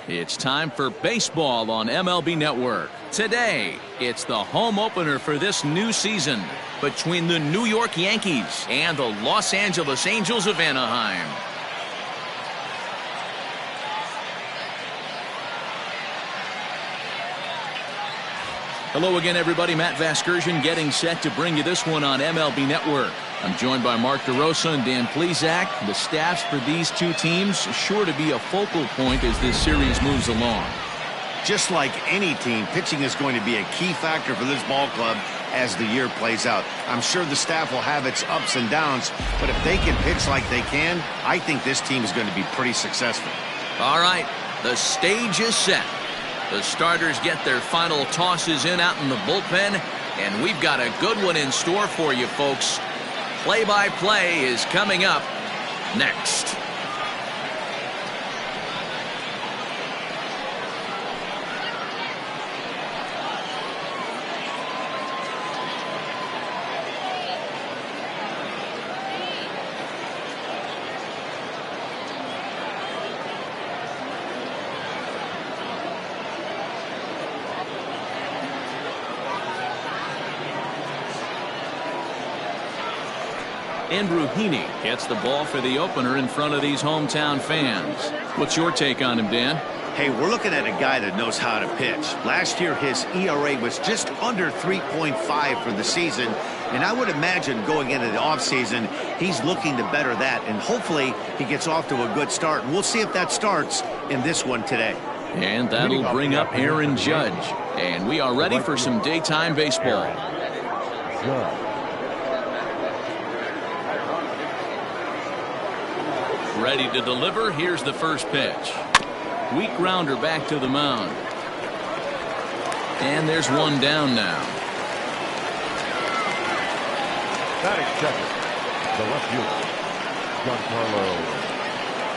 It's time for baseball on MLB Network. Today, it's the home opener for this new season between the New York Yankees and the Los Angeles Angels of Anaheim. Hello again, everybody. Matt Vasgersian getting set to bring you this one on MLB Network. I'm joined by Mark DeRosa and Dan Plesac. The staffs for these two teams sure to be a focal point as this series moves along. Just like any team, pitching is going to be a key factor for this ball club as the year plays out. I'm sure the staff will have its ups and downs, but if they can pitch like they can, I think this team is going to be pretty successful. All right, the stage is set. The starters get their final tosses in out in the bullpen, and we've got a good one in store for you, folks. Play-by-play is coming up next. Andrew Heaney gets the ball for the opener in front of these hometown fans. What's your take on him, Dan? Hey, we're looking at a guy that knows how to pitch. Last year, his ERA was just under 3.5 for the season, and I would imagine going into the offseason, he's looking to better that, and hopefully he gets off to a good start. And we'll see if that starts in this one today. And that'll bring up Aaron Judge. And we are ready for some daytime baseball. Ready to deliver. Here's the first pitch. Weak grounder back to the mound. And there's one down now. Batting second, the left fielder, Giancarlo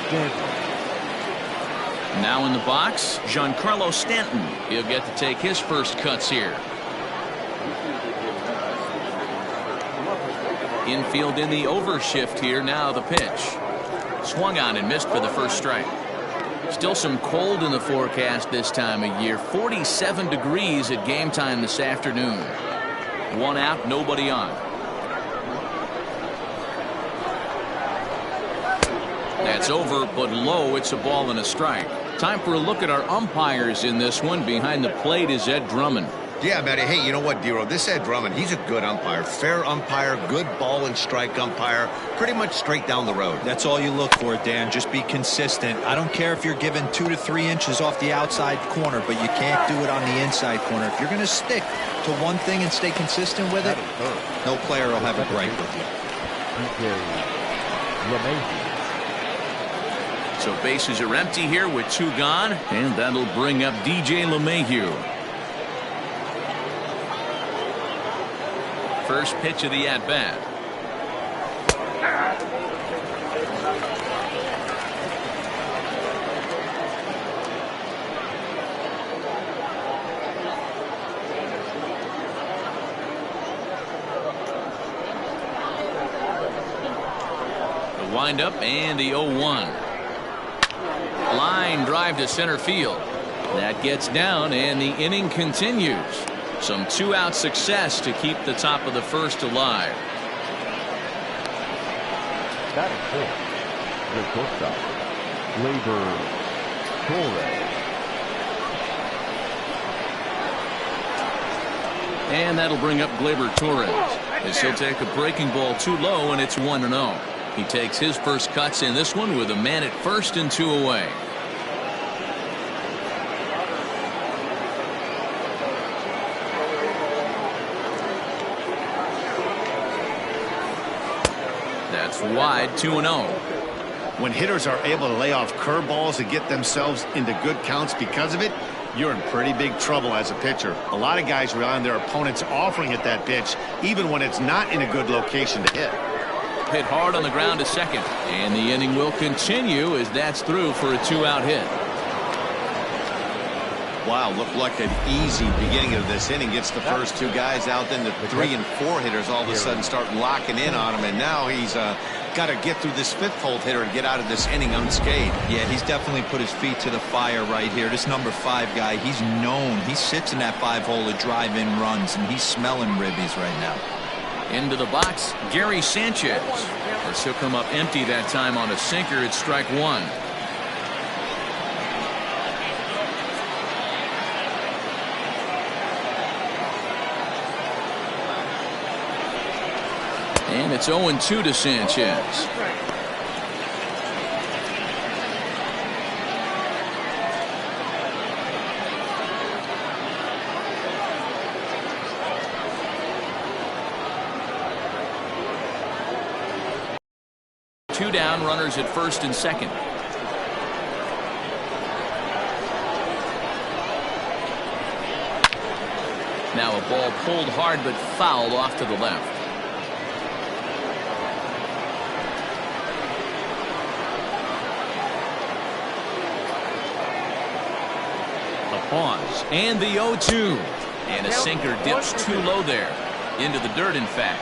Stanton. Now in the box, Giancarlo Stanton. He'll get to take his first cuts here. Infield in the overshift here. Now the pitch. Swung on and missed for the first strike. Still some cold in the forecast this time of year. 47 degrees at game time this afternoon. One out, nobody on. That's over, but low. It's a ball and a strike. Time for a look at our umpires in this one. Behind the plate is Ed Drummond. Yeah, Matty. Hey, you know what, Dero? This Ed Drummond, he's a good umpire. Fair umpire, good ball and strike umpire. Pretty much straight down the road. That's all you look for, Dan. Just be consistent. I don't care if you're given 2 to 3 inches off the outside corner, but you can't do it on the inside corner. If you're going to stick to one thing and stay consistent with it, no player will have a gripe with you. So bases are empty here with 2 gone, and that'll bring up DJ LeMahieu. First pitch of the at-bat. The windup and the 0-1. Line drive to center field. That gets down, and the inning continues. Some 2-out success to keep the top of the first alive. Batting fourth, the shortstop, Gleyber Torres. And that'll bring up Gleyber Torres as he'll take a breaking ball too low, and it's 1-0. He takes his first cuts in this one with a man at first and 2 away. That's wide, 2-0. When hitters are able to lay off curveballs and get themselves into good counts because of it, you're in pretty big trouble as a pitcher. A lot of guys rely on their opponents offering at that pitch, even when it's not in a good location to hit. Hit hard on the ground to second, and the inning will continue as that's through for a 2-out hit. Wow, looked like an easy beginning of this inning. Gets the first two guys out, then the 3 and 4 hitters all of a sudden start locking in on him, and now he's got to get through this 5th hole hitter and get out of this inning unscathed. Yeah, he's definitely put his feet to the fire right here. This number 5 guy, he's known. He sits in that 5 hole to drive in runs, and he's smelling ribbies right now. Into the box, Gary Sanchez. This will come up empty that time on a sinker. It's strike 1. And it's 0-2 to Sanchez. Two down, runners at first and second. Now a ball pulled hard but fouled off to the left. Pause and the 0-2, and a sinker dips too low there into the dirt. In fact,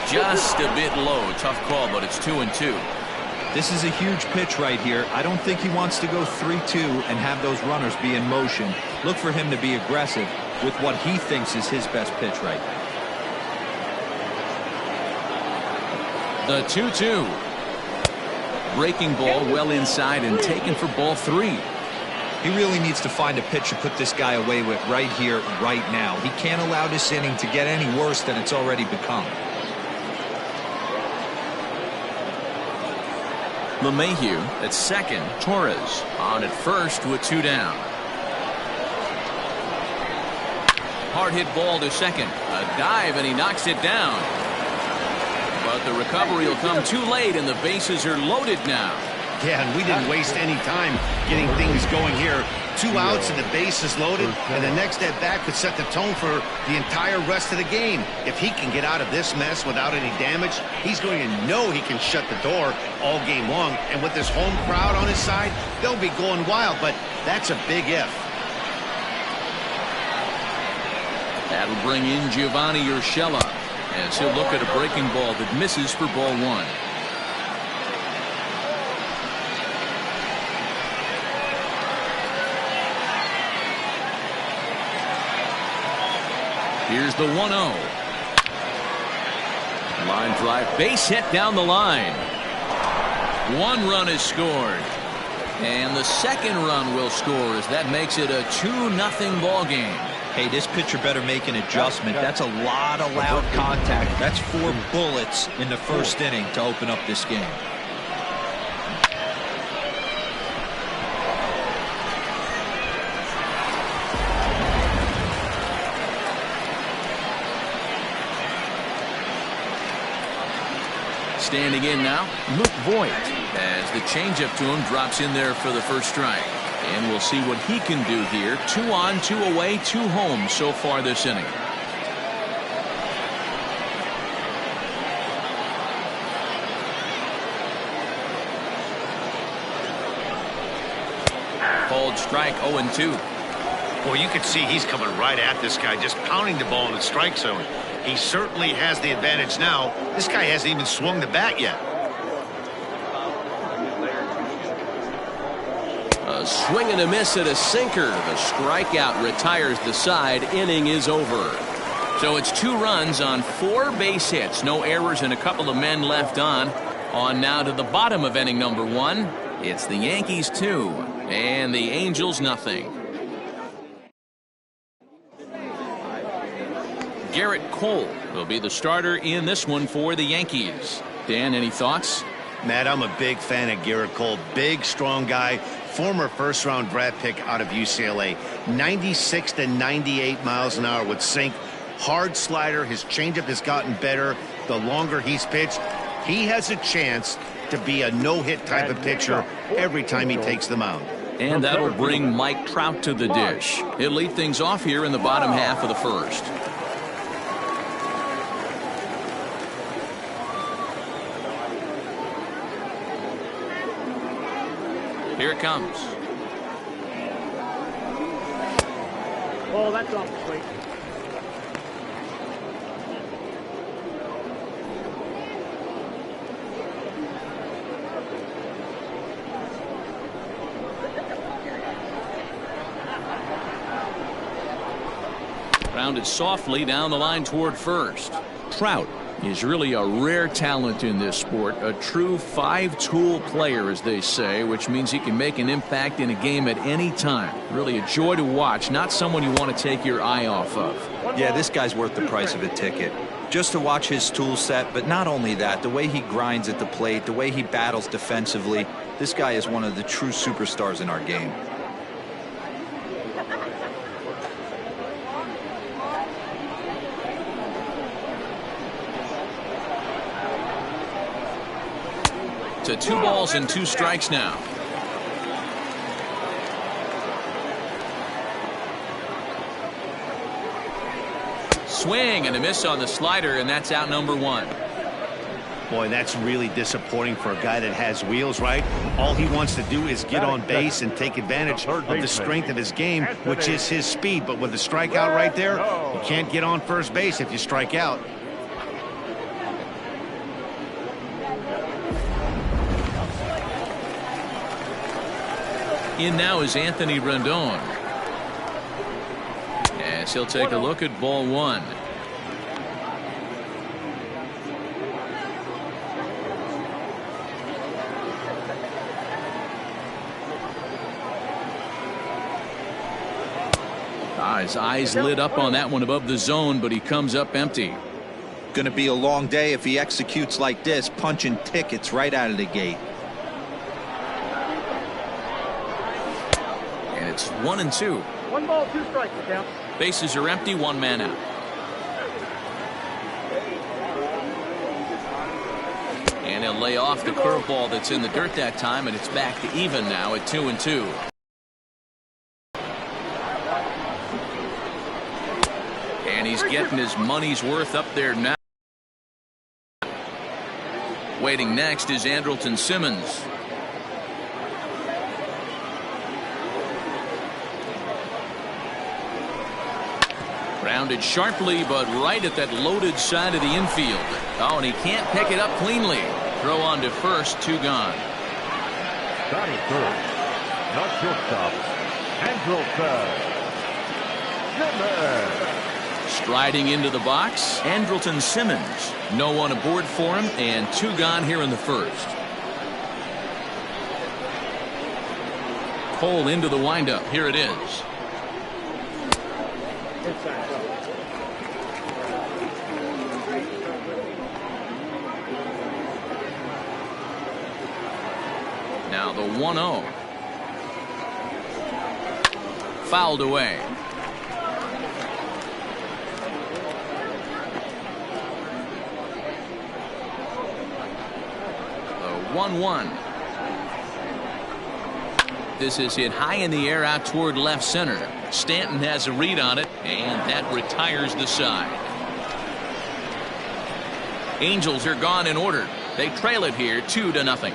just a bit low. Tough call, but it's 2-2. This is a huge pitch right here. I don't think he wants to go 3-2 and have those runners be in motion. Look for him to be aggressive with what he thinks is his best pitch right now. The 2-2. Breaking ball well inside and taken for ball 3. He really needs to find a pitch to put this guy away with right here, right now. He can't allow this inning to get any worse than it's already become. LeMahieu at second. Torres on at first with 2 down. Hard hit ball to second. A dive and he knocks it down. But the recovery will come too late, and the bases are loaded now. Yeah, and we didn't waste any time getting things going here. 2 outs and the bases loaded, and the next at bat could set the tone for the entire rest of the game. If he can get out of this mess without any damage, he's going to know he can shut the door all game long. And with this home crowd on his side, they'll be going wild, but that's a big if. That'll bring in Giovanni Urshela as he'll look at a breaking ball that misses for ball 1. Here's the 1-0. Line drive, base hit down the line. 1 run is scored. And the second run will score as that makes it a 2-0 ball game. Hey, this pitcher better make an adjustment. That's a lot of loud contact. That's 4 bullets in the first inning to open up this game. Standing in now, Luke Voigt, as the changeup to him drops in there for the first strike. And we'll see what he can do here. 2 on, 2 away, 2 home so far this inning. Called strike, 0-2. Well, you can see he's coming right at this guy, just pounding the ball in the strike zone. He certainly has the advantage now. This guy hasn't even swung the bat yet. A swing and a miss at a sinker. The strikeout retires the side. Inning is over. So it's 2 runs on 4 base hits. No errors and a couple of men left on. On now to the bottom of inning number 1. It's the Yankees 2 and the Angels nothing. Garrett Cole will be the starter in this one for the Yankees. Dan, any thoughts? Matt, I'm a big fan of Garrett Cole. Big, strong guy. Former first-round draft pick out of UCLA. 96 to 98 miles an hour with sink. Hard slider. His changeup has gotten better the longer he's pitched. He has a chance to be a no-hit type of pitcher every time he takes the mound. And that'll bring Mike Trout to the dish. He'll lead things off here in the bottom half of the first. Here it comes. Oh, that's off the plate. Grounded softly down the line toward first. Trout is really a rare talent in this sport, a true five-tool player, as they say, which means he can make an impact in a game at any time. Really a joy to watch, not someone you want to take your eye off of. Yeah, this guy's worth the price of a ticket. Just to watch his tool set, but not only that, the way he grinds at the plate, the way he battles defensively, this guy is one of the true superstars in our game. To 2 balls and 2 strikes now. Swing and a miss on the slider, and that's out number 1. Boy, that's really disappointing for a guy that has wheels, right? All he wants to do is get on base and take advantage of the strength of his game, which is his speed. But with a strikeout right there, you can't get on first base if you strike out. In now is Anthony Rendon. As he'll take a look at ball 1. His eyes lit up on that one above the zone, but he comes up empty. Going to be a long day if he executes like this, punching tickets right out of the gate. And it's 1-2. 1 ball, 2 strikes, the count. Bases are empty, 1 man out. And he'll lay off the curveball that's in the dirt that time, and it's back to even now at 2-2. And he's getting his money's worth up there now. Waiting next is Andrelton Simmons. Grounded sharply, but right at that loaded side of the infield. Oh, and he can't pick it up cleanly. Throw on to first, 2 gone. Batting third, not shortstop, Andrelton Simmons. Striding into the box, Andrelton Simmons. No one aboard for him, and 2 gone here in the first. Cole into the windup. Here it is. Now the 1-0. Fouled away. The 1-1. This is hit high in the air out toward left center. Stanton has a read on it, and that retires the side. Angels are gone in order. They trail it here 2-0.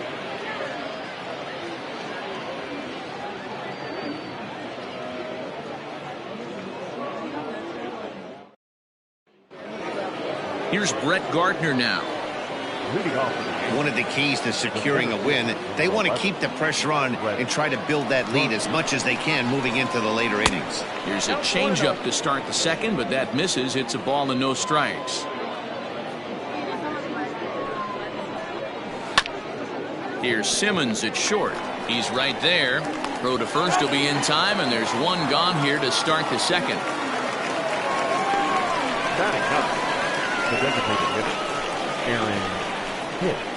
Here's Brett Gardner now. One of the keys to securing a win, they want to keep the pressure on and try to build that lead as much as they can moving into the later innings. Here's a changeup to start the second, but that misses. It's a ball and no strikes. Here's Simmons at short. He's right there. Throw to first will be in time, and there's 1 gone here to start the second. Batting ninth, the designated hitter, Aaron Hicks.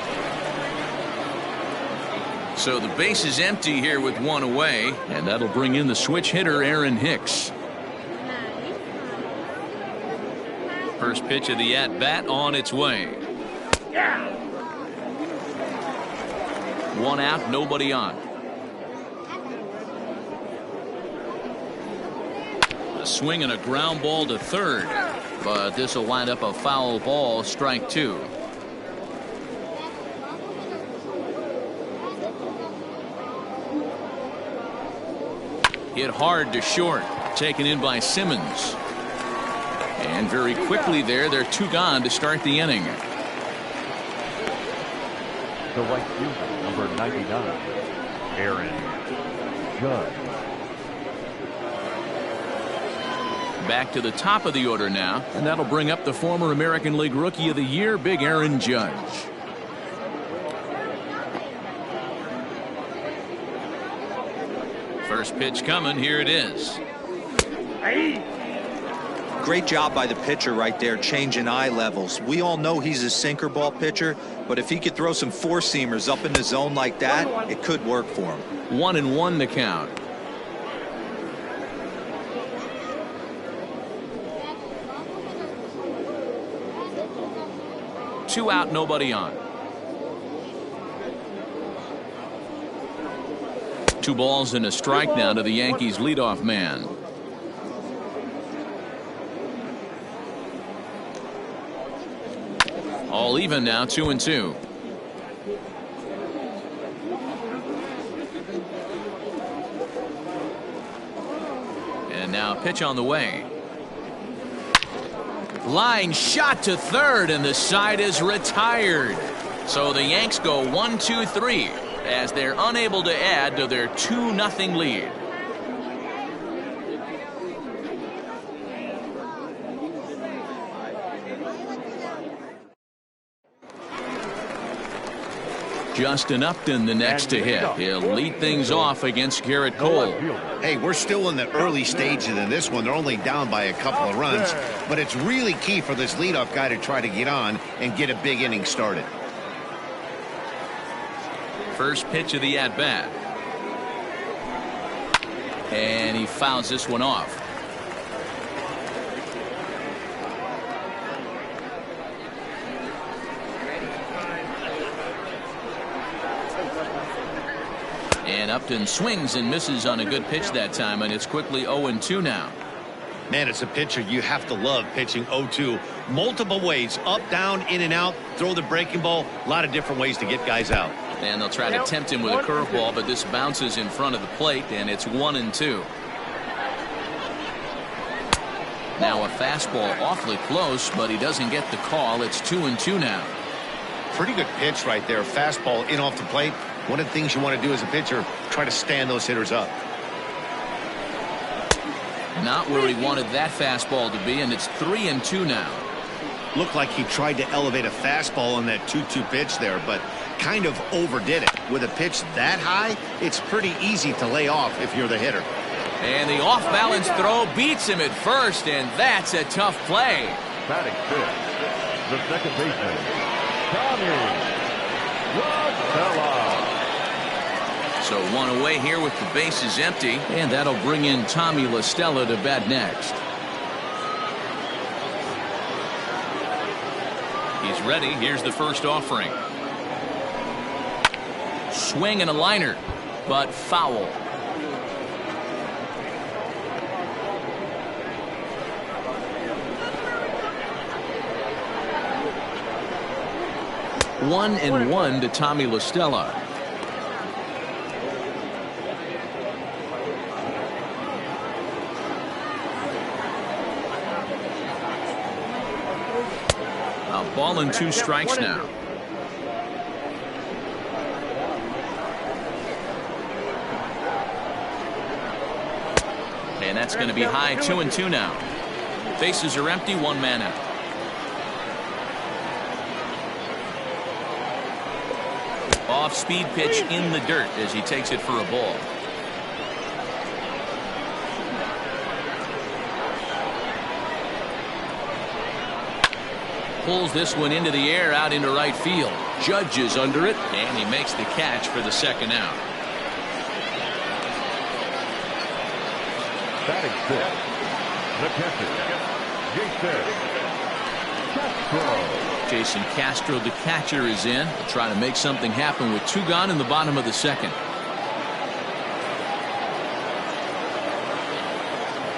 So the base is empty here with 1 away, and that'll bring in the switch hitter, Aaron Hicks. First pitch of the at-bat on its way. 1 out, nobody on. A swing and a ground ball to third, but this will wind up a foul ball, strike 2. Hit hard to short. Taken in by Simmons. And very quickly there, they're 2 gone to start the inning. The right fielder, number 99, Aaron Judge. Back to the top of the order now, and that'll bring up the former American League Rookie of the Year, Big Aaron Judge. First pitch coming. Here it is. Great job by the pitcher right there, changing eye levels. We all know he's a sinker ball pitcher, but if he could throw some four-seamers up in the zone like that, it could work for him. 1-1 the count. Two out, nobody on. 2 balls and a strike now to the Yankees leadoff man. All even now, 2-2. And now pitch on the way. Line shot to third, and the side is retired. So the Yanks go 1-2-3 as they're unable to add to their 2-0 lead. Justin Upton the next to hit. He'll lead things off against Garrett Cole. Hey, we're still in the early stages in this one. They're only down by a couple of runs, but it's really key for this leadoff guy to try to get on and get a big inning started. First pitch of the at-bat. And he fouls this one off. And Upton swings and misses on a good pitch that time, and it's quickly 0-2 now. Man, as a pitcher, you have to love pitching 0-2. Multiple ways, up, down, in and out, throw the breaking ball, a lot of different ways to get guys out. And they'll try to tempt him with a curveball, but this bounces in front of the plate, and it's 1-2. Now a fastball awfully close, but he doesn't get the call. It's 2-2 now. Pretty good pitch right there. Fastball in off the plate. One of the things you want to do as a pitcher, try to stand those hitters up. Not where he wanted that fastball to be, and it's 3-2 now. Looked like he tried to elevate a fastball on that 2-2 pitch there, but kind of overdid it. With a pitch that high, it's pretty easy to lay off if you're the hitter. And the off-balance throw beats him at first, and that's a tough play. Batting fifth, the second baseman, Tommy Rosella. So one away here with the bases empty, and that'll bring in Tommy La Stella to bat next. He's ready. Here's the first offering. Swing and a liner, but foul. One and one to Tommy La Stella. Ball and 2 strikes now. And that's going to be high. 2-2 now. Bases are empty. 1 man out. Off speed pitch in the dirt as he takes it for a ball. Pulls this one into the air out into right field. Judge is under it, and he makes the catch for the second out. Batting fifth, the catcher, Jason Castro, the catcher, is in. He'll try to make something happen with 2 gone in the bottom of the second.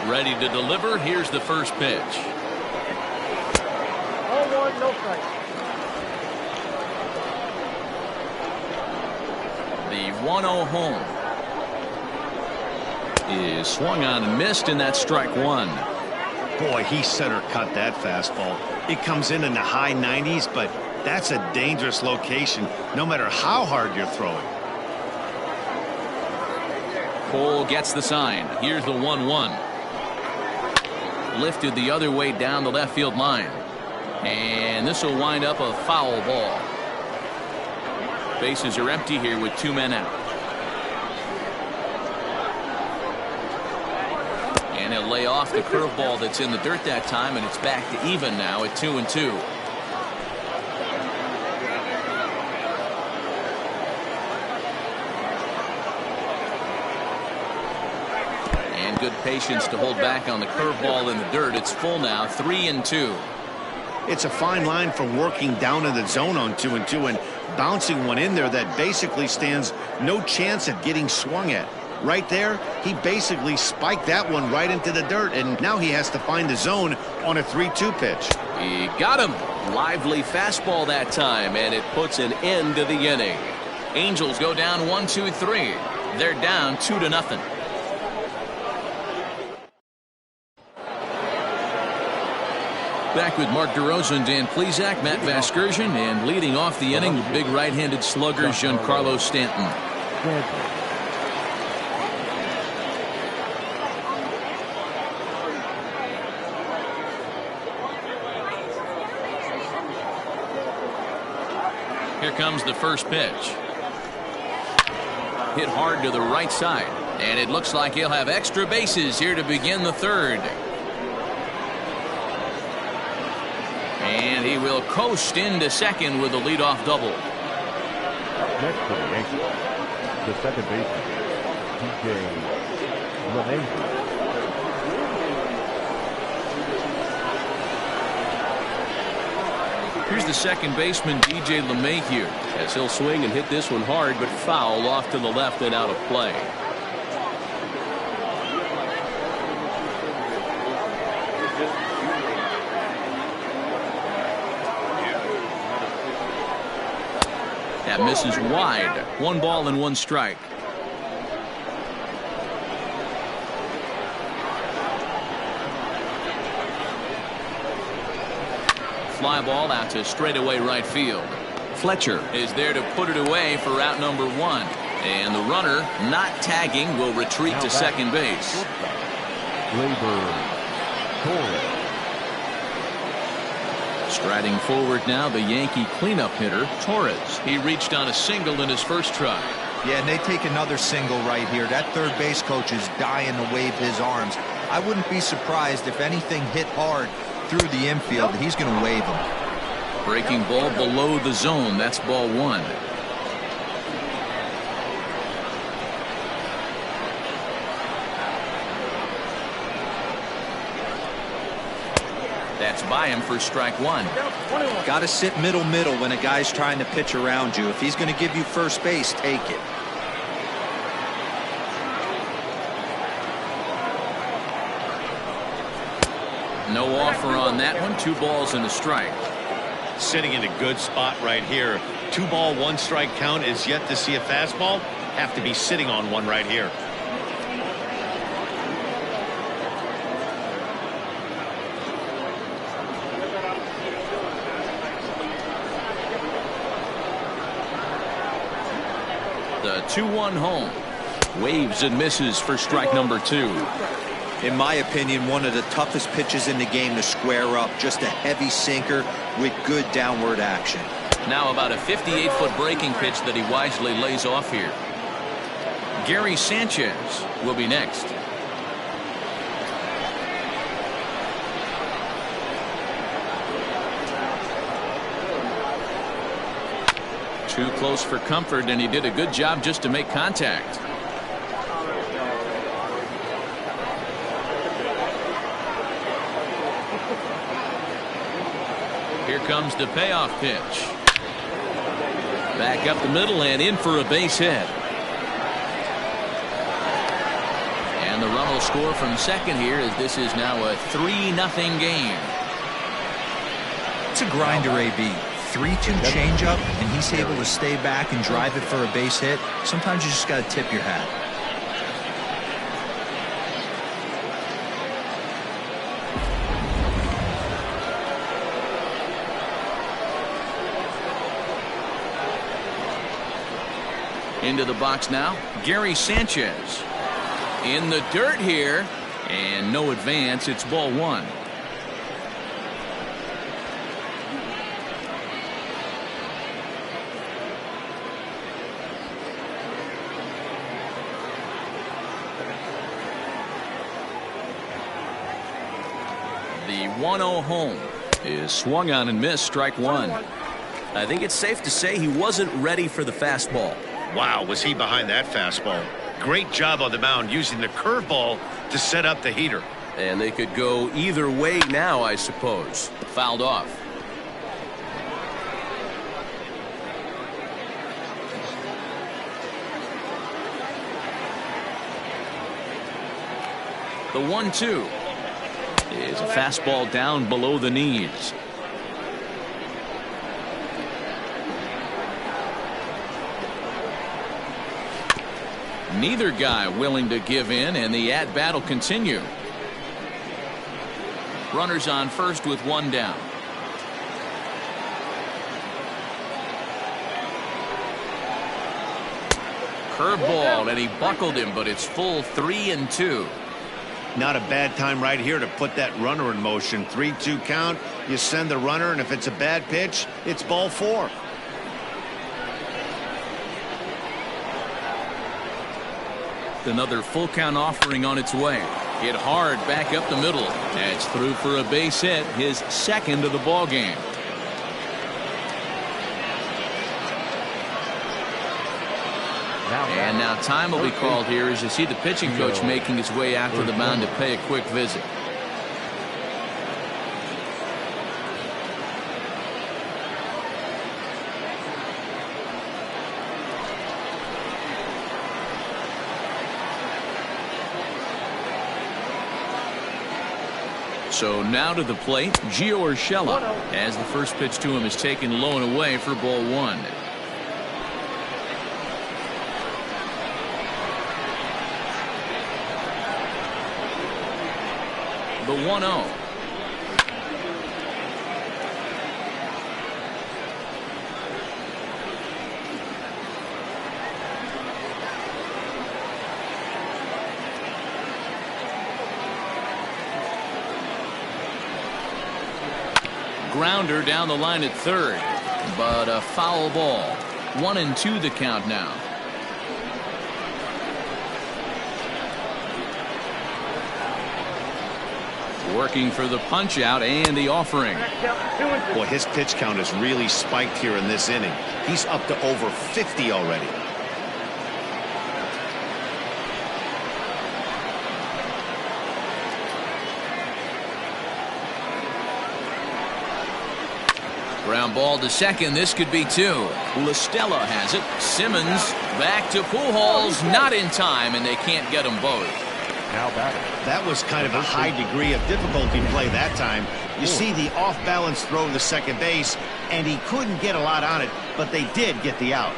Ready to deliver. Here's the first pitch. 0-1, no strike. The 1-0 home. is swung on and missed, and that's strike one. Boy, he center cut that fastball. It comes in the high 90s, but that's a dangerous location no matter how hard you're throwing. Cole gets the sign. Here's the 1-1. Lifted the other way down the left field line. And this will wind up a foul ball. Bases are empty here with 2 men out. And he'll lay off the curveball that's in the dirt that time, and it's back to even now at 2-2. And good patience to hold back on the curveball in the dirt. It's full now, 3-2. It's a fine line from working down in the zone on 2-2 and bouncing one in there that basically stands no chance at getting swung at. Right there, he basically spiked that one right into the dirt, and now he has to find the zone on a 3-2 pitch. He got him. Lively fastball that time, and it puts an end to the inning. Angels go down 1-2-3. They're down 2-0. Back with Mark DeRosa and Dan Plesac, Matt Vasgersian, and leading off the inning, the big right-handed slugger Giancarlo Stanton. Here comes the first pitch. Hit hard to the right side, and it looks like he'll have extra bases here to begin the third. And he will coast into second with a leadoff double. Next for the Yankees, the second baseman, DJ LeMahieu. Here's the second baseman, DJ LeMahieu, as he'll swing and hit this one hard, but foul off to the left and out of play. That misses wide. 1 ball and 1 strike. Fly ball out to straightaway right field. Fletcher is there to put it away for out number 1. And the runner, not tagging, will retreat to second base. Striding forward now, the Yankee cleanup hitter, Torres. He reached on a single in his first try. Yeah, and they take another single right here. That third base coach is dying to wave his arms. I wouldn't be surprised if anything hit hard through the infield. He's going to wave him. Breaking ball below the zone. That's ball 1. That's by him for strike 1. Got to sit middle when a guy's trying to pitch around you. If he's going to give you first base, take it. No offer on that one. 2 balls and a strike. Sitting in a good spot right here. 2 ball, 1 strike count is yet to see a fastball. Have to be sitting on one right here. The 2-1 home. Waves and misses for strike number 2. In my opinion, one of the toughest pitches in the game to square up. Just a heavy sinker with good downward action. Now about a 58-foot breaking pitch that he wisely lays off here. Gary Sanchez will be next. Too close for comfort, and he did a good job just to make contact. Here comes the payoff pitch. Back up the middle and in for a base hit. And the run will score from second here, as this is now a 3-0 game. It's a grinder, AB. 3-2 changeup, and he's able to stay back and drive it for a base hit. Sometimes you just got to tip your hat. Into the box now, Gary Sanchez. In the dirt here, and no advance. It's ball one. The 1-0 home is swung on and missed, strike one. I think it's safe to say he wasn't ready for the fastball. Wow, was he behind that fastball. Great job on the mound using the curveball to set up the heater. And they could go either way now, I suppose. Fouled off. The 1-2 is a fastball down below the knees. Neither guy willing to give in, and the at-bat will continue. Runners on first with one down. Curveball, and he buckled him, but it's full 3-2. Not a bad time right here to put that runner in motion. 3-2 count. You send the runner, and if it's a bad pitch, it's ball four. Another full count offering on its way. Hit hard back up the middle. That's through for a base hit, his second of the ball game. And now time will be called here as you see the pitching coach making his way out to the mound to pay a quick visit. So now to the plate, Gio Urshela, as the first pitch to him is taken low and away for ball one. The 1-0. Grounder down the line at third, but a foul ball. 1-2 the count now. Working for the punch out and the offering. Boy, his pitch count has really spiked here in this inning. He's up to over 50 already. Ground ball to second. This could be two. LaStella has it. Simmons back to Pujols. Not in time, and they can't get them both. Now batting. That was kind of a high degree of difficulty play that time. You see the off-balance throw to second base, and he couldn't get a lot on it, but they did get the out.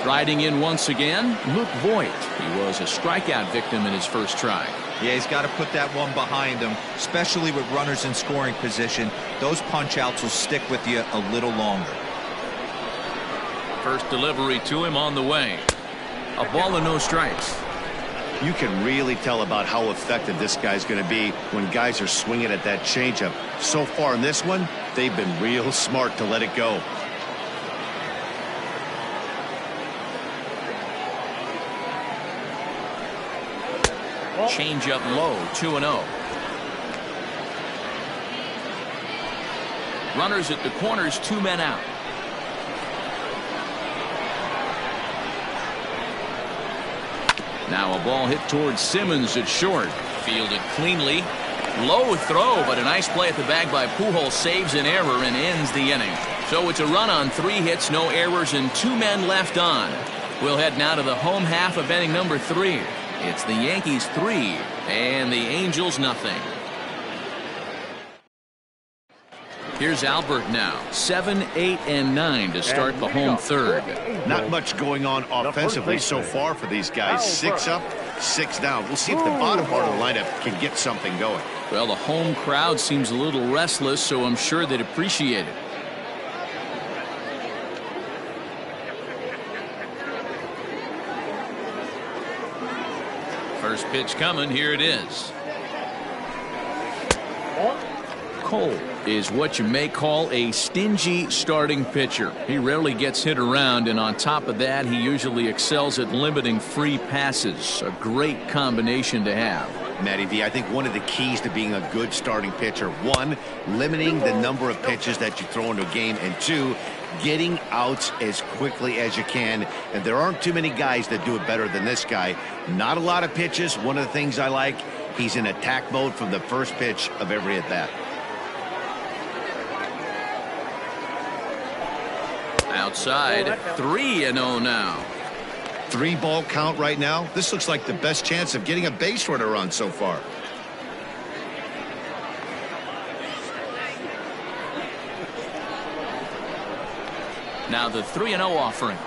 Striding in once again, Luke Voigt. He was a strikeout victim in his first try. Yeah, he's got to put that one behind him, especially with runners in scoring position. Those punch-outs will stick with you a little longer. First delivery to him on the way. A ball and no strikes. You can really tell about how effective this guy's going to be when guys are swinging at that changeup. So far in this one, they've been real smart to let it go. Change up low, 2-0. Runners at the corners, 2 men out. Now a ball hit towards Simmons at short. Fielded cleanly. Low throw, but a nice play at the bag by Pujols. Saves an error and ends the inning. So it's a run on 3 hits, no errors, and 2 men left on. We'll head now to the home half of inning number 3. It's the Yankees 3 and the Angels nothing. Here's Albert now. 7, 8, and 9 to start the home third. Not much going on offensively so far for these guys. 6 up, 6 down. We'll see if the bottom part of the lineup can get something going. Well, the home crowd seems a little restless, so I'm sure they'd appreciate it. First pitch coming. Here it is. Cole is what you may call a stingy starting pitcher. He rarely gets hit around, and on top of that, he usually excels at limiting free passes. A great combination to have. Matty V, I think one of the keys to being a good starting pitcher, one, limiting the number of pitches that you throw into a game, and two, getting outs as quickly as you can. And there aren't too many guys that do it better than this guy. Not a lot of pitches. One of the things I like, he's in attack mode from the first pitch of every at bat. Outside, 3-0 now. 3-ball count right now. This looks like the best chance of getting a base runner on so far. Now the 3-0 offering.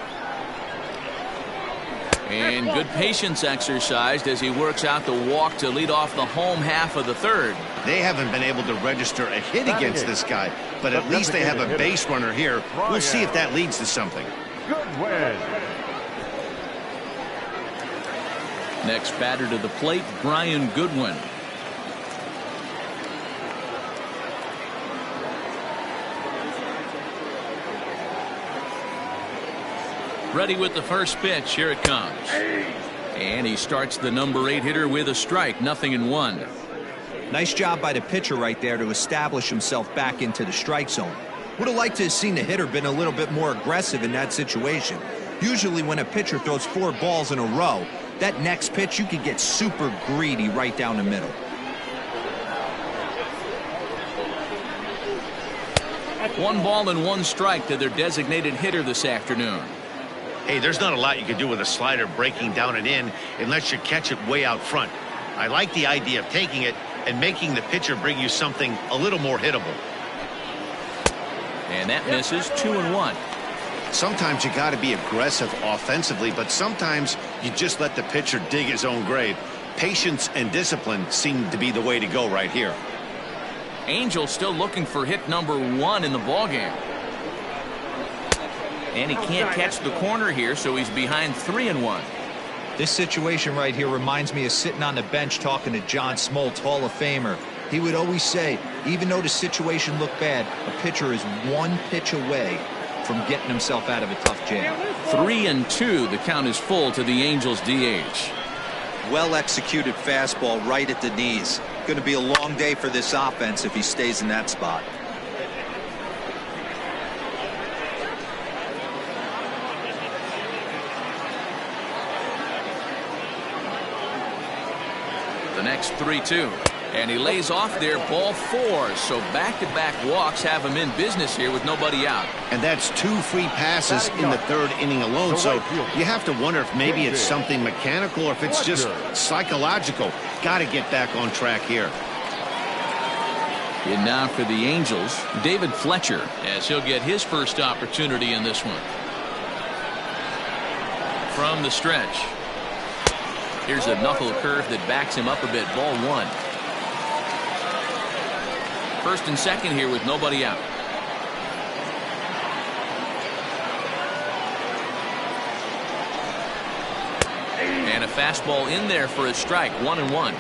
And good patience exercised as he works out the walk to lead off the home half of the third. They haven't been able to register a hit against this guy, but at least they have a base runner here. We'll see if that leads to something. Good win. Next batter to the plate, Brian Goodwin. Ready with the first pitch. Here it comes. And he starts the number 8 hitter with a strike. 0-1. Nice job by the pitcher right there to establish himself back into the strike zone. Would have liked to have seen the hitter been a little bit more aggressive in that situation. Usually when a pitcher throws 4 balls in a row, that next pitch you could get super greedy right down the middle. One ball and 1 strike to their designated hitter this afternoon. Hey, there's not a lot you can do with a slider breaking down and in unless you catch it way out front. I like the idea of taking it and making the pitcher bring you something a little more hittable. And that misses. 2-1. Sometimes you got to be aggressive offensively, but sometimes you just let the pitcher dig his own grave. Patience and discipline seem to be the way to go right here. Angel still looking for hit number 1 in the ballgame. And he can't catch the corner here, so he's behind 3-1. This situation right here reminds me of sitting on the bench talking to John Smoltz, Hall of Famer. He would always say, even though the situation looked bad, a pitcher is 1 pitch away from getting himself out of a tough jam. 3-2. The count is full to the Angels DH. Well executed fastball right at the knees. Going to be a long day for this offense if he stays in that spot. The next 3-2. And he lays off there, ball 4. So back-to-back walks have him in business here with nobody out. And that's 2 free passes in the 3rd inning alone. So you have to wonder if maybe it's something mechanical or if it's just psychological. Got to get back on track here. And now for the Angels, David Fletcher, as he'll get his first opportunity in this one. From the stretch. Here's a knuckle curve that backs him up a bit. Ball 1. First and second here with nobody out. And a fastball in there for a strike. 1-1.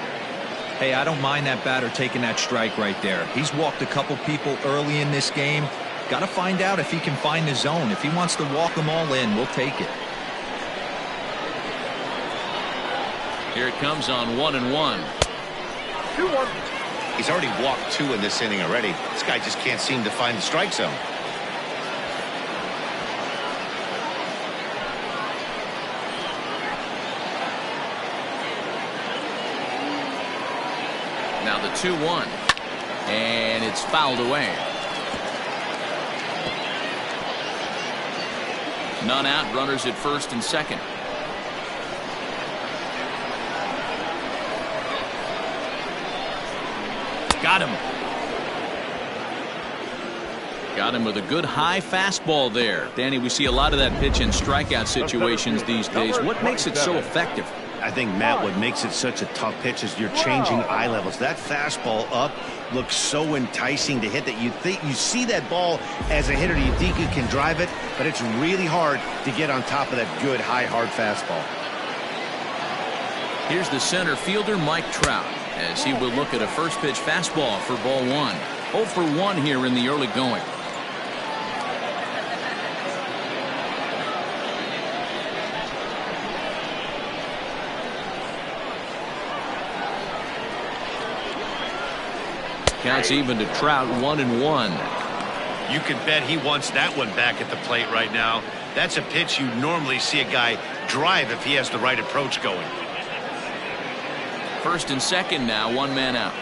Hey, I don't mind that batter taking that strike right there. He's walked a couple people early in this game. Got to find out if he can find the zone. If he wants to walk them all in, we'll take it. Here it comes on 1-1. 2-1. He's already walked 2 in this inning already. This guy just can't seem to find the strike zone. Now the 2-1. And it's fouled away. None out. Runners at first and second. Got him. Got him with a good high fastball there. Danny, we see a lot of that pitch in strikeout situations these days. What makes it so effective? I think, Matt, what makes it such a tough pitch is you're changing eye levels. That fastball up looks so enticing to hit that you see that ball as a hitter, you think you can drive it, but it's really hard to get on top of that good high hard fastball. Here's the center fielder, Mike Trout, as he will look at a first pitch fastball for ball 1. 0 for 1 here in the early going. Counts even to Trout, 1-1. You can bet he wants that one back at the plate right now. That's a pitch you normally see a guy drive if he has the right approach going. First and second now, 1 man out.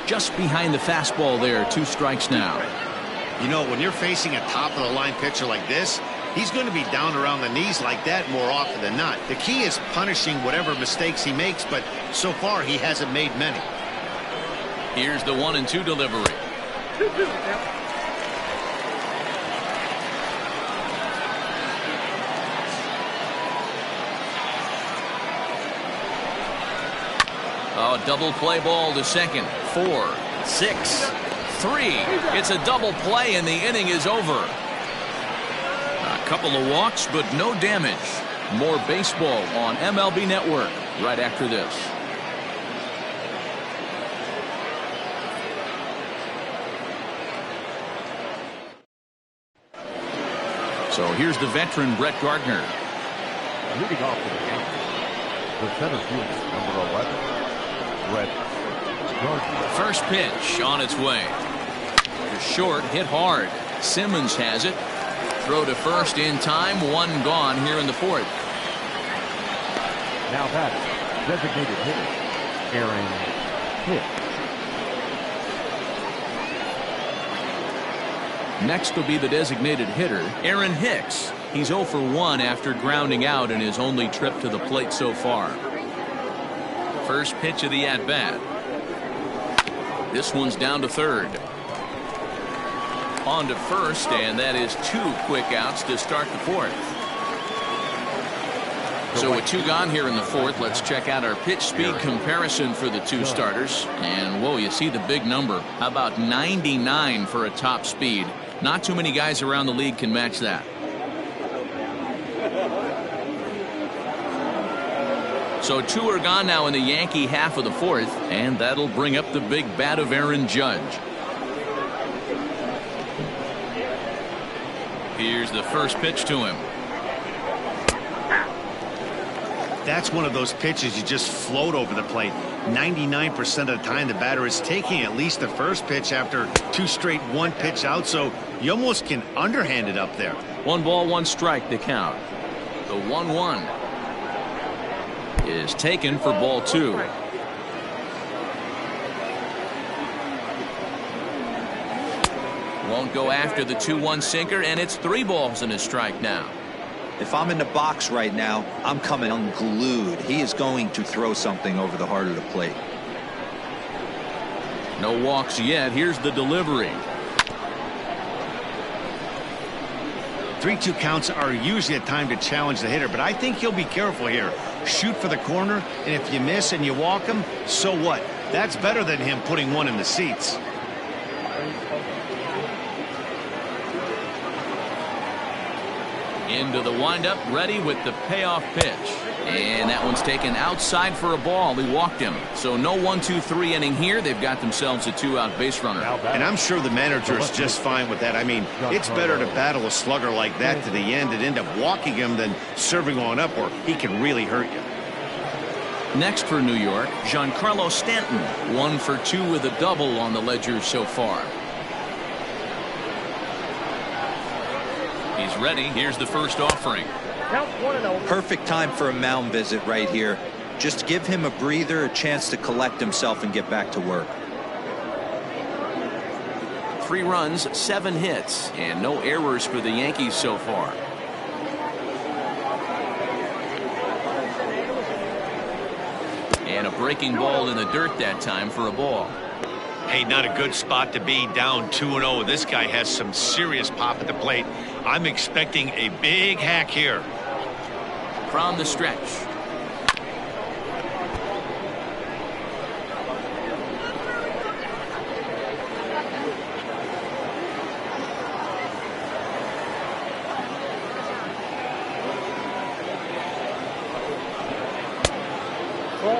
Just behind the fastball there, 2 strikes now. You know, when you're facing a top-of-the-line pitcher like this, he's going to be down around the knees like that more often than not. The key is punishing whatever mistakes he makes, but so far he hasn't made many. Here's the 1-2 delivery. 2-2 now. Oh, double play ball to second. 4, 6, 3. It's a double play and the inning is over. A couple of walks, but no damage. More baseball on MLB Network right after this. So here's the veteran Brett Gardner. Leading off for the Yankees, the center fielder, number 11, Brett Gardner. First pitch on its way. To short, hit hard. Simmons has it. Throw to first in time. 1 gone here in the 4th. Now batting, designated hitter, Aaron Hicks. Next will be the designated hitter, Aaron Hicks. He's 0 for 1 after grounding out in his only trip to the plate so far. First pitch of the at-bat. This one's down to third. On to first, and that is 2 quick outs to start the 4th. So with 2 gone here in the 4th, let's check out our pitch speed comparison for the 2 starters. And whoa, you see the big number. How about 99 for a top speed? Not too many guys around the league can match that. So 2 are gone now in the Yankee half of the 4th, and that'll bring up the big bat of Aaron Judge. Here's the first pitch to him. That's one of those pitches you just float over the plate. 99% of the time the batter is taking at least the first pitch after 2 straight 1-pitch outs, so you almost can underhand it up there. 1 ball, 1 strike to count. The 1-1 is taken for ball 2. Won't go after the 2-1 sinker, and it's 3 balls and a strike now. If I'm in the box right now, I'm coming unglued. He is going to throw something over the heart of the plate. No walks yet. Here's the delivery. 3-2 counts are usually a time to challenge the hitter, but I think he'll be careful here. Shoot for the corner, and if you miss and you walk him, so what? That's better than him putting one in the seats. Into the windup, ready with the payoff pitch. And that one's taken outside for a ball. He walked him. So no 1-2-3 inning here. They've got themselves a 2-out base runner. And I'm sure the manager is just fine with that. I mean, it's better to battle a slugger like that to the end and end up walking him than serving on up, or he can really hurt you. Next for New York, Giancarlo Stanton. 1 for 2 with a double on the ledger so far. He's ready. Here's the first offering. Count 1-0. Perfect time for a mound visit right here. Just give him a breather, a chance to collect himself and get back to work. 3 runs, 7 hits, and no errors for the Yankees so far. And a breaking ball in the dirt that time for a ball. Hey, not a good spot to be, down 2-0. This guy has some serious pop at the plate. I'm expecting a big hack here. From the stretch.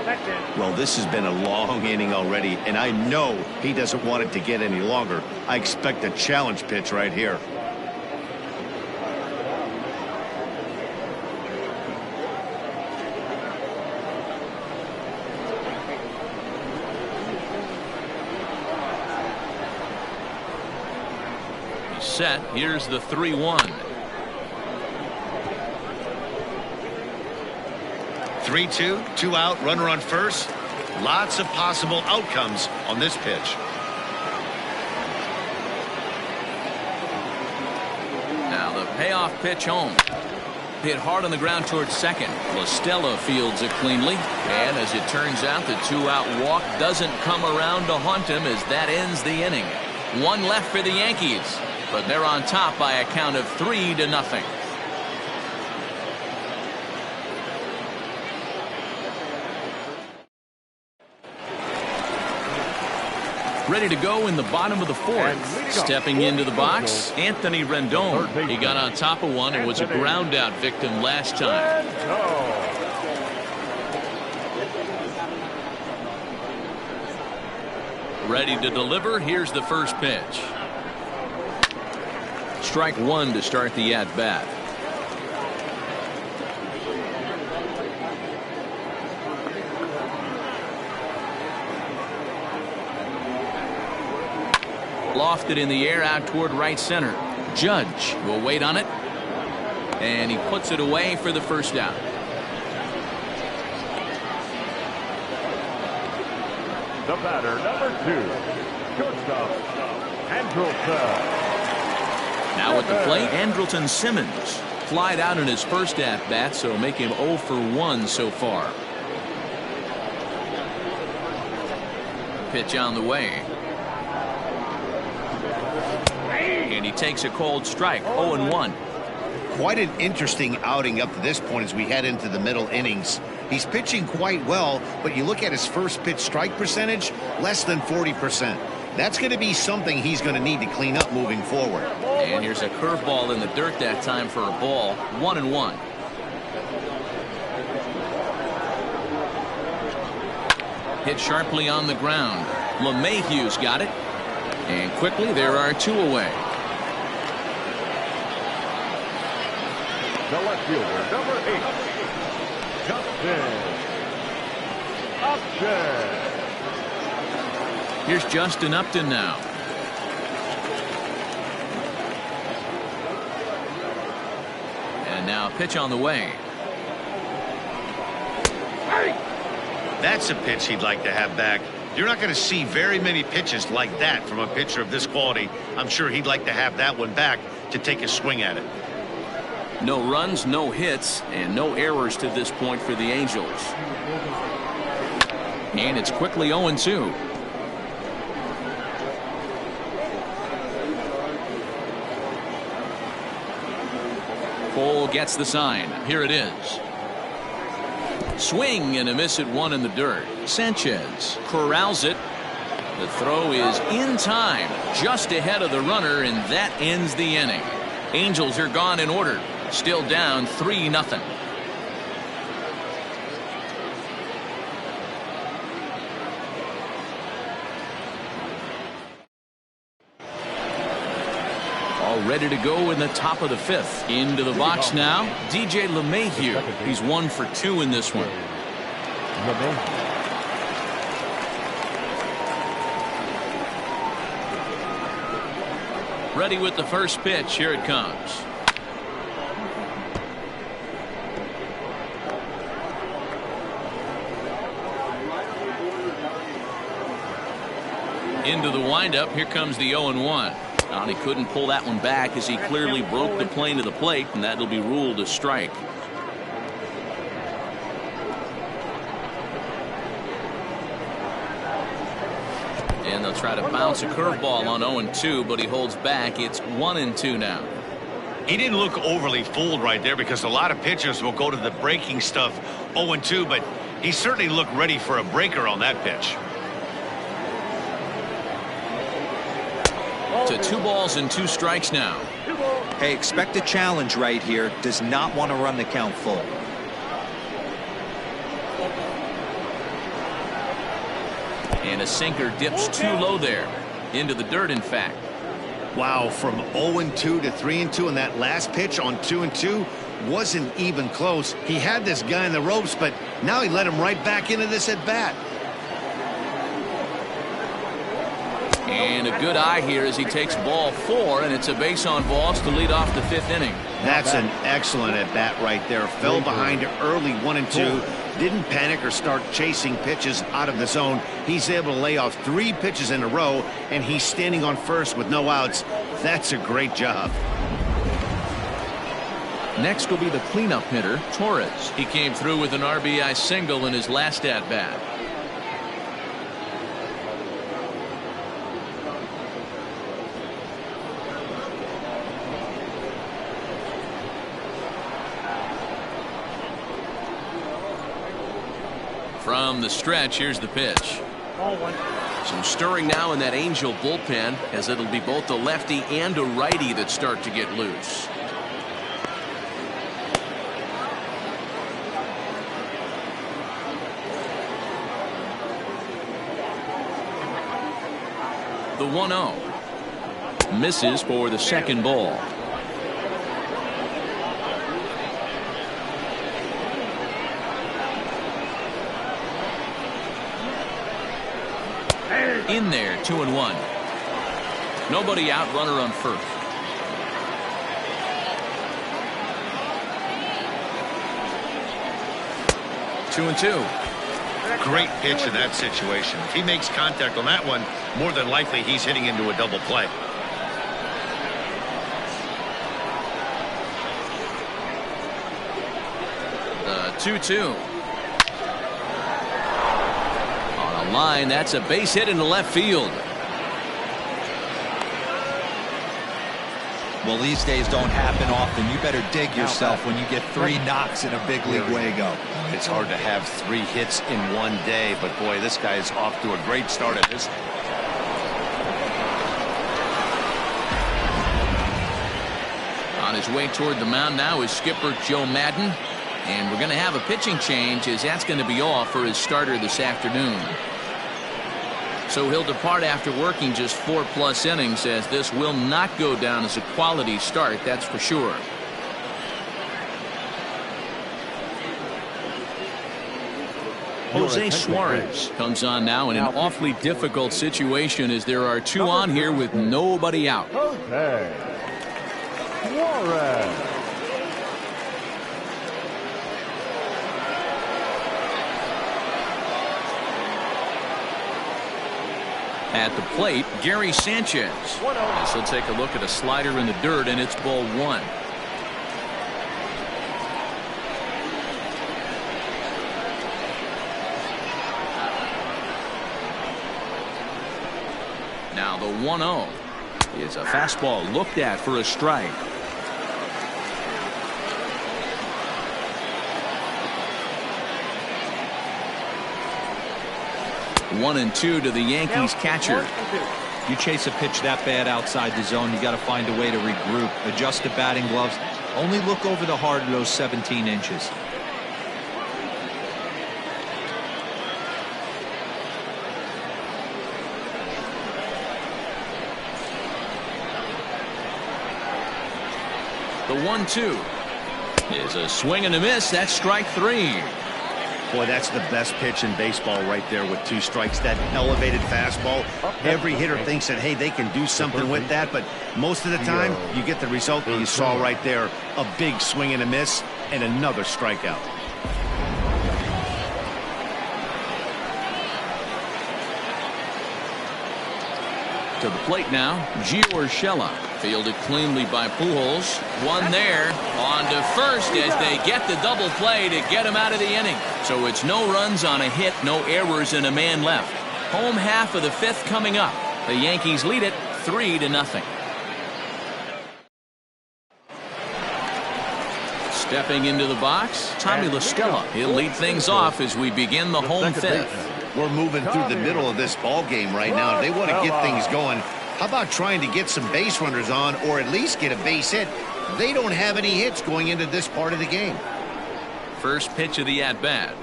That's it. Well, this has been a long inning already, and I know he doesn't want it to get any longer. I expect a challenge pitch right here. Set. Here's the 3-1. 3-2, 2 out, runner on first. Lots of possible outcomes on this pitch. Now the payoff pitch home. Hit hard on the ground towards second. LaStella fields it cleanly. And as it turns out, the 2-out walk doesn't come around to haunt him as that ends the inning. One left for the Yankees, but they're on top by a count of 3-0. Ready to go in the bottom of the fourth. Stepping into the box, Anthony Rendon. He got on top of one and was a ground out victim last time. Ready to deliver. Here's the first pitch. Strike one to start the at bat. Lofted in the air out toward right center. Judge will wait on it, and he puts it away for the first out. The batter, number 2, shortstop, Andrelton. Now at the plate, Andrelton Simmons flied out in his first at bat, so make him 0 for 1 so far. Pitch on the way. And he takes a cold strike. 0-1. Quite an interesting outing up to this point as we head into the middle innings. He's pitching quite well, but you look at his first pitch strike percentage, less than 40%. That's going to be something he's going to need to clean up moving forward. And here's a curveball in the dirt that time for a ball. 1-1. Hit sharply on the ground. LeMahieu's got it. And quickly there are 2 away. The left fielder, number 8, Justin Upton. Here's Justin Upton now. And now a pitch on the way. That's a pitch he'd like to have back. You're not going to see very many pitches like that from a pitcher of this quality. I'm sure he'd like to have that one back to take a swing at it. No runs, no hits, and no errors to this point for the Angels. And it's quickly 0-2. Cole gets the sign. Here it is. Swing and a miss at one in the dirt. Sanchez corrals it. The throw is in time, just ahead of the runner, and that ends the inning. Angels are gone in order. Still down 3-0. All ready to go in the top of the 5th. Into the box now, DJ LeMahieu. He's 1 for 2 in this one. Ready with the first pitch. Here it comes. Into the windup. Here comes the 0-1. And he couldn't pull that one back as he clearly broke the plane to the plate, and that'll be ruled a strike. And they'll try to bounce a curveball on 0-2, but he holds back. It's 1-2 now. He didn't look overly fooled right there because a lot of pitchers will go to the breaking stuff 0-2, but he certainly looked ready for a breaker on that pitch. To 2 balls and 2 strikes now. Hey, expect a challenge right here. Does not want to run the count full. And a sinker dips too low there. Into the dirt, in fact. Wow, from 0-2 to 3-2, and that last pitch on 2-2 wasn't even close. He had this guy in the ropes, but now he let him right back into this at bat. And a good eye here as he takes ball 4, and it's a base on balls to lead off the 5th inning. That's an excellent at bat right there. Fell behind early 1-2. Didn't panic or start chasing pitches out of the zone. He's able to lay off 3 pitches in a row, and he's standing on first with no outs. That's a great job. Next will be the cleanup hitter, Torres. He came through with an RBI single in his last at bat. From the stretch, here's the pitch. Some stirring now in that Angel bullpen, as it'll be both a lefty and a righty that start to get loose. The 1-0. Misses for the second ball. In there, 2-1. Nobody out, runner on first. Two and two. Great pitch in that situation. If he makes contact on that one, more than likely he's hitting into a double play. The 2-2. On a line, that's a base hit into left field. Well, these days don't happen often. You better dig yourself when you get 3 knocks in a big league Wago. It's hard to have 3 hits in one day, but boy, this guy's off to a great start at this. On his way toward the mound now is skipper Joe Madden. And we're going to have a pitching change, as that's going to be all for his starter this afternoon. So he'll depart after working just 4+ innings, as this will not go down as a quality start, that's for sure. Jose Suarez comes on now in an awfully difficult situation, as there are 2 on here with nobody out. Jose Suarez. At the plate, Gary Sanchez. This will take a look at a slider in the dirt, and it's ball 1. Now the 1-0 is a fastball looked at for a strike. 1-2 to the Yankees catcher. You chase a pitch that bad outside the zone, you got to find a way to regroup, adjust the batting gloves, only look over the heart of those 17 inches. The 1-2 is a swing and a miss. That's strike 3. Boy, that's the best pitch in baseball right there with 2 strikes. That elevated fastball. Every hitter thinks that, hey, they can do something with that, but most of the time you get the result that you saw right there. A big swing and a miss and another strikeout. To the plate now, Gio Urshela. Fielded cleanly by Pujols. One there. On to first as they get the double play to get him out of the inning. So it's no runs on a hit, no errors, and a man left. Home half of the 5th coming up. The Yankees lead it 3-0. Stepping into the box, Tommy La Stella. He'll lead things off as we begin the home 5th. We're moving through the middle of this ball game right now. If they want to get things going, how about trying to get some base runners on, or at least get a base hit? They don't have any hits going into this part of the game. First pitch of the at-bat.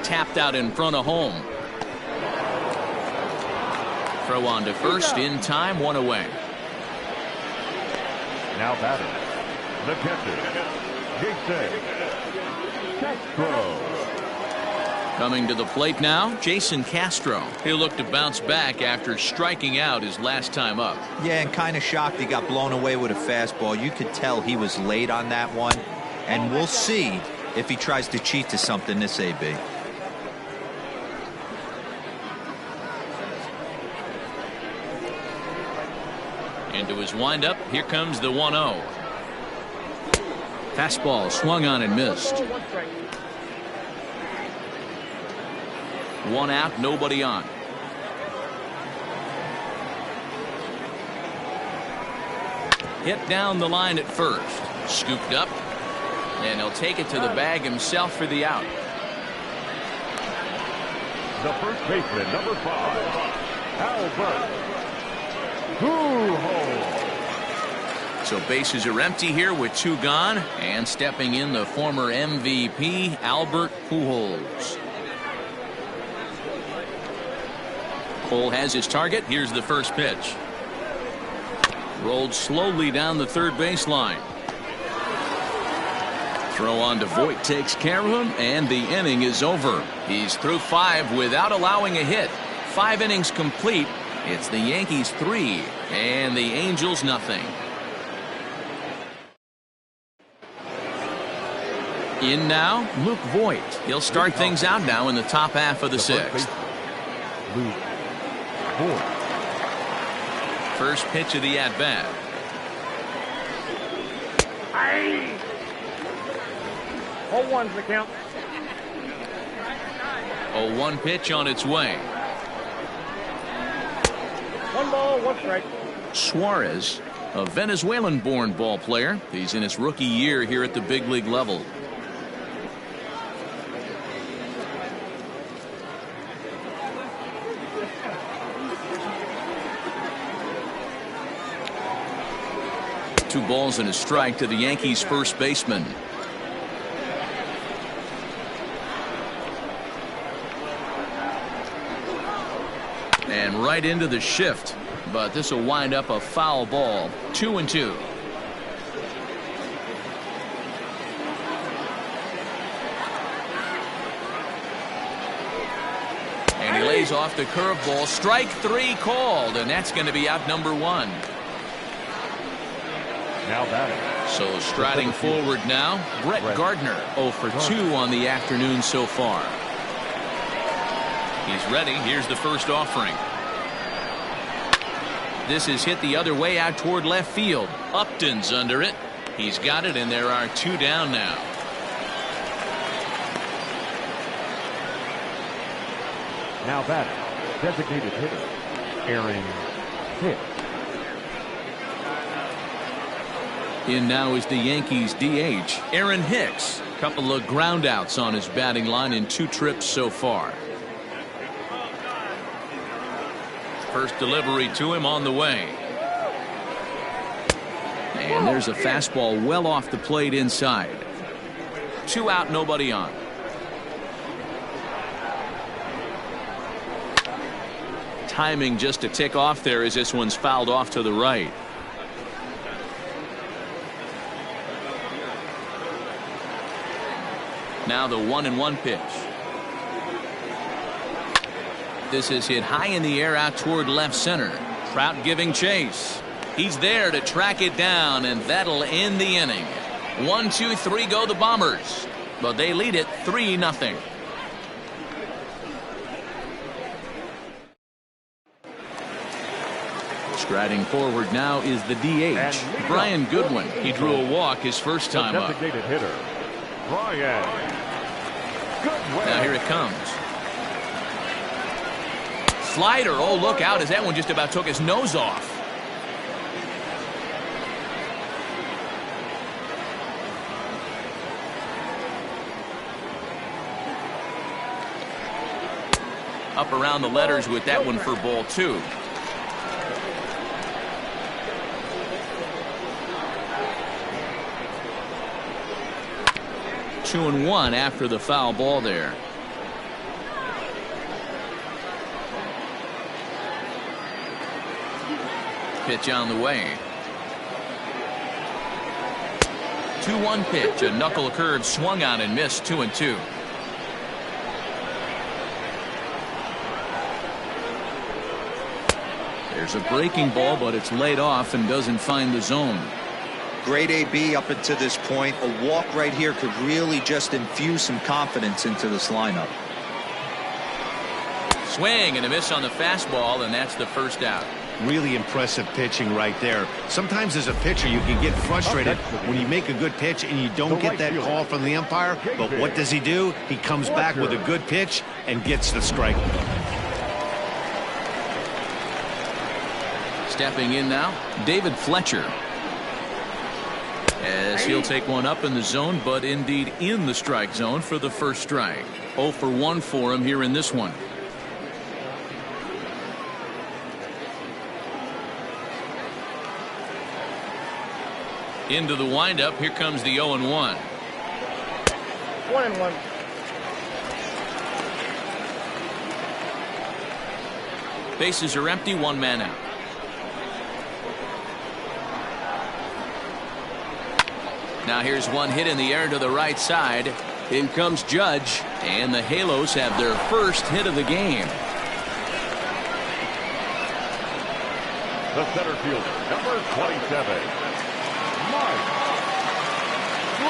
Tapped out in front of home. Throw on to first in time, one away. Now batting, the catcher, Jason Castro. Coming to the plate now, Jason Castro. He'll look to bounce back after striking out his last time up. Yeah, and kind of shocked he got blown away with a fastball. You could tell he was late on that one. And we'll see if he tries to cheat to something this AB. Into his windup, here comes the 1-0. Fastball swung on and missed. One out, nobody on. Hit down the line at first. Scooped up. And he'll take it to the bag himself for the out. The first baseman, number 5, Albert Pujols. So bases are empty here with 2 gone. And stepping in, the former MVP, Albert Pujols. Cole has his target. Here's the first pitch. Rolled slowly down the third baseline. Throw on to Voit takes care of him, and the inning is over. He's through 5 without allowing a hit. 5 innings complete. It's the Yankees 3 and the Angels nothing. In now, Luke Voit. He'll start things out now in the top half of the 6th. Luke Voit. First pitch of the at-bat. 0-1's the count. 0-1 pitch on its way. 1 ball, 1 strike. Suarez, a Venezuelan-born ball player. He's in his rookie year here at the big league level. Two balls and a strike to the Yankees first baseman. And right into the shift, but this will wind up a foul ball. 2-2. And he lays off the curveball. Strike 3 called, and that's going to be out number 1. Now batting. So striding forward now, Brett Gardner. 0 for 2 on the afternoon so far. He's ready. Here's the first offering. This is hit the other way out toward left field. Upton's under it. He's got it, and there are 2 down now. Now batting, designated hitter, Aaron Hicks. In now is the Yankees DH, Aaron Hicks. Couple of groundouts on his batting line in 2 trips so far. First delivery to him on the way. And there's a fastball well off the plate inside. 2 out, nobody on. Timing just to tick off there as this one's fouled off to the right. Now the 1-1 pitch. This is hit high in the air out toward left center. Trout giving chase. He's there to track it down, and that'll end the inning. 1, 2, 3 go the Bombers, but they lead it 3-0. Striding forward now is the DH, Brian Goodwin. He drew a walk his first time up. Designated hitter, Brian Goodwin. Now here it comes. Slider. Oh, look out, as that one just about took his nose off. Up around the letters with that one for ball 2. Two and 1 after the foul ball there. pitch on the way. 2-1 pitch. A knuckle curve swung on and missed. 2-2. There's a breaking ball, but it's laid off and doesn't find the zone. Great AB up until this point. A walk right here could really just infuse some confidence into this lineup. Swing and a miss on the fastball, and that's the first out. Really impressive pitching right there. Sometimes as a pitcher you can get frustrated when you make a good pitch and you don't get that call from the umpire. But what does he do? He comes back with a good pitch and gets the strike. Stepping in now, David Fletcher. As he'll take one up in the zone, but indeed in the strike zone for the first strike. 0 for 1 for him here in this one. Into the windup. Here comes the 0-1. 1-1. Bases are empty. One man out. Now here's one hit in the air to the right side. In comes Judge, and the Halos have their first hit of the game. The center fielder, number 27, Mike Trout.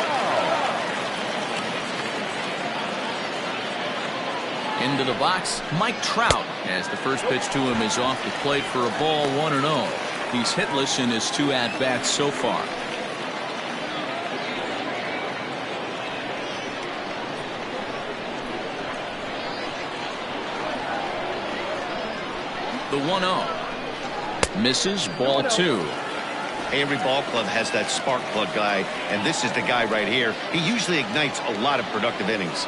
Into the box, Mike Trout, as the first pitch to him is off the plate for a ball. 1-0. He's hitless in his 2 at-bats so far. The 1-0. Misses. Ball 2. Every ball club has that spark plug guy, and this is the guy right here. He usually ignites a lot of productive innings.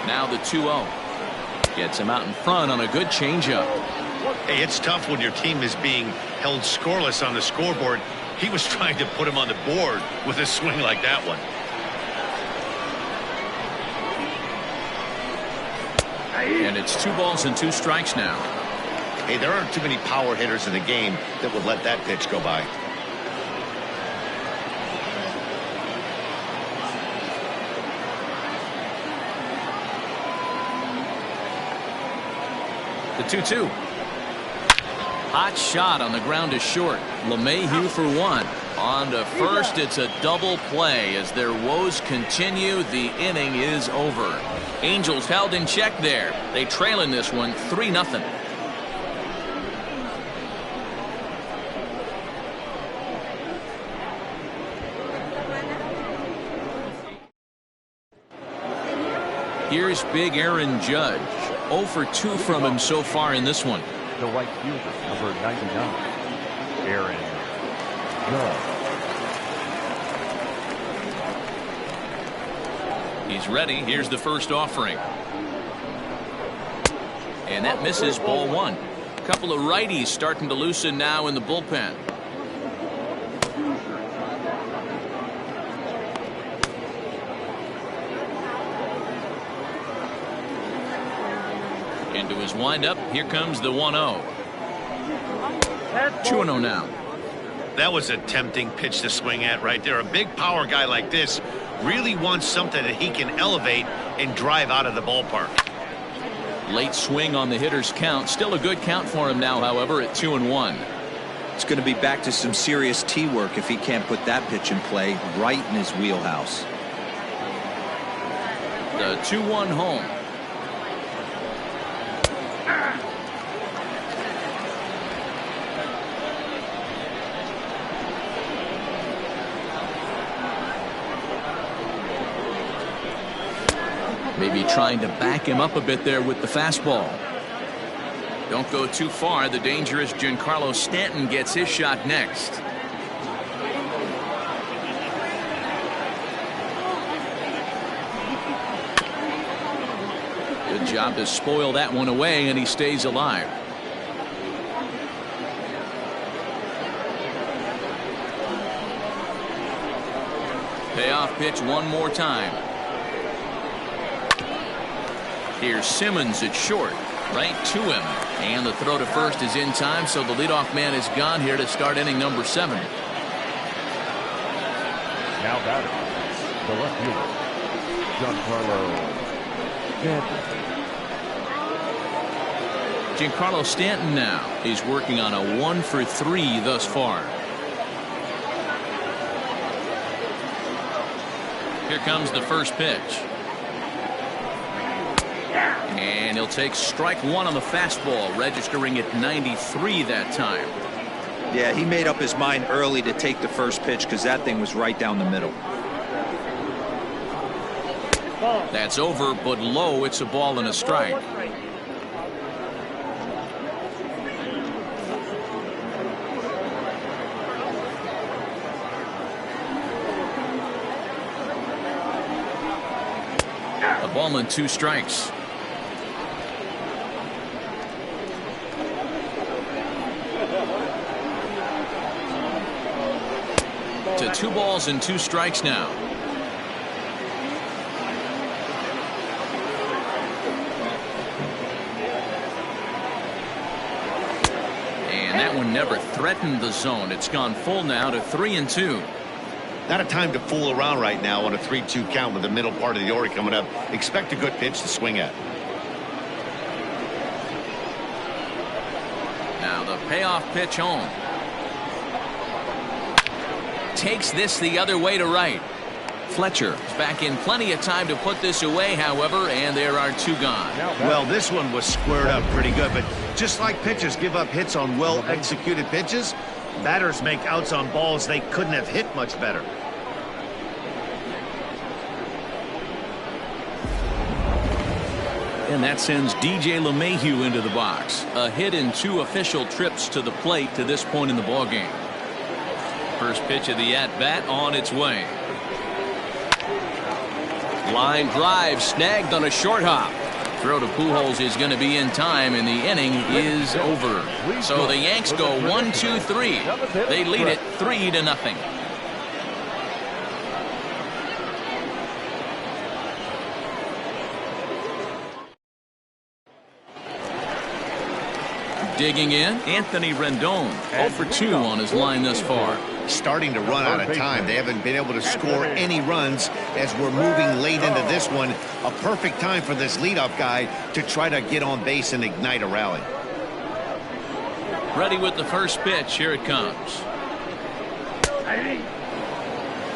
Now the 2-0. Gets him out in front on a good changeup. Hey, it's tough when your team is being held scoreless on the scoreboard. He was trying to put him on the board with a swing like that one. And it's 2 balls and 2 strikes now. Hey, there aren't too many power hitters in the game that would let that pitch go by. The 2-2. Hot shot on the ground is short. LeMahieu for 1. On to first. It's a double play as their woes continue. The inning is over. Angels held in check there. They trail in this one 3-0. Here's big Aaron Judge. 0 for 2 from him so far in this one. The right fielder, number 99, Aaron Judge. He's ready. Here's the first offering. And that misses. Ball 1. A couple of righties starting to loosen now in the bullpen. Into his windup. Here comes the 1-0. 2-0 now. That was a tempting pitch to swing at right there. A big power guy like this really wants something that he can elevate and drive out of the ballpark. Late swing on the hitter's count. Still a good count for him now, however, at 2-1. It's going to be back to some serious tee work if he can't put that pitch in play right in his wheelhouse. The 2-1 home. Maybe trying to back him up a bit there with the fastball. Don't go too far. The dangerous Giancarlo Stanton gets his shot next. Good job to spoil that one away, and he stays alive. Payoff pitch one more time. Here's Simmons at short. Right to him. And the throw to first is in time, so the leadoff man is gone here to start inning number 7. Now batter, the left fielder, Giancarlo Stanton now is working on a 1 for 3 thus far. Here comes the first pitch. And he'll take strike 1 on the fastball, registering at 93 that time. Yeah, he made up his mind early to take the first pitch because that thing was right down the middle. That's over, but low. It's a ball and a strike. A ball and 2 strikes. To 2 balls and 2 strikes now. And that one never threatened the zone. It's gone full now to 3-2. Not a time to fool around right now on a 3-2 count with the middle part of the order coming up. Expect a good pitch to swing at. Now the payoff pitch home. Takes this the other way to right. Fletcher is back in plenty of time to put this away, however, and there are 2 gone. Well, this one was squared up pretty good, but just like pitchers give up hits on well-executed pitches, batters make outs on balls they couldn't have hit much better. And that sends DJ LeMahieu into the box. A hit in 2 official trips to the plate to this point in the ballgame. First pitch of the at-bat on its way. Line drive snagged on a short hop. Throw to Pujols is going to be in time, and the inning is over. So the Yanks go 1-2-3. They lead it 3-0. Digging in, Anthony Rendon, 0 for 2 on his line thus far. Starting to run out of time. They haven't been able to score any runs as we're moving late into this one. A perfect time for this leadoff guy to try to get on base and ignite a rally. Ready with the first pitch. Here it comes.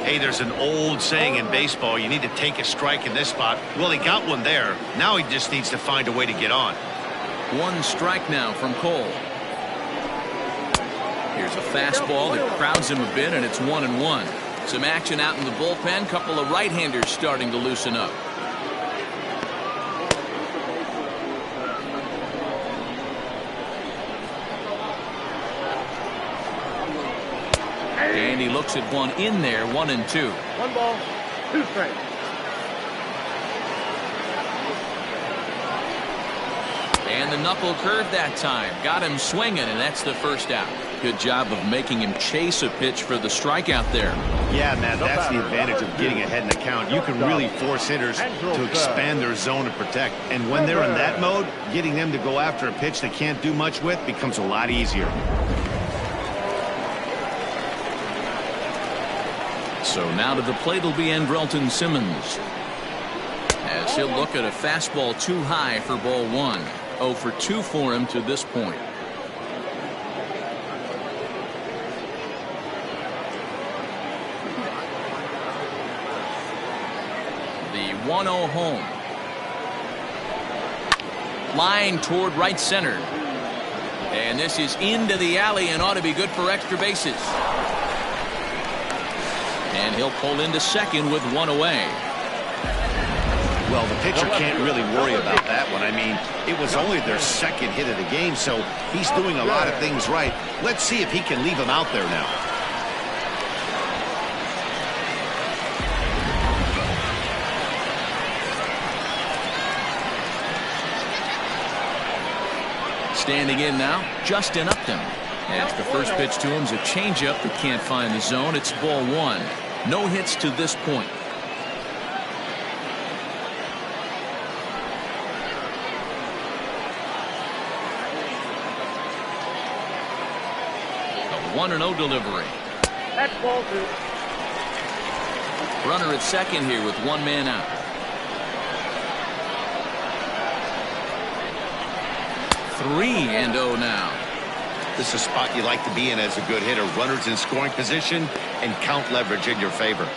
Hey, there's an old saying in baseball, you need to take a strike in this spot. Well, he got one there. Now he just needs to find a way to get on. 1 strike now from Cole. Here's a fastball that crowds him a bit, and it's 1-1. Some action out in the bullpen. Couple of right-handers starting to loosen up. And he looks at one in there, 1-2. 1 ball, 2 strikes. And the knuckle curve that time. Got him swinging, and that's the first out. Good job of making him chase a pitch for the strikeout there. Yeah, Matt, that's the advantage of getting ahead in the count. You can really force hitters to expand their zone to protect. And when they're in that mode, getting them to go after a pitch they can't do much with becomes a lot easier. So now to the plate will be Andrelton Simmons, as he'll look at a fastball too high for ball 1. 0 for 2 for him to this point. The 1-0 home. Line toward right center. And this is into the alley and ought to be good for extra bases. And he'll pull into second with 1 away. Well, the pitcher can't really worry about that one. I mean, it was only their second hit of the game, so he's doing a lot of things right. Let's see if he can leave him out there now. Standing in now, Justin Upton. As the first pitch to him is a changeup that can't find the zone. It's ball 1. No hits to this point. 1-0 delivery. That's ball 2. Runner at second here with one man out. 3-0 now. This is a spot you like to be in as a good hitter. Runners in scoring position and count leverage in your favor.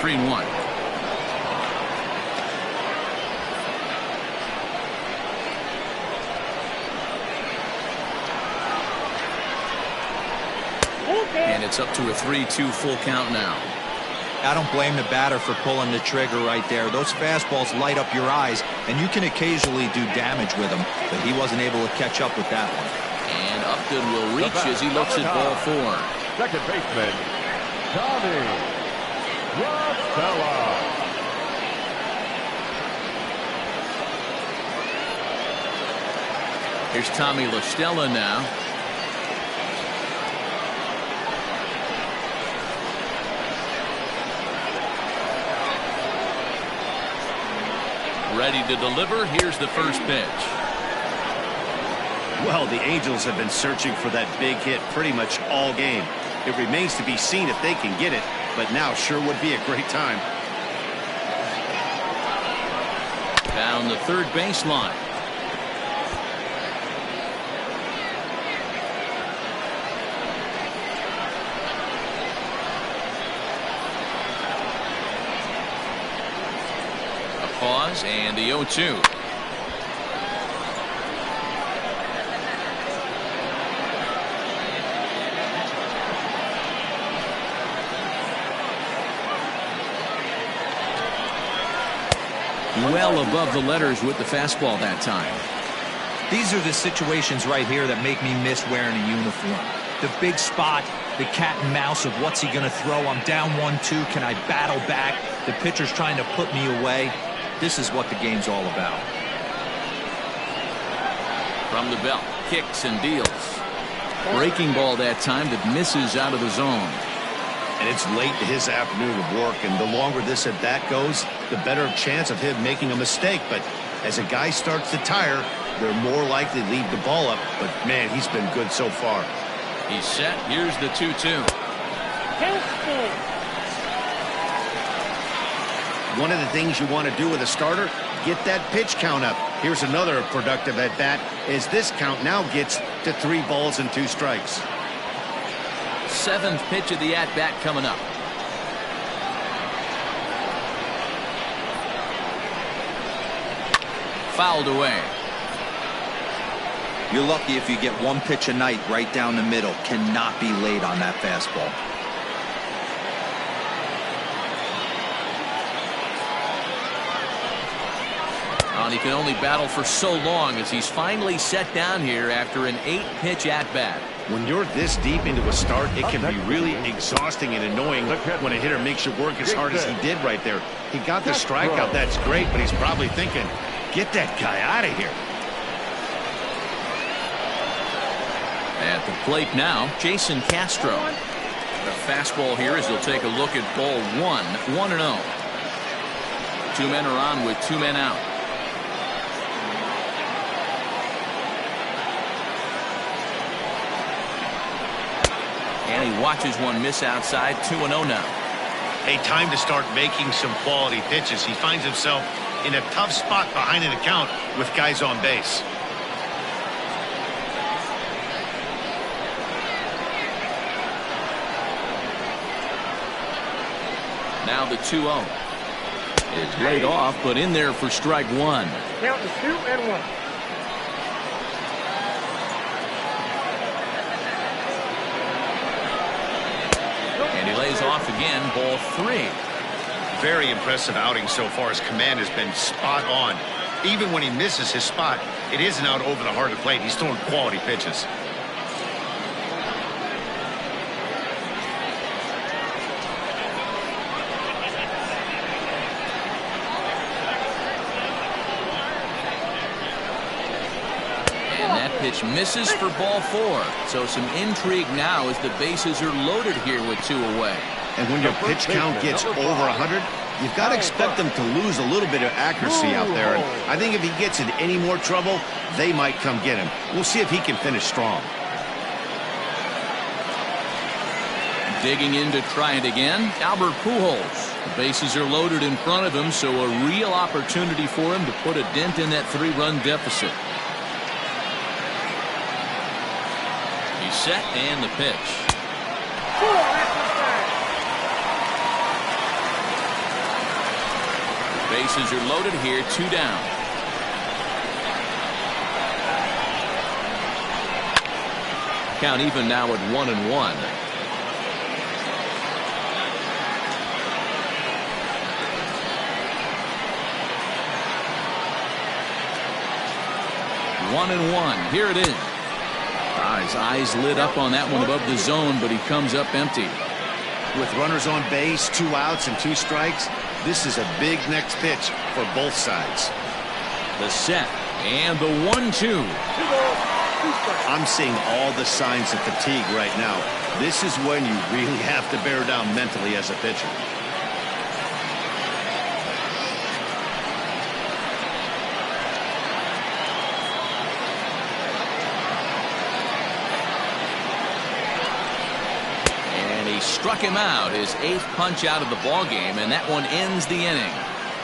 Three and 1. And it's up to a 3-2 full count now. I don't blame the batter for pulling the trigger right there. Those fastballs light up your eyes, and you can occasionally do damage with them, but he wasn't able to catch up with that one. And Upton will reach as he looks at ball 4. Second baseman, Tommy Rosella. Here's Tommy La Stella now. Ready to deliver. Here's the first pitch. Well, the Angels have been searching for that big hit pretty much all game. It remains to be seen if they can get it, but now sure would be a great time. Down the third baseline. Pause and the 0-2. Well above the letters with the fastball that time. These are the situations right here that make me miss wearing a uniform. The big spot, the cat and mouse of what's he going to throw. I'm down 1-2. Can I battle back? The pitcher's trying to put me away. This is what the game's all about. From the belt, kicks and deals. Breaking ball that time that misses out of the zone. And it's late in his afternoon of work, and the longer this at bat goes, the better chance of him making a mistake. But as a guy starts to tire, they're more likely to leave the ball up. But man, he's been good so far. He's set. Here's the 2-2. One of the things you want to do with a starter, get that pitch count up. Here's another productive at bat as this count now gets to 3 balls and 2 strikes. 7th pitch of the at bat coming up. Fouled away. You're lucky if you get one pitch a night right down the middle. Cannot be late on that fastball. And he can only battle for so long as he's finally set down here after an 8-pitch at-bat. When you're this deep into a start, it can be really exhausting and annoying when a hitter makes you work as hard as he did right there. He got the strikeout, that's great, but he's probably thinking, get that guy out of here. At the plate now, Jason Castro. The fastball here as he'll take a look at ball 1, 1-0. 2 men are on with 2 men out. And he watches one miss outside. 2-0 now. Hey, time to start making some quality pitches. He finds himself in a tough spot behind an account with guys on base. Now the 2-0. It's laid off, but in there for strike 1. Count is 2-1. And he lays off again, ball 3. Very impressive outing so far. His command has been spot on. Even when he misses his spot, it isn't out over the heart of the plate. He's throwing quality pitches. pitch misses for ball 4. So some intrigue now as the bases are loaded here with 2 away. And when your pitch count gets over 100, you've got to expect them to lose a little bit of accuracy out there. And I think if he gets in any more trouble, they might come get him. We'll see if he can finish strong. Digging in to try it again, Albert Pujols. The bases are loaded in front of him, so a real opportunity for him to put a dent in that 3-run deficit. He's set, and the pitch. The bases are loaded here, 2 down. Count even now at 1-1. One and one. Here it is. His eyes lit up on that one above the zone, but he comes up empty. With runners on base, 2 outs and 2 strikes, this is a big next pitch for both sides. The set and the 1-2. I'm seeing all the signs of fatigue right now. This is when you really have to bear down mentally as a pitcher. Struck him out, his 8th punch out of the ball game, and that one ends the inning.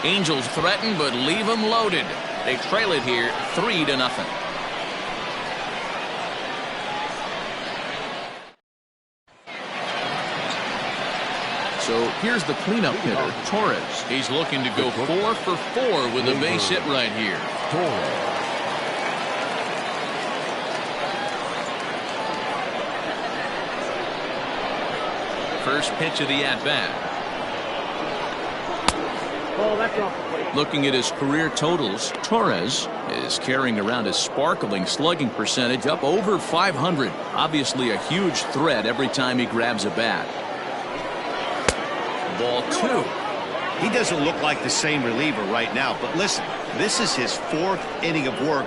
Angels threaten, but leave them loaded. They trail it here 3-0. So here's the cleanup hitter, Torres. He's looking to go 4 for 4 with a base hit right here. Torres. First pitch of the at-bat. Oh, that's off the plate. Looking at his career totals, Torres is carrying around his sparkling slugging percentage up over 500. Obviously a huge threat every time he grabs a bat. Ball 2. He doesn't look like the same reliever right now, but listen, this is his 4th inning of work,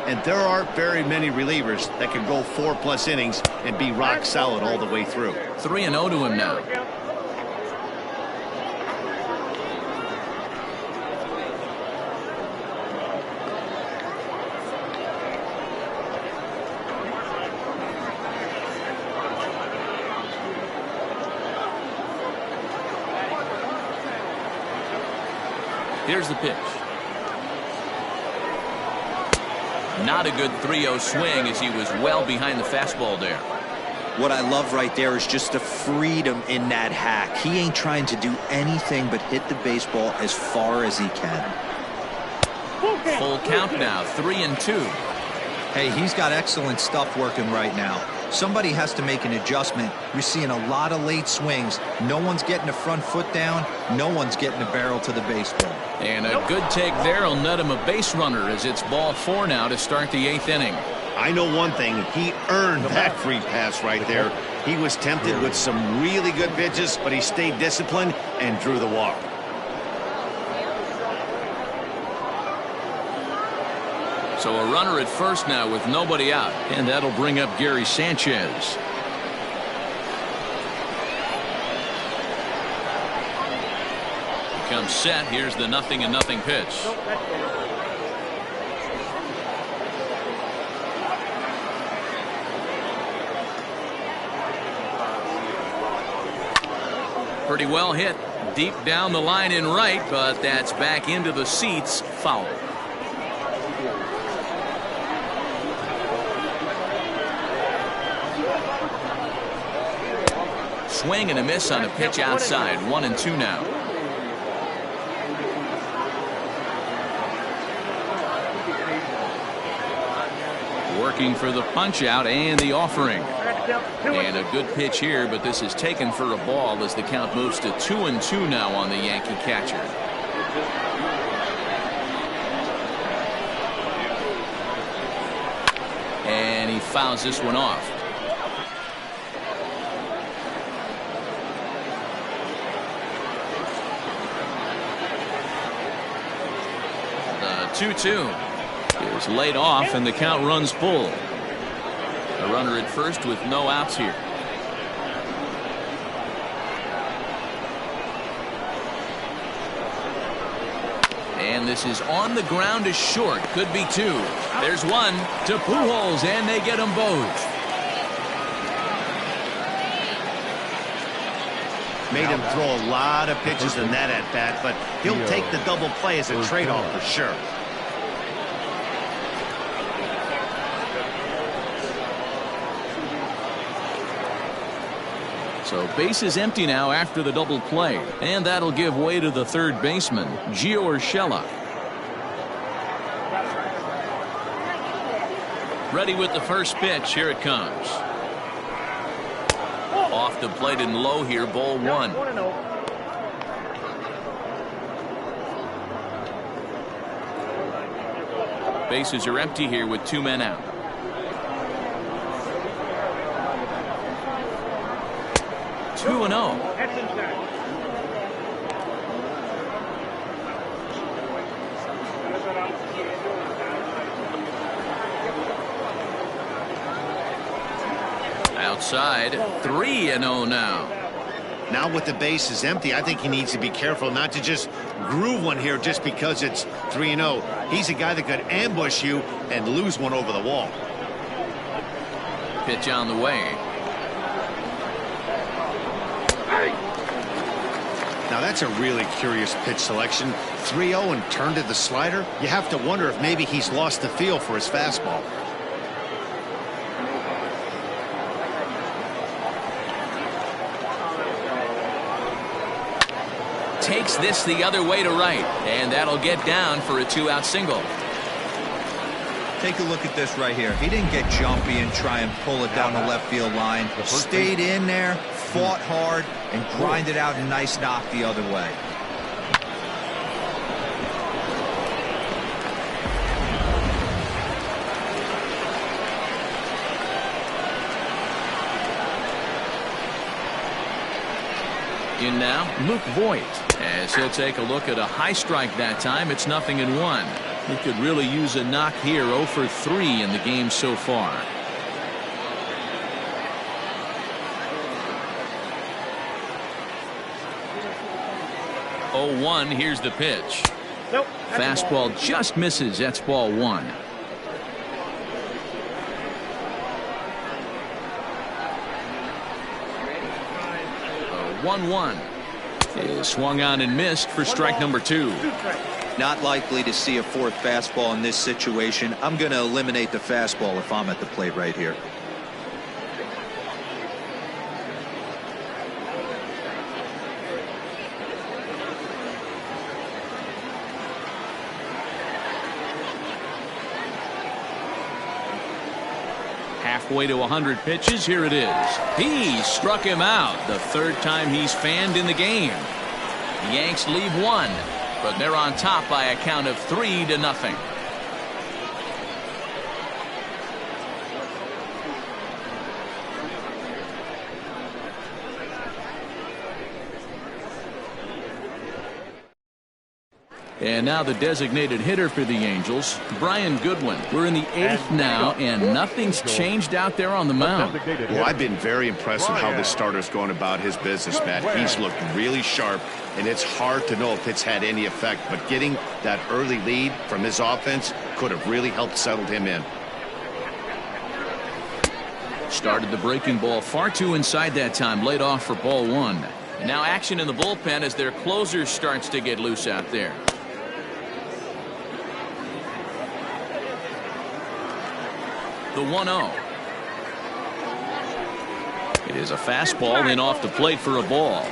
and there aren't very many relievers that can go 4+ innings and be rock solid all the way through. 3-0 to him now. Here's the pitch. Not a good 3-0 swing as he was well behind the fastball there. What I love right there is just the freedom in that hack. He ain't trying to do anything but hit the baseball as far as he can. Full count now, 3-2. Hey, he's got excellent stuff working right now. Somebody has to make an adjustment. You're seeing a lot of late swings. No one's getting the front foot down. No one's getting the barrel to the baseball. And a good take there will net him a base runner as it's ball 4 now to start the 8th inning. I know one thing, he earned that free pass right there. He was tempted with some really good pitches, but he stayed disciplined and drew the walk. So a runner at first now with nobody out, and that'll bring up Gary Sanchez. He comes set. Here's the 0-0 pitch. Pretty well hit deep down the line in right, but that's back into the seats. Foul. Swing and a miss on a pitch outside. 1-2 now. Working for the punch out and the offering. And a good pitch here, but this is taken for a ball as the count moves to 2-2 now on the Yankee catcher. And he fouls this one off. The 2-2 is laid off and the count runs full. A runner at first with no outs here. And this is on the ground is short. Could be two. There's one to Pujols, and they get them both. Made him throw a lot of pitches in that at-bat, but he'll take the double play as a trade-off for sure. So base is empty now after the double play, and that'll give way to the third baseman, Gio Urshela. Ready with the first pitch. Here it comes. Off the plate and low here, ball one. Bases are empty here with 2 men out. Two and 0. Outside, 3-0 now. Now with the bases empty, I think he needs to be careful not to just groove one here just because it's 3-0. He's a guy that could ambush you and lose one over the wall. Pitch on the way. Now that's a really curious pitch selection. 3-0 and turned to the slider. You have to wonder if maybe he's lost the feel for his fastball. Takes this the other way to right, and that'll get down for a 2-out single. Take a look at this right here. He didn't get jumpy and try and pull it down the left field line. Stayed in there, fought hard, and grinded out a nice knock the other way. In now, Luke Voigt, as he'll take a look at a high strike that time. It's 0-1. He could really use a knock here. 0 for 3 in the game so far. Oh, 1. Here's the pitch. Nope. Fastball just misses. That's ball 1. 1-1 is swung on and missed for strike number 2. Not likely to see a fourth fastball in this situation. I'm going to eliminate the fastball if I'm at the plate right here. Halfway to 100 pitches. Here it is. He struck him out. The third time he's fanned in the game. The Yanks leave 1, but they're on top by a count of 3-0. And now the designated hitter for the Angels, Brian Goodwin. We're in the 8th now, and nothing's changed out there on the mound. Well, I've been very impressed with how this starter's going about his business, Matt. He's looked really sharp, and it's hard to know if it's had any effect. But getting that early lead from his offense could have really helped settle him in. Started the breaking ball far too inside that time. Laid off for ball 1. Now action in the bullpen as their closer starts to get loose out there. The 1-0. It is a fastball then off the plate for a ball.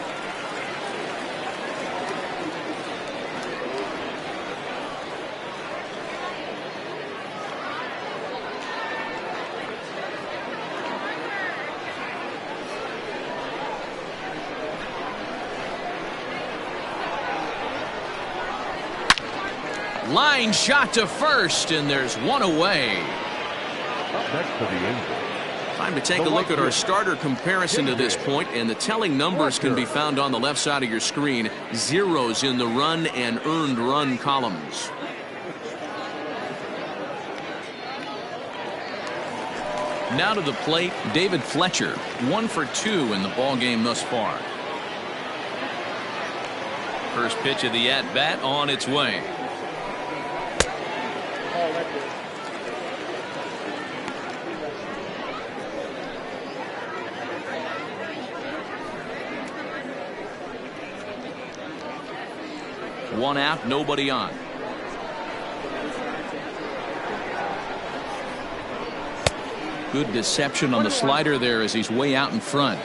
Line shot to first, and there's one away. Next to the Angels. Time to take a look at our starter comparison to this point, and the telling numbers can be found on the left side of your screen. Zeros in the run and earned run columns. Now to the plate, David Fletcher, 1 for 2 in the ball game thus far. First pitch of the at-bat on its way. One out, nobody on. Good deception on the slider there as he's way out in front.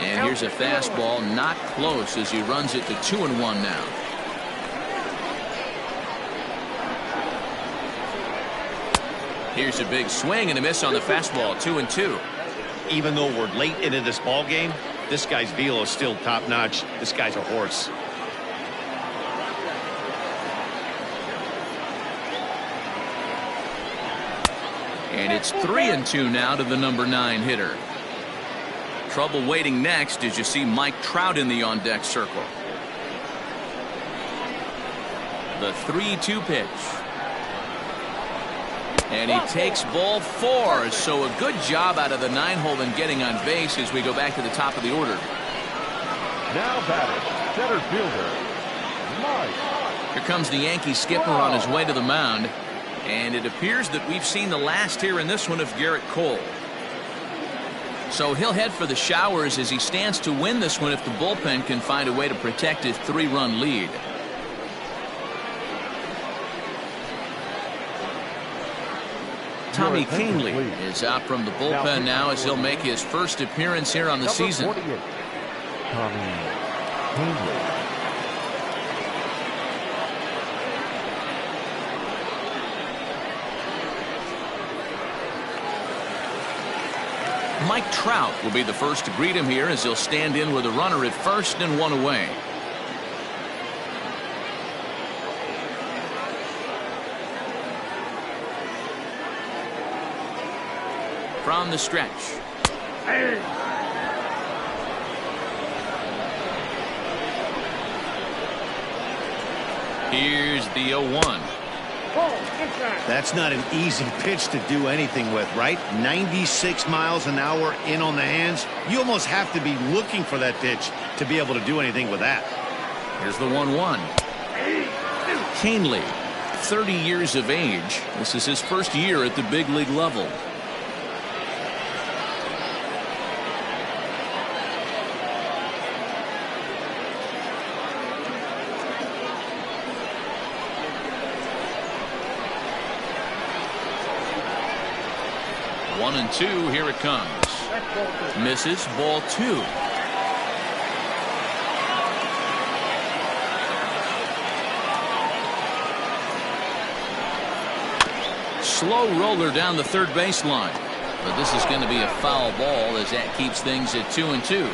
And here's a fastball, not close, as he runs it to 2-1 now. Here's a big swing and a miss on the fastball, 2-2. Even though we're late into this ball game, this guy's velo is still top notch. This guy's a horse. And it's 3-2 now to the number 9 hitter. Trouble waiting next as you see Mike Trout in the on-deck circle. The 3-2 pitch. And he takes ball 4. So a good job out of the 9-hole in getting on base as we go back to the top of the order. Now batting, center fielder, Mike. Here comes the Yankee skipper on his way to the mound. And it appears that we've seen the last here in this one of Garrett Cole. So he'll head for the showers as he stands to win this one if the bullpen can find a way to protect his 3-run lead. Tommy Kahnle is out from the bullpen now as he'll make his first appearance here on the season. Tommy Kahnle. Mike Trout will be the first to greet him here as he'll stand in with a runner at first and 1 away. From the stretch. Here's the 0-1. That's not an easy pitch to do anything with, right? 96 miles an hour in on the hands. You almost have to be looking for that pitch to be able to do anything with that. Here's the 1-1. Kahnle, 30 years of age. This is his first year at the big league level. One and 2, here it comes. Misses, ball 2. Slow roller down the third baseline. But this is going to be a foul ball as that keeps things at 2-2.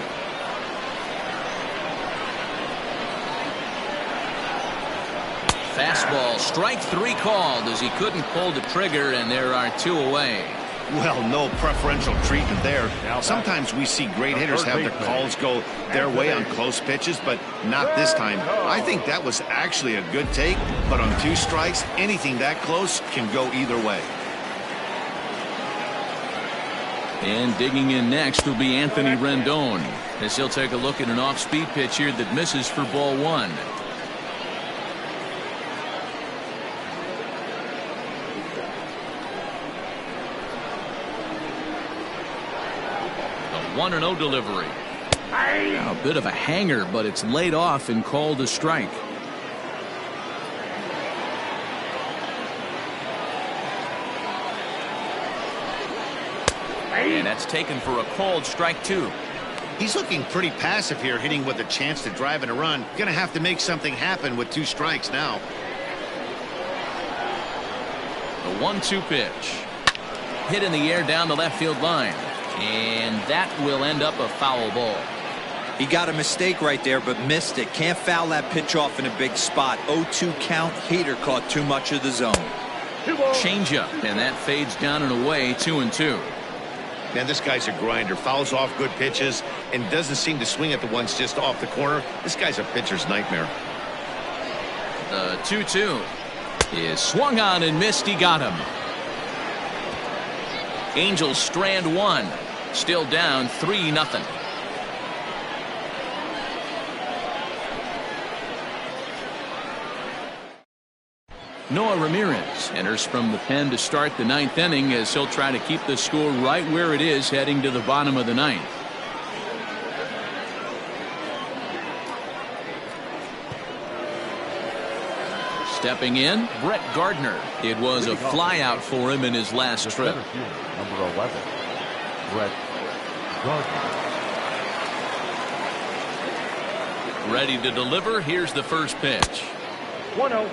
Fastball, strike 3 called as he couldn't pull the trigger, and there are 2 away. Well, no preferential treatment there. Sometimes we see great hitters have their calls go their way on close pitches, but not this time. I think that was actually a good take, but on 2 strikes, anything that close can go either way. And digging in next will be Anthony Rendon as he'll take a look at an off-speed pitch here that misses for ball 1. The 1-0 delivery. Now a bit of a hanger, but it's laid off and called a strike. And that's taken for a called strike 2. He's looking pretty passive here, hitting with a chance to drive in a run. Gonna have to make something happen with 2 strikes now. The 1-2 pitch. Hit in the air down the left field line. And that will end up a foul ball. He got a mistake right there, but missed it. Can't foul that pitch off in a big spot. 0-2 count. Hader caught too much of the zone. Changeup, and that fades down and away, 2-2. Man, this guy's a grinder. Fouls off good pitches and doesn't seem to swing at the ones just off the corner. This guy's a pitcher's nightmare. The 2-2 is swung on and missed. He got him. Angels strand one. Still down 3-0. Noah Ramirez enters from the pen to start the ninth inning as he'll try to keep the score right where it is heading to the bottom of the ninth. Stepping in, Brett Gardner. It was a flyout for him in his last trip. Number 11, Brett Gardner. Ready to deliver. Here's the first pitch. 1-0.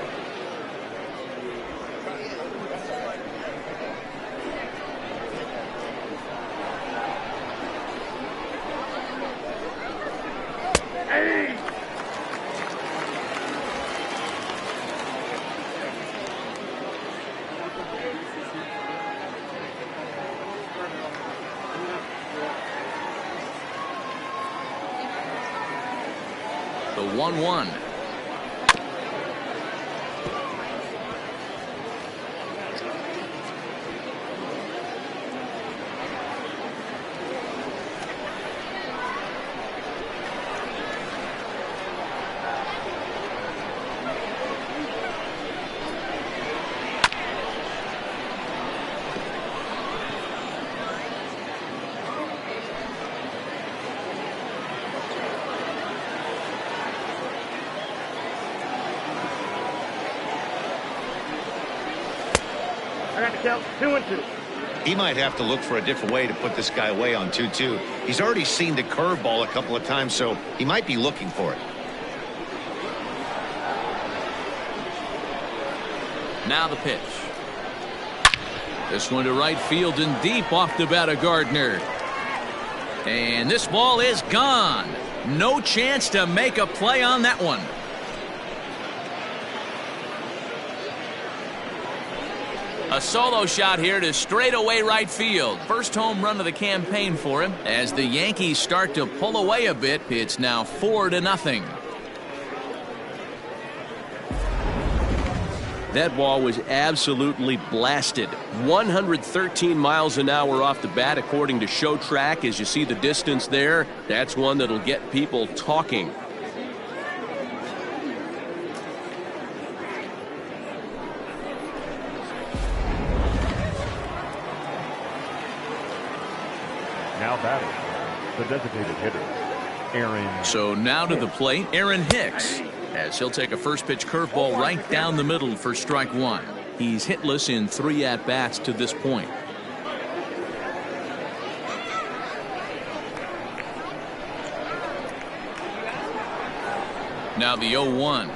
The 1-1. I got the count 2-2. He might have to look for a different way to put this guy away on 2-2. He's already seen the curveball a couple of times, so he might be looking for it. Now the pitch. This one to right field and deep off the bat of Gardner. And this ball is gone. No chance to make a play on that one. A solo shot here to straightaway right field. First home run of the campaign for him. As the Yankees start to pull away a bit, it's now 4-0. That ball was absolutely blasted. 113 miles an hour off the bat, according to Show Track. As you see the distance there, that's one that'll get people talking. Now batting, the designated hitter, Aaron. So now to the plate, Aaron Hicks, as he'll take a first pitch curveball right down the middle for strike one. He's hitless in 3 at-bats to this point. Now the 0-1.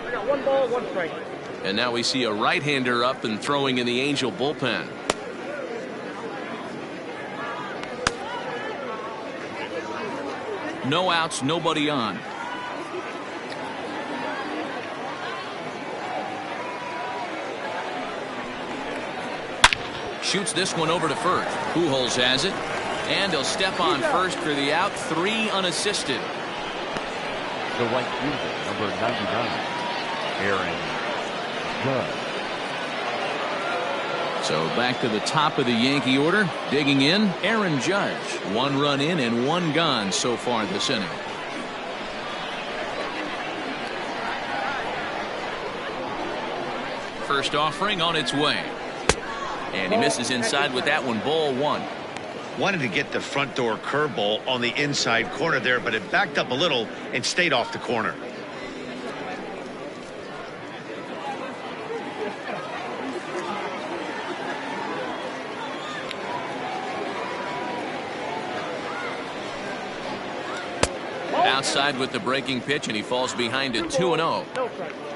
I got 1 ball, 1 strike. And now we see a right-hander up and throwing in the Angel bullpen. No outs, nobody on. Shoots this one over to first. Pujols has it. And he'll step on first for the out. 3 unassisted. The right fielder, number 99, Aaron Judge. So back to the top of the Yankee order. Digging in, Aaron Judge. 1 run in and 1 gone so far this inning. First offering on its way. And he misses inside with that one. Ball 1. Wanted to get the front door curveball on the inside corner there, but it backed up a little and stayed off the corner. Outside with the breaking pitch, and he falls behind it 2-0.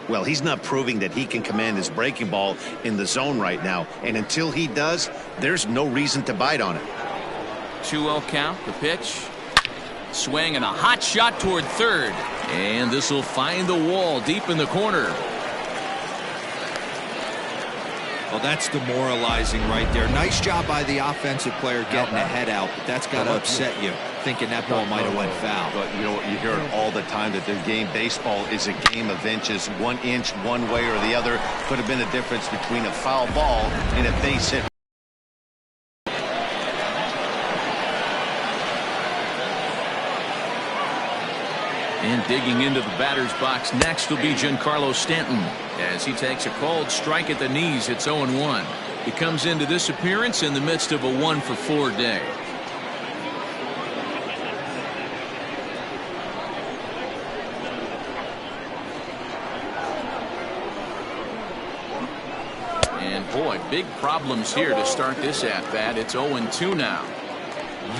Well, he's not proving that he can command his breaking ball in the zone right now, and until he does, there's no reason to bite on it. 2-0 count. The pitch. Swing and a hot shot toward third. And this will find the wall deep in the corner. Well, that's demoralizing right there. Nice job by the offensive player getting the head out, but that's got to upset you, thinking that ball might have went foul. But you know what, you hear it all the time that the game baseball is a game of inches. 1 inch one way or the other could have been the difference between a foul ball and a base hit. And digging into the batter's box next will be Giancarlo Stanton as he takes a called strike at the knees. It's 0-1. He comes into this appearance in the midst of a 1-for-4 day. And boy, big problems here to start this at-bat. It's 0-2 now.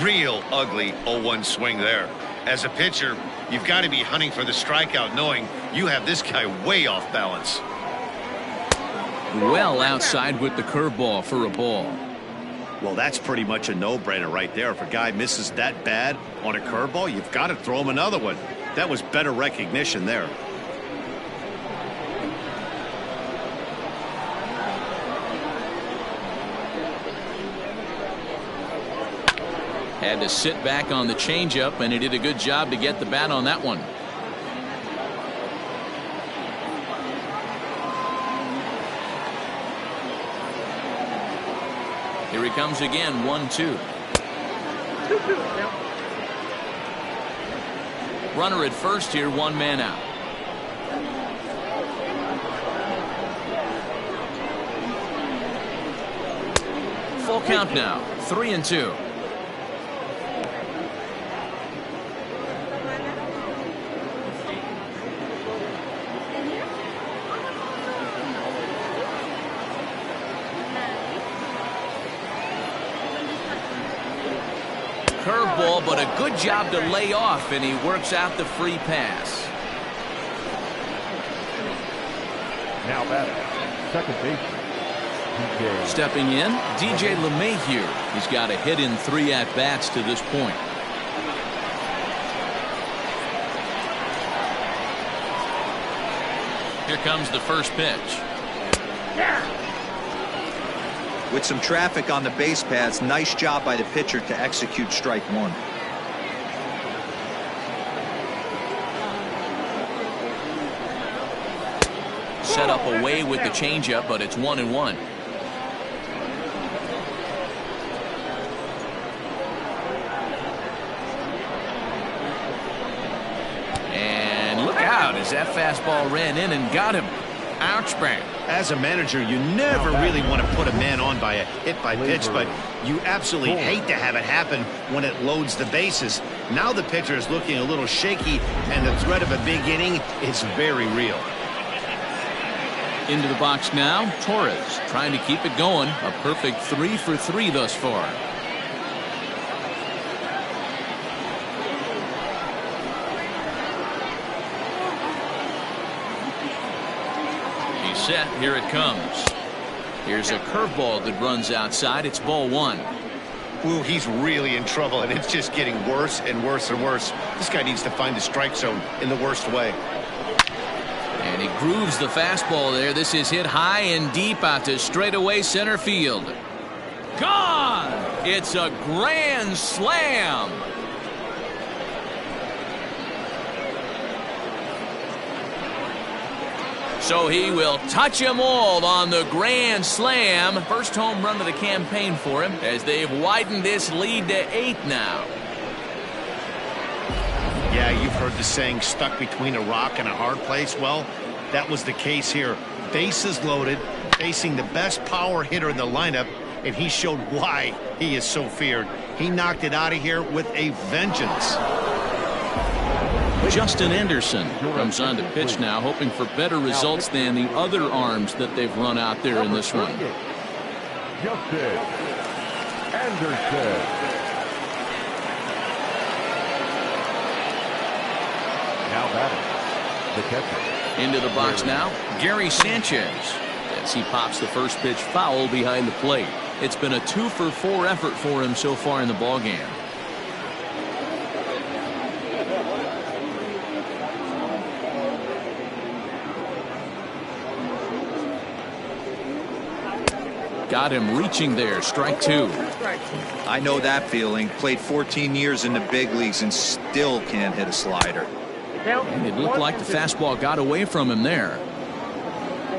Real ugly 0-1 swing there. As a pitcher, you've got to be hunting for the strikeout, knowing you have this guy way off balance. Well outside with the curveball for a ball. Well, that's pretty much a no-brainer right there. If a guy misses that bad on a curveball, you've got to throw him another one. That was better recognition there. Had to sit back on the changeup, and he did a good job to get the bat on that one. Here he comes again, 1-2. Runner at first here, 1 man out. Full count now, 3-2. Curveball, but a good job to lay off, and he works out the free pass. Now batting, second baseman, DJ. Stepping in, DJ LeMahieu. He's got a hit in 3 at-bats to this point. Here comes the first pitch. With some traffic on the base paths, nice job by the pitcher to execute strike 1. Set up away with the changeup, but it's 1-1. And look out as that fastball ran in and got him. Ouch, bang. As a manager, you never really want to put a man on by a hit by pitch, but you absolutely hate to have it happen when it loads the bases. Now the pitcher is looking a little shaky, and the threat of a big inning is very real. Into the box now, Torres trying to keep it going. A perfect 3 for 3 thus far. He's set. Here it comes. Here's a curveball that runs outside. It's ball 1. Ooh, he's really in trouble, and it's just getting worse and worse and worse. This guy needs to find the strike zone in the worst way. And he grooves the fastball there. This is hit high and deep out to straightaway center field. Gone! It's a grand slam. So he will touch them all on the grand slam. First home run of the campaign for him as they've widened this lead to 8 now. Yeah, you've heard the saying, stuck between a rock and a hard place. Well, that was the case here. Bases loaded, facing the best power hitter in the lineup, and he showed why he is so feared. He knocked it out of here with a vengeance. Justin Anderson comes on to pitch now, hoping for better results than the other arms that they've run out there in this one. Justin Anderson. Now batting, the catcher. Into the box now, Gary Sanchez, as he pops the first pitch foul behind the plate. It's been a 2 for 4 effort for him so far in the ballgame. Got him reaching there. Strike two. I know that feeling. Played 14 years in the big leagues and still can't hit a slider. And it looked like the fastball got away from him there.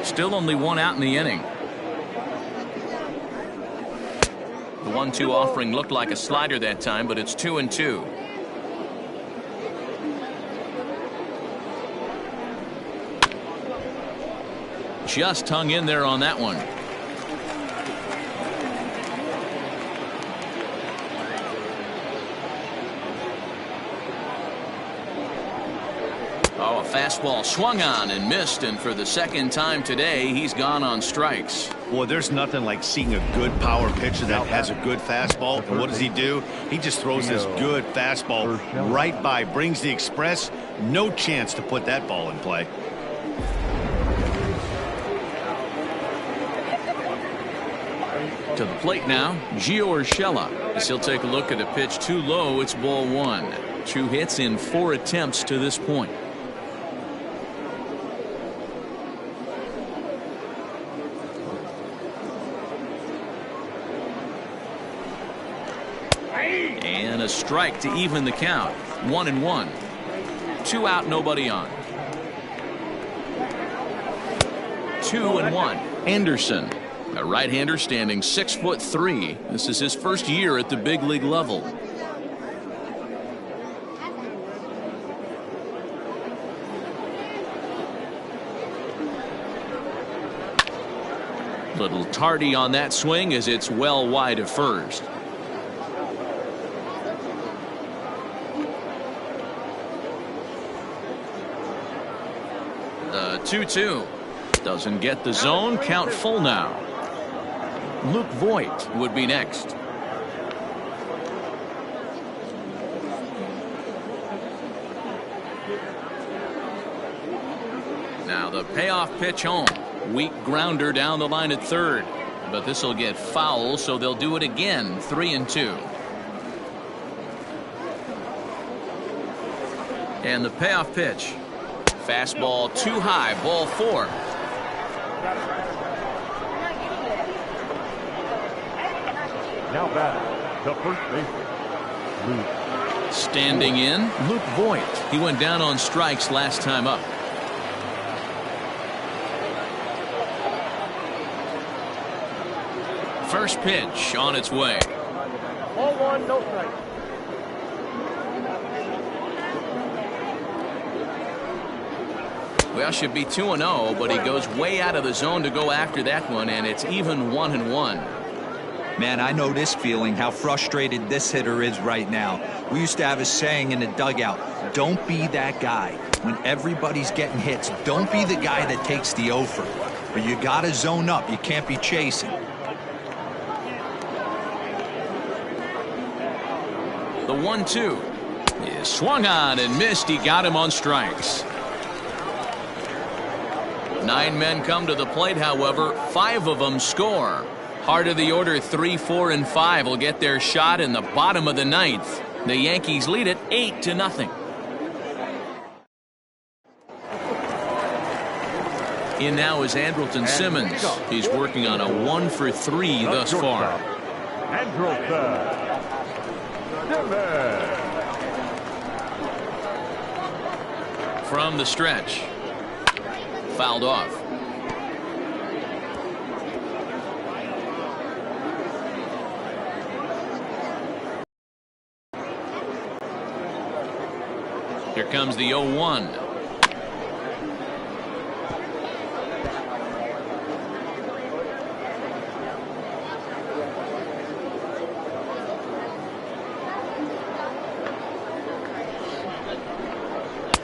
Still only one out in the inning. The 1-2 offering looked like a slider that time, but it's 2-2. Just hung in there on that one. Oh, a fastball swung on and missed, and for the second time today, he's gone on strikes. Boy, there's nothing like seeing a good power pitcher that has a good fastball. And what does he do? He just throws this good fastball right by, brings the express. No chance to put that ball in play. To the plate now, Gio Urshela. As he'll take a look at a pitch too low, it's ball one. 2 hits in 4 attempts to this point. And a strike to even the count. 1-1. 2 out, nobody on. 2-1. Anderson, a right-hander standing 6'3". This is his first year at the big league level. Little tardy on that swing as it's well wide of first. The 2-2 doesn't get the zone. Count full now. Luke Voigt would be next. Now the payoff pitch home. Weak grounder down the line at third, but this will get foul, so they'll do it again. 3-2. And the payoff pitch. Fastball too high. Ball 4. Now batting, the first baseman, Luke. Standing in, Luke Voigt. He went down on strikes last time up. First pitch on its way. Ball 1, no strike. Well, should be 2-0, but he goes way out of the zone to go after that one, and it's even 1-1. Man, I know this feeling, how frustrated this hitter is right now. We used to have a saying in the dugout, don't be that guy. When everybody's getting hits, don't be the guy that takes the offer. But you got to zone up. You can't be chasing. The 1-2 is swung on and missed. He got him on strikes. 9 men come to the plate, however. 5 of them score. Heart of the order 3, 4, and 5 will get their shot in the bottom of the 9th. The Yankees lead it 8-0. In now is Andrelton Simmons. He's working on a 1-for-3 thus far. Andrelton Simmons. From the stretch. Fouled off. Here comes the 0-1.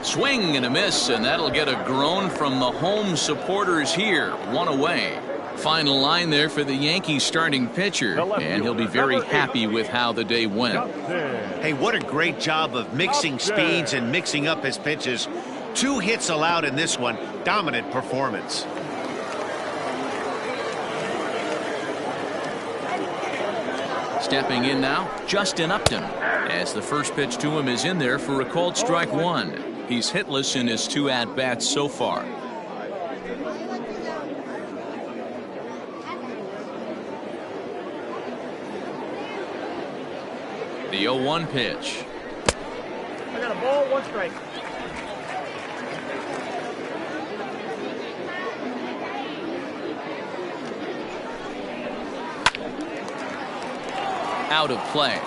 Swing and a miss, and that'll get a groan from the home supporters here. 1 away. Final line there for the Yankees starting pitcher, and he'll be very happy with how the day went. Hey, what a great job of mixing speeds and mixing up his pitches. 2 hits allowed in this one. Dominant performance. Stepping in now, Justin Upton, as the first pitch to him is in there for a called strike 1. He's hitless in his 2 at-bats so far. The 0-1 pitch. I got a ball, 1 strike. Out of play.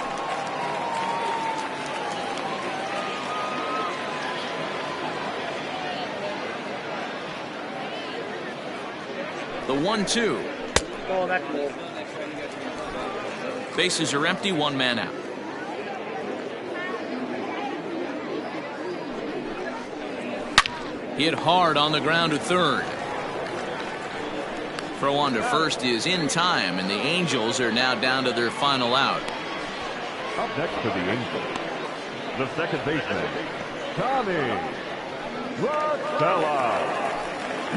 The 1-2. Ball, that's ball. Bases are empty, 1 man out. Hit hard on the ground to third. Throw on to first is in time, and the Angels are now down to their final out. Up next for the Angels, the second baseman, Tommy LaStella.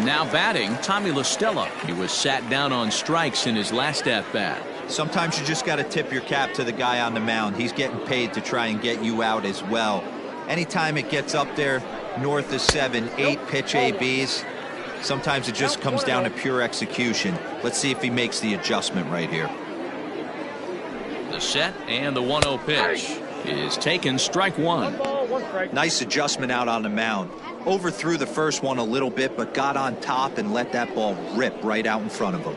Now batting, Tommy LaStella. He was sat down on strikes in his last at-bat. Sometimes you just got to tip your cap to the guy on the mound. He's getting paid to try and get you out as well. Anytime it gets up there north of 7, 8 pitch ABs, sometimes it just comes down to pure execution. Let's see if he makes the adjustment right here. The set and the 1-0 pitch is taken, strike 1. 1 ball, 1 strike. Nice adjustment out on the mound. Overthrew the first one a little bit, but got on top and let that ball rip right out in front of him.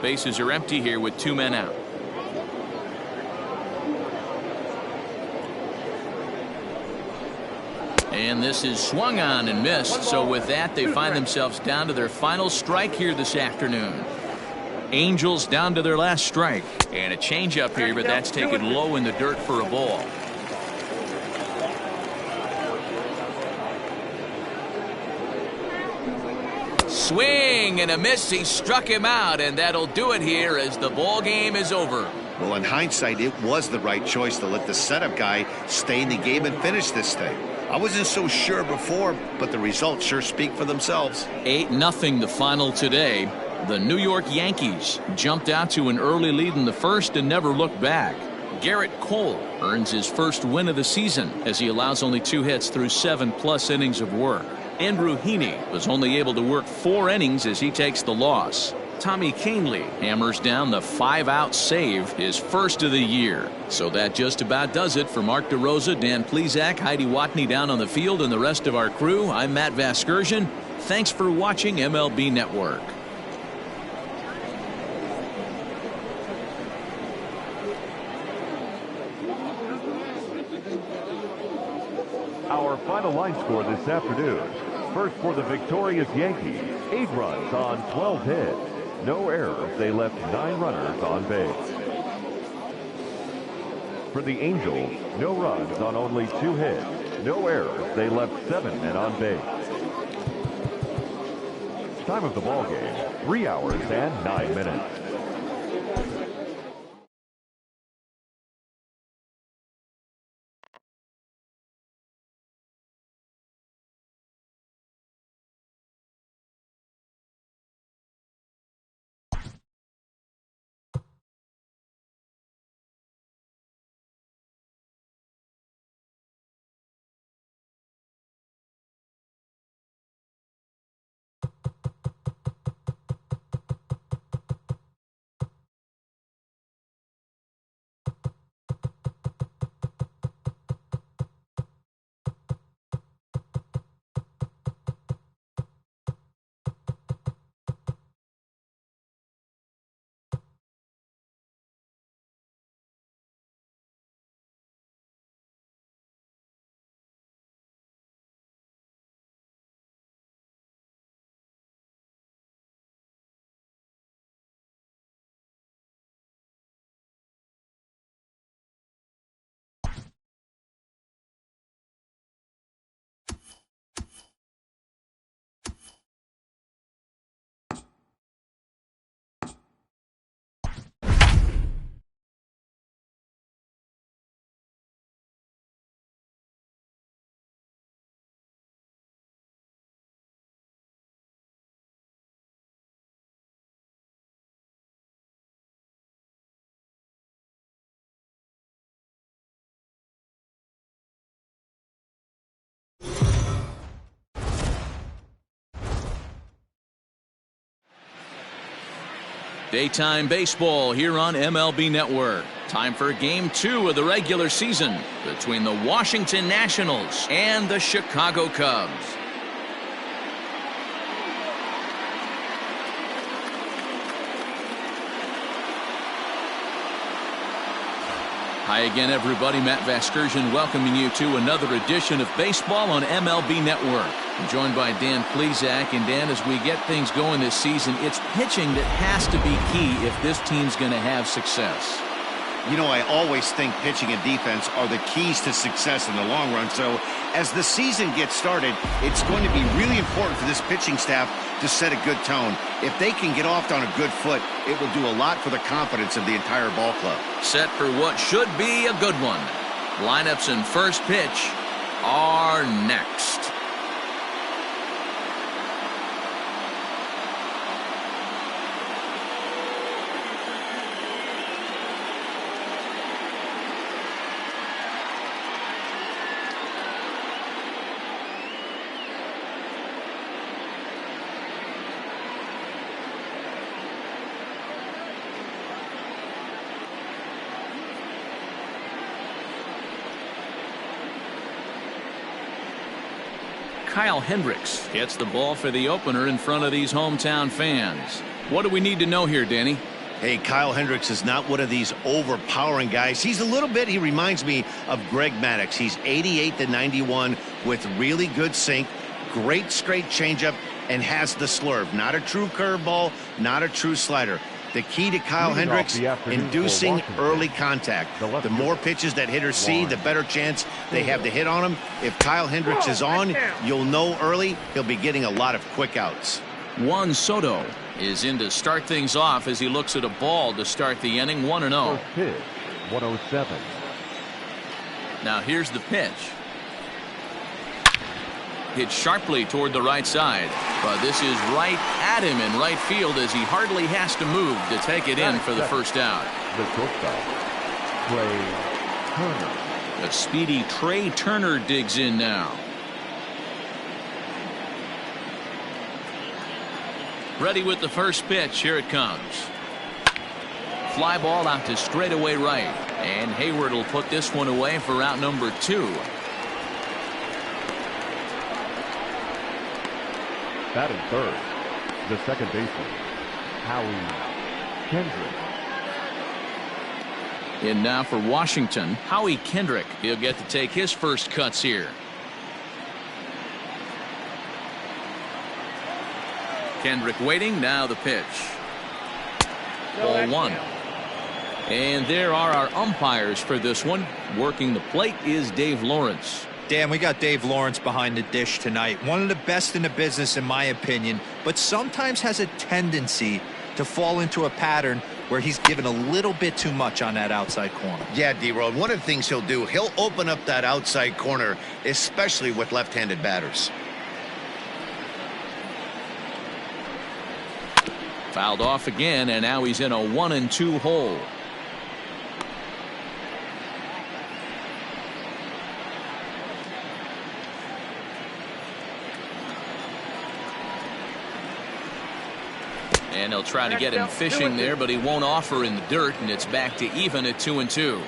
Bases are empty here with 2 men out. And this is swung on and missed. So with that, they find themselves down to their final strike here this afternoon. Angels down to their last strike. And a changeup here, but that's taken low in the dirt for a ball. Swing and a miss. He struck him out, and that'll do it here as the ball game is over. Well, in hindsight, it was the right choice to let the setup guy stay in the game and finish this thing. I wasn't so sure before, but the results sure speak for themselves. 8-0 the final today. The New York Yankees jumped out to an early lead in the first and never looked back. Garrett Cole earns his first win of the season as he allows only 2 hits through 7+ innings of work. Andrew Heaney was only able to work 4 innings as he takes the loss. Tommy Kahnle hammers down the 5-out save, his first of the year. So that just about does it for Mark DeRosa, Dan Plesac, Heidi Watney down on the field, and the rest of our crew. I'm Matt Vasgersian. Thanks for watching MLB Network. Our final line score this afternoon. First for the victorious Yankees, 8 runs on 12 hits. No errors. They left 9 runners on base. For the Angels, no runs on only 2 hits. No errors. They left 7 men on base. Time of the ball game, 3 hours and 9 minutes. Daytime baseball here on MLB Network. Time for Game 2 of the regular season between the Washington Nationals and the Chicago Cubs. Hi again, everybody. Matt Vasgersian welcoming you to another edition of Baseball on MLB Network. I'm joined by Dan Plesac. And Dan, as we get things going this season, it's pitching that has to be key if this team's going to have success. You know, I always think pitching and defense are the keys to success in the long run. So as the season gets started, it's going to be really important for this pitching staff to set a good tone. If they can get off on a good foot, it will do a lot for the confidence of the entire ball club. Set for what should be a good one. Lineups and first pitch are next. Kyle Hendricks gets the ball for the opener in front of these hometown fans. What do we need to know here, Danny? Hey, Kyle Hendricks is not one of these overpowering guys. He reminds me of Greg Maddux. He's 88-91 with really good sink, great straight changeup, and has the slurve. Not a true curveball, not a true slider. The key to Kyle Hendricks, inducing early contact. The more pitches that hitters see, the better chance they have to hit on him. If Kyle Hendricks is on, you'll know early he'll be getting a lot of quick outs. Juan Soto is in to start things off as he looks at a ball to start the inning. 1-0. First pitch, 107. Now here's the pitch. Hit sharply toward the right side, but this is right at him in right field as he hardly has to move to take it in for the first out. The shortstop, Trey Turner. The speedy Trey Turner digs in now. Ready with the first pitch. Here it comes. Fly ball out to straightaway right, and Hayward will put this one away for out number 2. Batting third, the second baseman, Howie Kendrick. In now for Washington, Howie Kendrick. He'll get to take his first cuts here. Kendrick waiting. Now the pitch. Ball 1. And there are our umpires for this one. Working the plate is Dave Lawrence. Dan, we got Dave Lawrence behind the dish tonight. One of the best in the business, in my opinion, but sometimes has a tendency to fall into a pattern where he's given a little bit too much on that outside corner. Yeah, D-Road, one of the things he'll do, he'll open up that outside corner, especially with left-handed batters. Fouled off again, and now he's in a 1-2 hole. And he'll try to get him fishing there, but he won't offer in the dirt, and it's back to even at 2-2.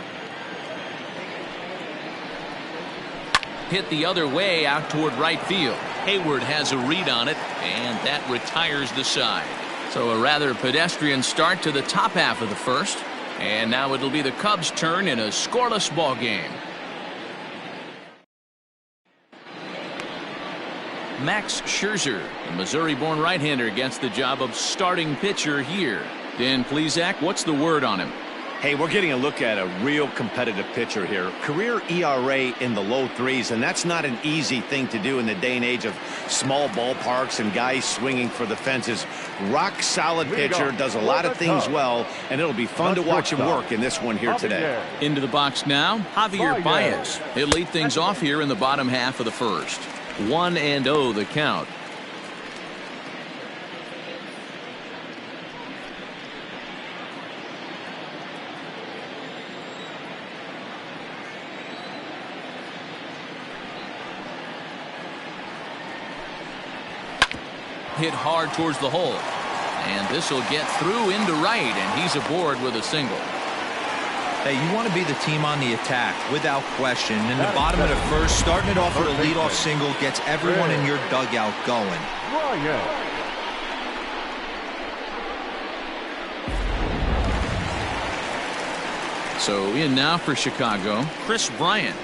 Hit the other way out toward right field. Hayward has a read on it, and that retires the side. So a rather pedestrian start to the top half of the first. And now it'll be the Cubs' turn in a scoreless ball game. Max Scherzer, the Missouri-born right-hander, gets the job of starting pitcher here. Dan Plesac, what's the word on him? Hey, we're getting a look at a real competitive pitcher here. Career ERA in the low 3s, and that's not an easy thing to do in the day and age of small ballparks and guys swinging for the fences. Rock solid pitcher, does a lot of things well, and it'll be fun to watch him work in this one here today. Into the box now, Javier Baez. He'll lead things off here in the bottom half of the first. 1-0 the count. Hit hard towards the hole. And this will get through into right, and he's aboard with a single. Hey, you want to be the team on the attack, without question. In the bottom of the first, starting it off with a leadoff single gets everyone in your dugout going. So in now for Chicago, Chris Bryant.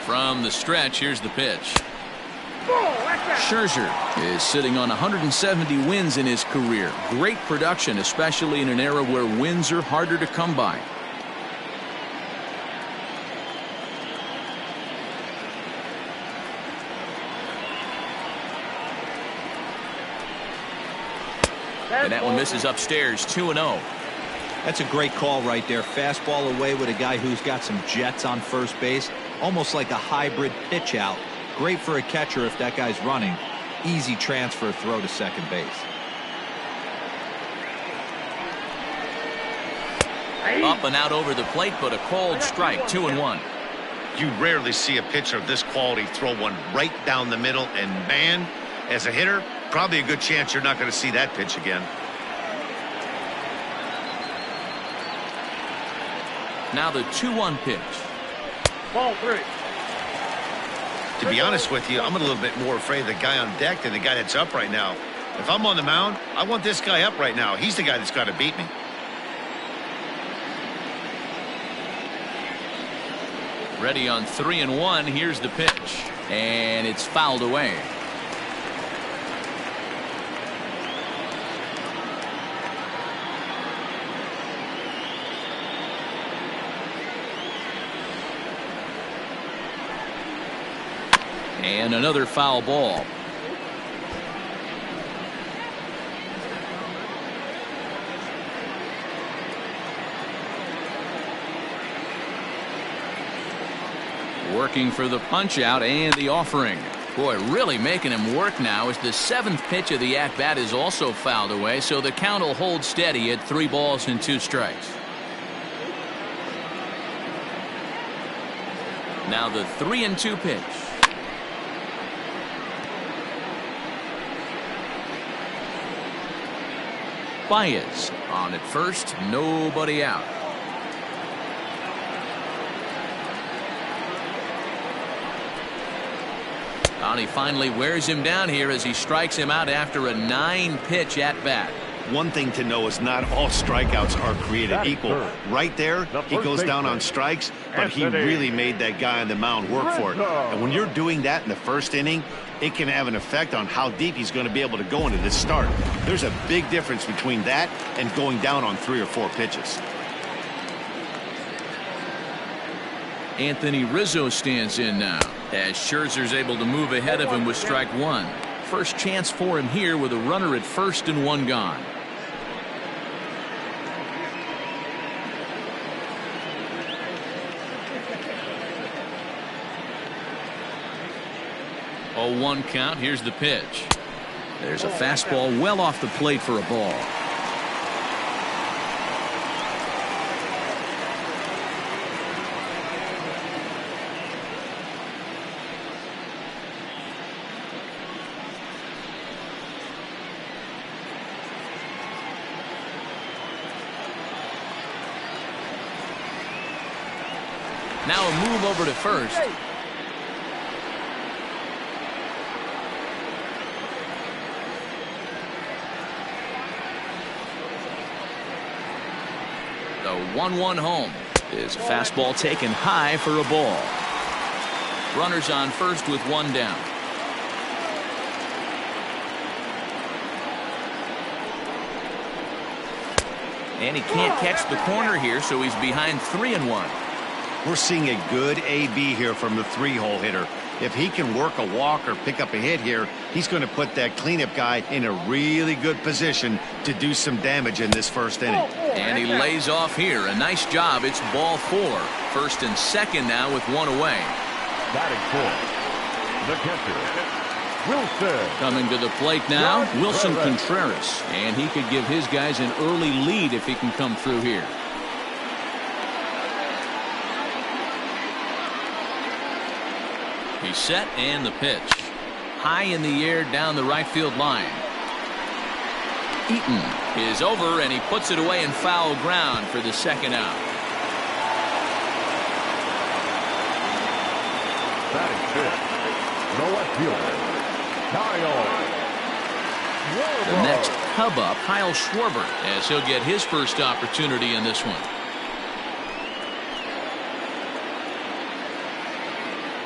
From the stretch, here's the pitch. Scherzer is sitting on 170 wins in his career. Great production, especially in an era where wins are harder to come by. And that one misses upstairs, 2-0. That's a great call right there. Fastball away with a guy who's got some jets on first base. Almost like a hybrid pitch out. Great for a catcher if that guy's running. Easy transfer throw to second base. Up and out over the plate, but a cold strike, 2-1. You rarely see a pitcher of this quality throw one right down the middle, and man, as a hitter, probably a good chance you're not going to see that pitch again. Now the 2-1 pitch. Ball 3. To be honest with you, I'm a little bit more afraid of the guy on deck than the guy that's up right now. If I'm on the mound, I want this guy up right now. He's the guy that's got to beat me. Ready on 3-1. Here's the pitch. And it's fouled away. And another foul ball. Working for the punch out and the offering. Boy, really making him work now as the 7th pitch of the at-bat is also fouled away, so the count will hold steady at 3 balls and 2 strikes. Now the 3-2 pitch. Baez on at first, nobody out. And he finally wears him down here as he strikes him out after a 9-pitch at bat. One thing to know is not all strikeouts are created equal. Right there, he goes down on strikes, but he really made that guy on the mound work for it. And when you're doing that in the first inning, it can have an effect on how deep he's going to be able to go into this start. There's a big difference between that and going down on 3 or 4 pitches. Anthony Rizzo stands in now as Scherzer's able to move ahead of him with strike 1. First chance for him here with a runner at first and 1 gone. Oh, 1 count. Here's the pitch. There's a fastball well off the plate for a ball. Now a move over to first. The 1-1 home is a fastball taken high for a ball. Runners on first with 1 down. And he can't catch the corner here, so he's behind 3-1. We're seeing a good AB here from the 3-hole hitter. If he can work a walk or pick up a hit here, he's going to put that cleanup guy in a really good position to do some damage in this first inning. And he lays off here. A nice job. It's ball 4. First and second now with one away. Batting fourth, the catcher, Wilson. Coming to the plate now, Wilson Contreras. And he could give his guys an early lead if he can come through here. He's set and the pitch. High in the air down the right field line. Eaton is over and he puts it away in foul ground for the second out. Batting fifth, the left fielder, Kyle. The next Cub up, Kyle Schwarber, as he'll get his first opportunity in this one.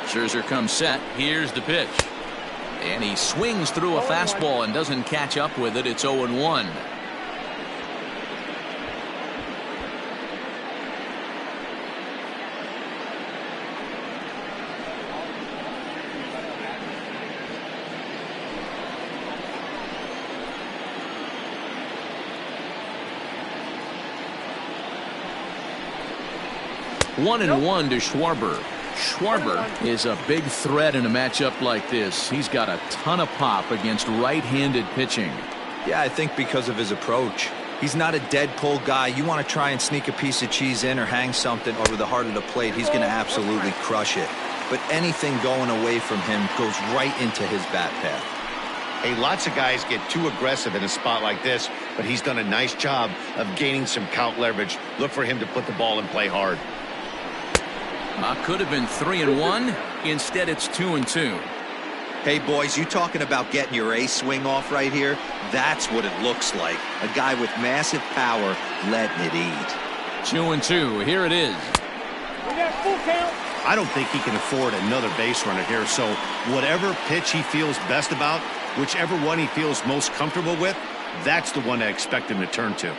Scherzer comes set. Here's the pitch. And he swings through a fastball and doesn't catch up with it. It's 0-1. One and one to Schwarber. Schwarber is a big threat in a matchup like this. He's got a ton of pop against right-handed pitching. Yeah, I think because of his approach. He's not a dead pull guy. You want to try and sneak a piece of cheese in or hang something over the heart of the plate, he's going to absolutely crush it. But anything going away from him goes right into his bat path. Hey, lots of guys get too aggressive in a spot like this, but he's done a nice job of gaining some count leverage. Look for him to put the ball in play hard. Could have been 3-1. Instead, it's 2-2. Hey, boys, you talking about getting your ace swing off right here? That's what it looks like. A guy with massive power letting it eat. 2-2. Here it is. We got full count. I don't think he can afford another base runner here, so whatever pitch he feels best about, whichever one he feels most comfortable with, that's the one I expect him to turn to.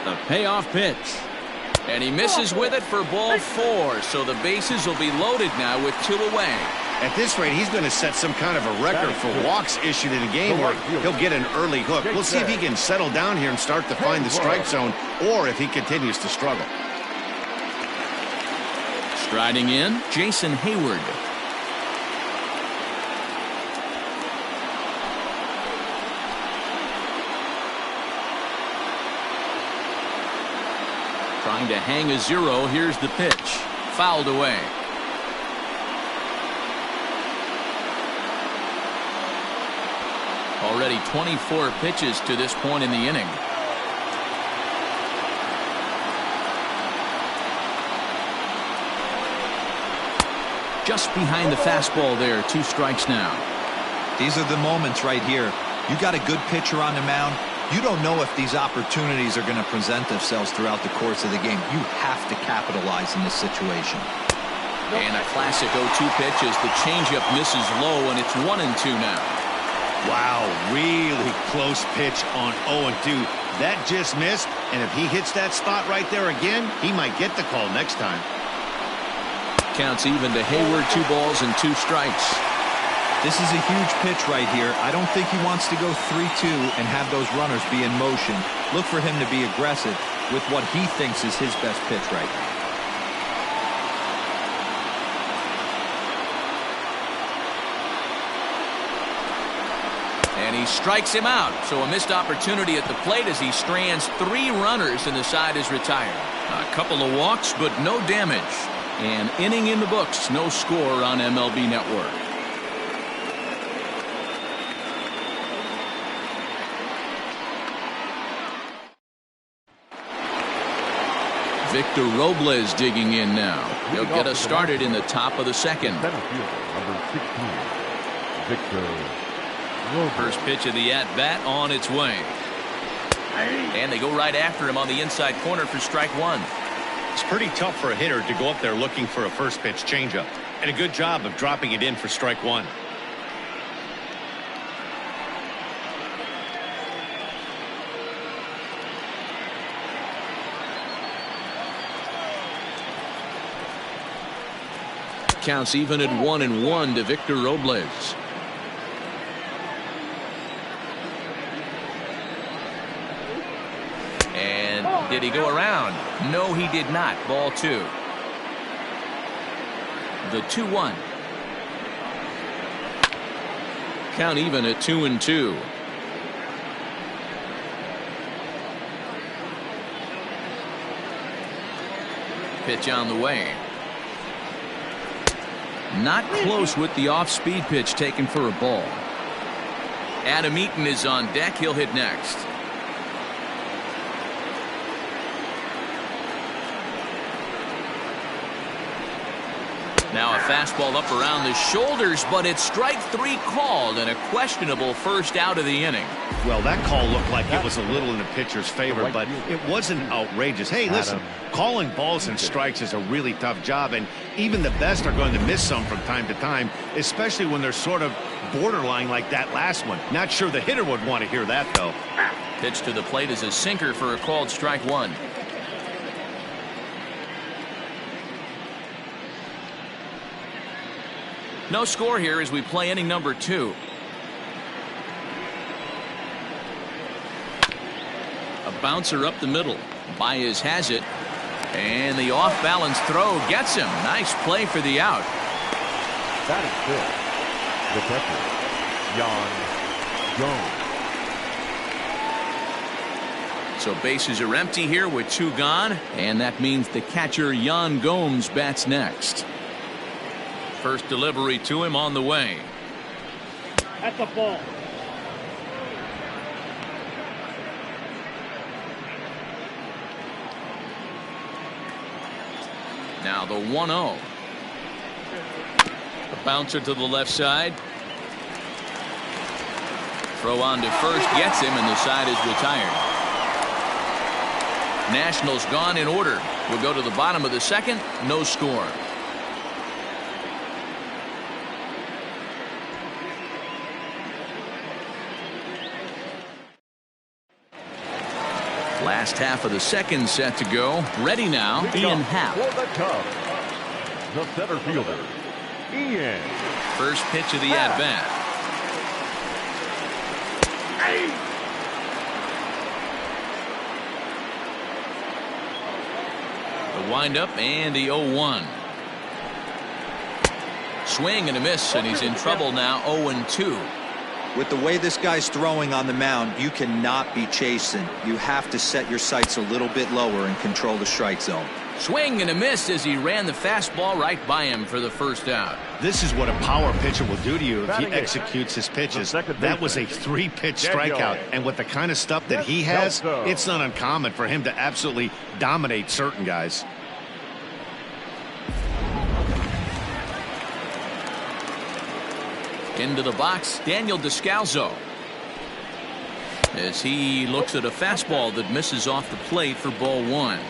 The payoff pitch. And he misses with it for ball 4. So the bases will be loaded now with 2 away. At this rate, he's going to set some kind of a record for walks issued in a game where he'll get an early hook. We'll see if he can settle down here and start to find the strike zone, or if he continues to struggle. Striding in, Jason Hayward. Trying to hang a 0. Here's the pitch. Fouled away. Already 24 pitches to this point in the inning. Just behind the fastball there. 2 strikes now. These are the moments right here. You got a good pitcher on the mound. You don't know if these opportunities are going to present themselves throughout the course of the game. You have to capitalize in this situation. And a classic 0-2 pitch as the changeup misses low, and it's 1-2 now. Wow, really close pitch on 0-2. That just missed, and if he hits that spot right there again, he might get the call next time. Counts even to Hayward. 2 balls and 2 strikes. This is a huge pitch right here. I don't think he wants to go 3-2 and have those runners be in motion. Look for him to be aggressive with what he thinks is his best pitch right now. And he strikes him out. So a missed opportunity at the plate as he strands 3 runners and the side is retired. A couple of walks, but no damage. An inning in the books. No score on MLB Network. Victor Robles digging in now. He'll get us started in the top of the second. Number 16, Victor Robles. First pitch of the at-bat on its way. And they go right after him on the inside corner for strike 1. It's pretty tough for a hitter to go up there looking for a first pitch changeup. And a good job of dropping it in for strike 1. Counts even at 1-1 to Victor Robles. And did he go around? No, he did not. Ball 2. The 2-1. Count even at 2-2. Pitch on the way. Not close with the off-speed pitch taken for a ball. Adam Eaton is on deck. He'll hit next. Now a fastball up around the shoulders, but it's strike 3 called and a questionable first out of the inning. Well, that call looked like it was a little in the pitcher's favor, but it wasn't outrageous. Hey, listen, calling balls and strikes is a really tough job, and even the best are going to miss some from time to time, especially when they're sort of borderline like that last one. Not sure the hitter would want to hear that, though. Pitch to the plate is a sinker for a called strike 1. No score here as we play inning number 2. A bouncer up the middle. Baez has it. And the off-balance throw gets him. Nice play for the out. That is good. The catcher, Yan Gomes. So bases are empty here with 2 gone. And that means the catcher, Yan Gomes, bats next. First delivery to him on the way. That's a ball. Now the 1-0. The bouncer to the left side. Throw on to first gets him, and the side is retired. Nationals gone in order. We'll go to the bottom of the second. No score. Last half of the second set to go. Ready now, Ian Happ. For the Cubs, the center fielder, Ian. First pitch of the at-bat. The windup and the 0-1. Swing and a miss, and he's in trouble now. 0-2. With the way this guy's throwing on the mound, you cannot be chasing. You have to set your sights a little bit lower and control the strike zone. Swing and a miss as he ran the fastball right by him for the first out. This is what a power pitcher will do to you if he executes his pitches. That was a 3-pitch strikeout, and with the kind of stuff that he has, it's not uncommon for him to absolutely dominate certain guys. Into the box, Daniel Descalzo. As he looks at a fastball that misses off the plate for ball 1.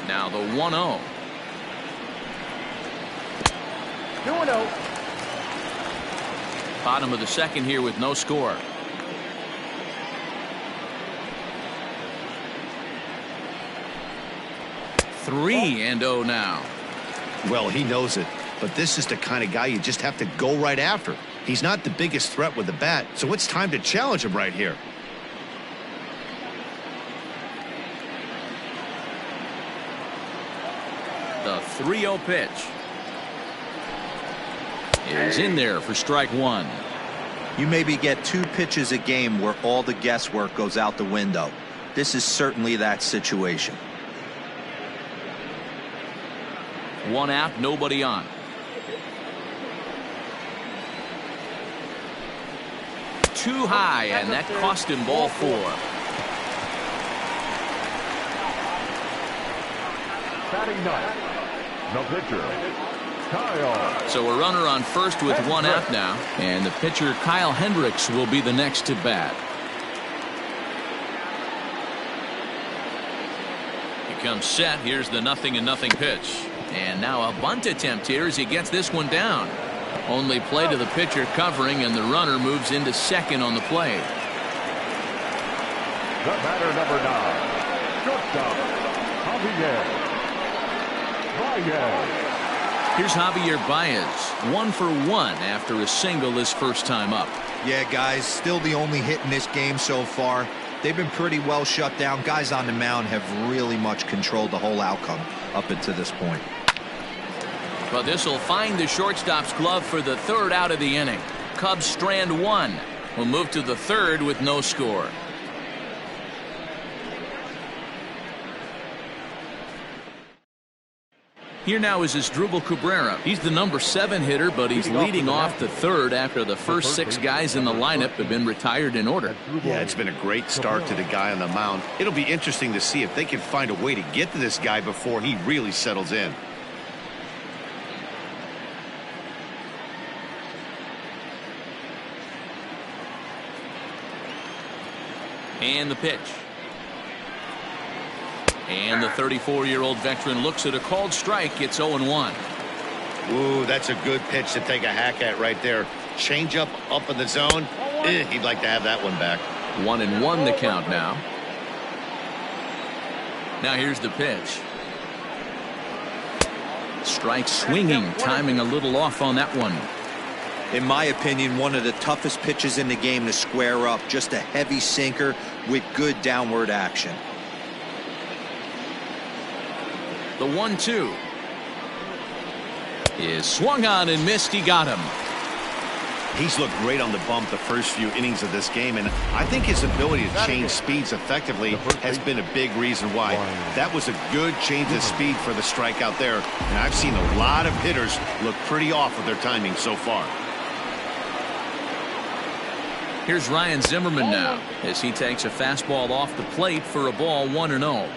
Now the 1-0. 2-0. Bottom of the second here with no score. 3-0 now. Well, he knows it, but this is the kind of guy you just have to go right after. He's not the biggest threat with the bat, so it's time to challenge him right here. The 3-0 pitch is in there for strike 1. You maybe get 2 pitches a game where all the guesswork goes out the window. This is certainly that situation. 1 out, nobody on. Too high, and that cost him ball 4. Batting ninth, the pitcher, Kyle. So a runner on first with 1 out now, and the pitcher Kyle Hendricks will be the next to bat. He comes set. Here's the 0-0 pitch. And now a bunt attempt here as he gets this one down. Only play to the pitcher covering, and the runner moves into second on the play. The batter, number 9, shortstop, Javier Baez. Here's Javier Baez, 1 for 1 after a single his first time up. Yeah, guys, still the only hit in this game so far. They've been pretty well shut down. Guys on the mound have really much controlled the whole outcome up until this point. But this will find the shortstop's glove for the 3rd out of the inning. Cubs strand 1. Will move to the 3rd with no score. Here now is Asdrubal Cabrera. He's the number 7 hitter, but he's leading off the 3rd after the first 6 guys in the lineup have been retired in order. Yeah, it's been a great start to the guy on the mound. It'll be interesting to see if they can find a way to get to this guy before he really settles in. And the pitch. And the 34-year-old veteran looks at a called strike. It's 0-1. Ooh, that's a good pitch to take a hack at right there. Change up in the zone. He'd like to have that one back. 1-1 the count now. Now here's the pitch. Strike swinging, timing a little off on that one. In my opinion, one of the toughest pitches in the game to square up. Just a heavy sinker with good downward action. The 1-2 is swung on and missed. He got him. He's looked great on the bump the first few innings of this game, and I think his ability to change speeds effectively has been a big reason why. That was a good change of speed for the strikeout there, and I've seen a lot of hitters look pretty off with their timing so far. Here's Ryan Zimmerman now as he takes a fastball off the plate for a ball. 1-0.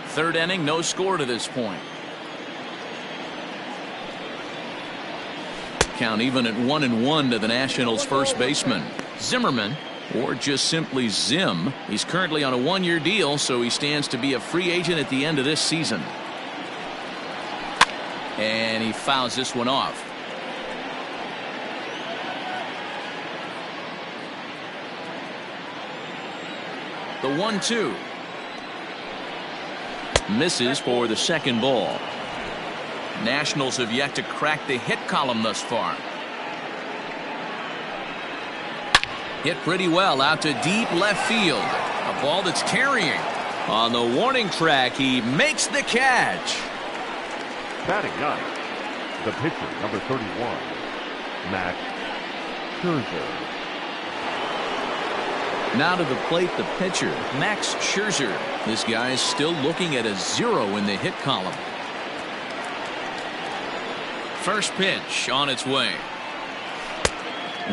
Third inning, no score to this point. Count even at 1-1 to the Nationals' first baseman. Zimmerman, or just simply Zim. He's currently on a 1-year deal, so he stands to be a free agent at the end of this season. And he fouls this one off. The 1-2. Misses for the second ball. Nationals have yet to crack the hit column thus far. Hit pretty well out to deep left field. A ball that's carrying. On the warning track, he makes the catch. Batting 9th, the pitcher, number 31, Max Scherzer. Now to the plate, the pitcher, Max Scherzer. This guy is still looking at a 0 in the hit column. First pitch on its way.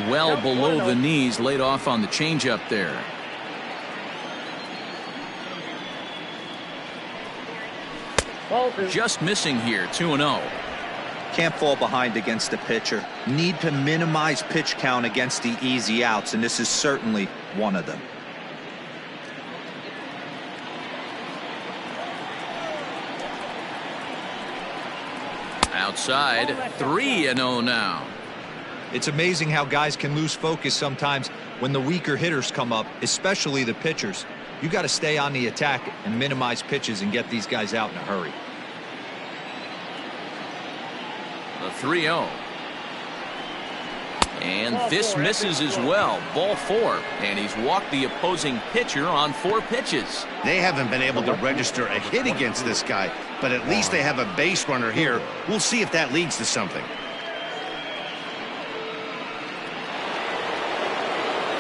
Well below the knees, laid off on the changeup there. Just missing here, 2-0. Can't fall behind against the pitcher. Need to minimize pitch count against the easy outs, and this is certainly one of them. Outside, 3-0 now. It's amazing how guys can lose focus sometimes when the weaker hitters come up, especially the pitchers. You got to stay on the attack and minimize pitches and get these guys out in a hurry. The 3-0. And this misses as well. Ball 4. And he's walked the opposing pitcher on 4 pitches. They haven't been able to register a hit against this guy, but at least they have a base runner here. We'll see if that leads to something.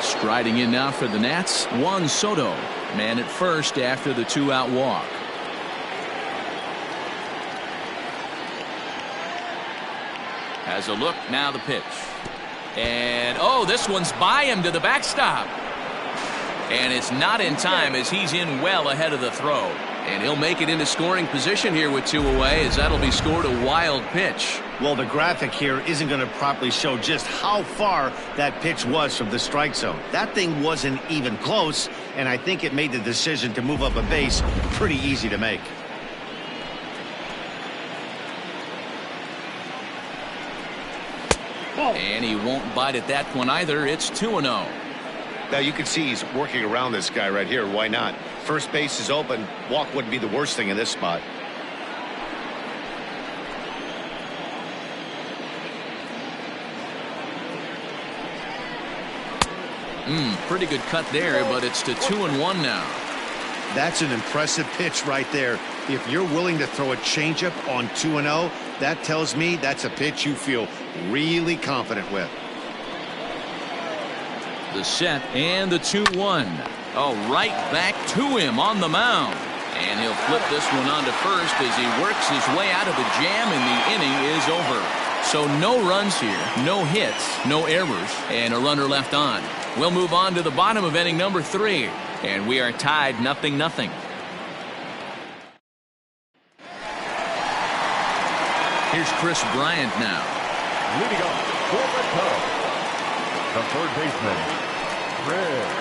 Striding in now for the Nats, Juan Soto. Man at first after the 2-out walk. Has a look, now the pitch. And, oh, this one's by him to the backstop. And it's not in time as he's in well ahead of the throw. And he'll make it into scoring position here with 2 away, as that'll be scored a wild pitch. Well, the graphic here isn't going to properly show just how far that pitch was from the strike zone. That thing wasn't even close, and I think it made the decision to move up a base pretty easy to make. And he won't bite at that one either. It's 2-0. Now you can see he's working around this guy right here. Why not? First base is open. Walk wouldn't be the worst thing in this spot. Pretty good cut there, but it's to 2-1 now. That's an impressive pitch right there. If you're willing to throw a changeup on 2-0, that tells me that's a pitch you feel really confident with. The set and the 2-1. Oh, right back to him on the mound. And he'll flip this one onto first as he works his way out of the jam, and the inning is over. So no runs here, no hits, no errors, and a runner left on. We'll move on to the bottom of inning number 3, and we are tied 0-0. Here's Chris Bryant now. Leading off for the Cubs, the third baseman, Chris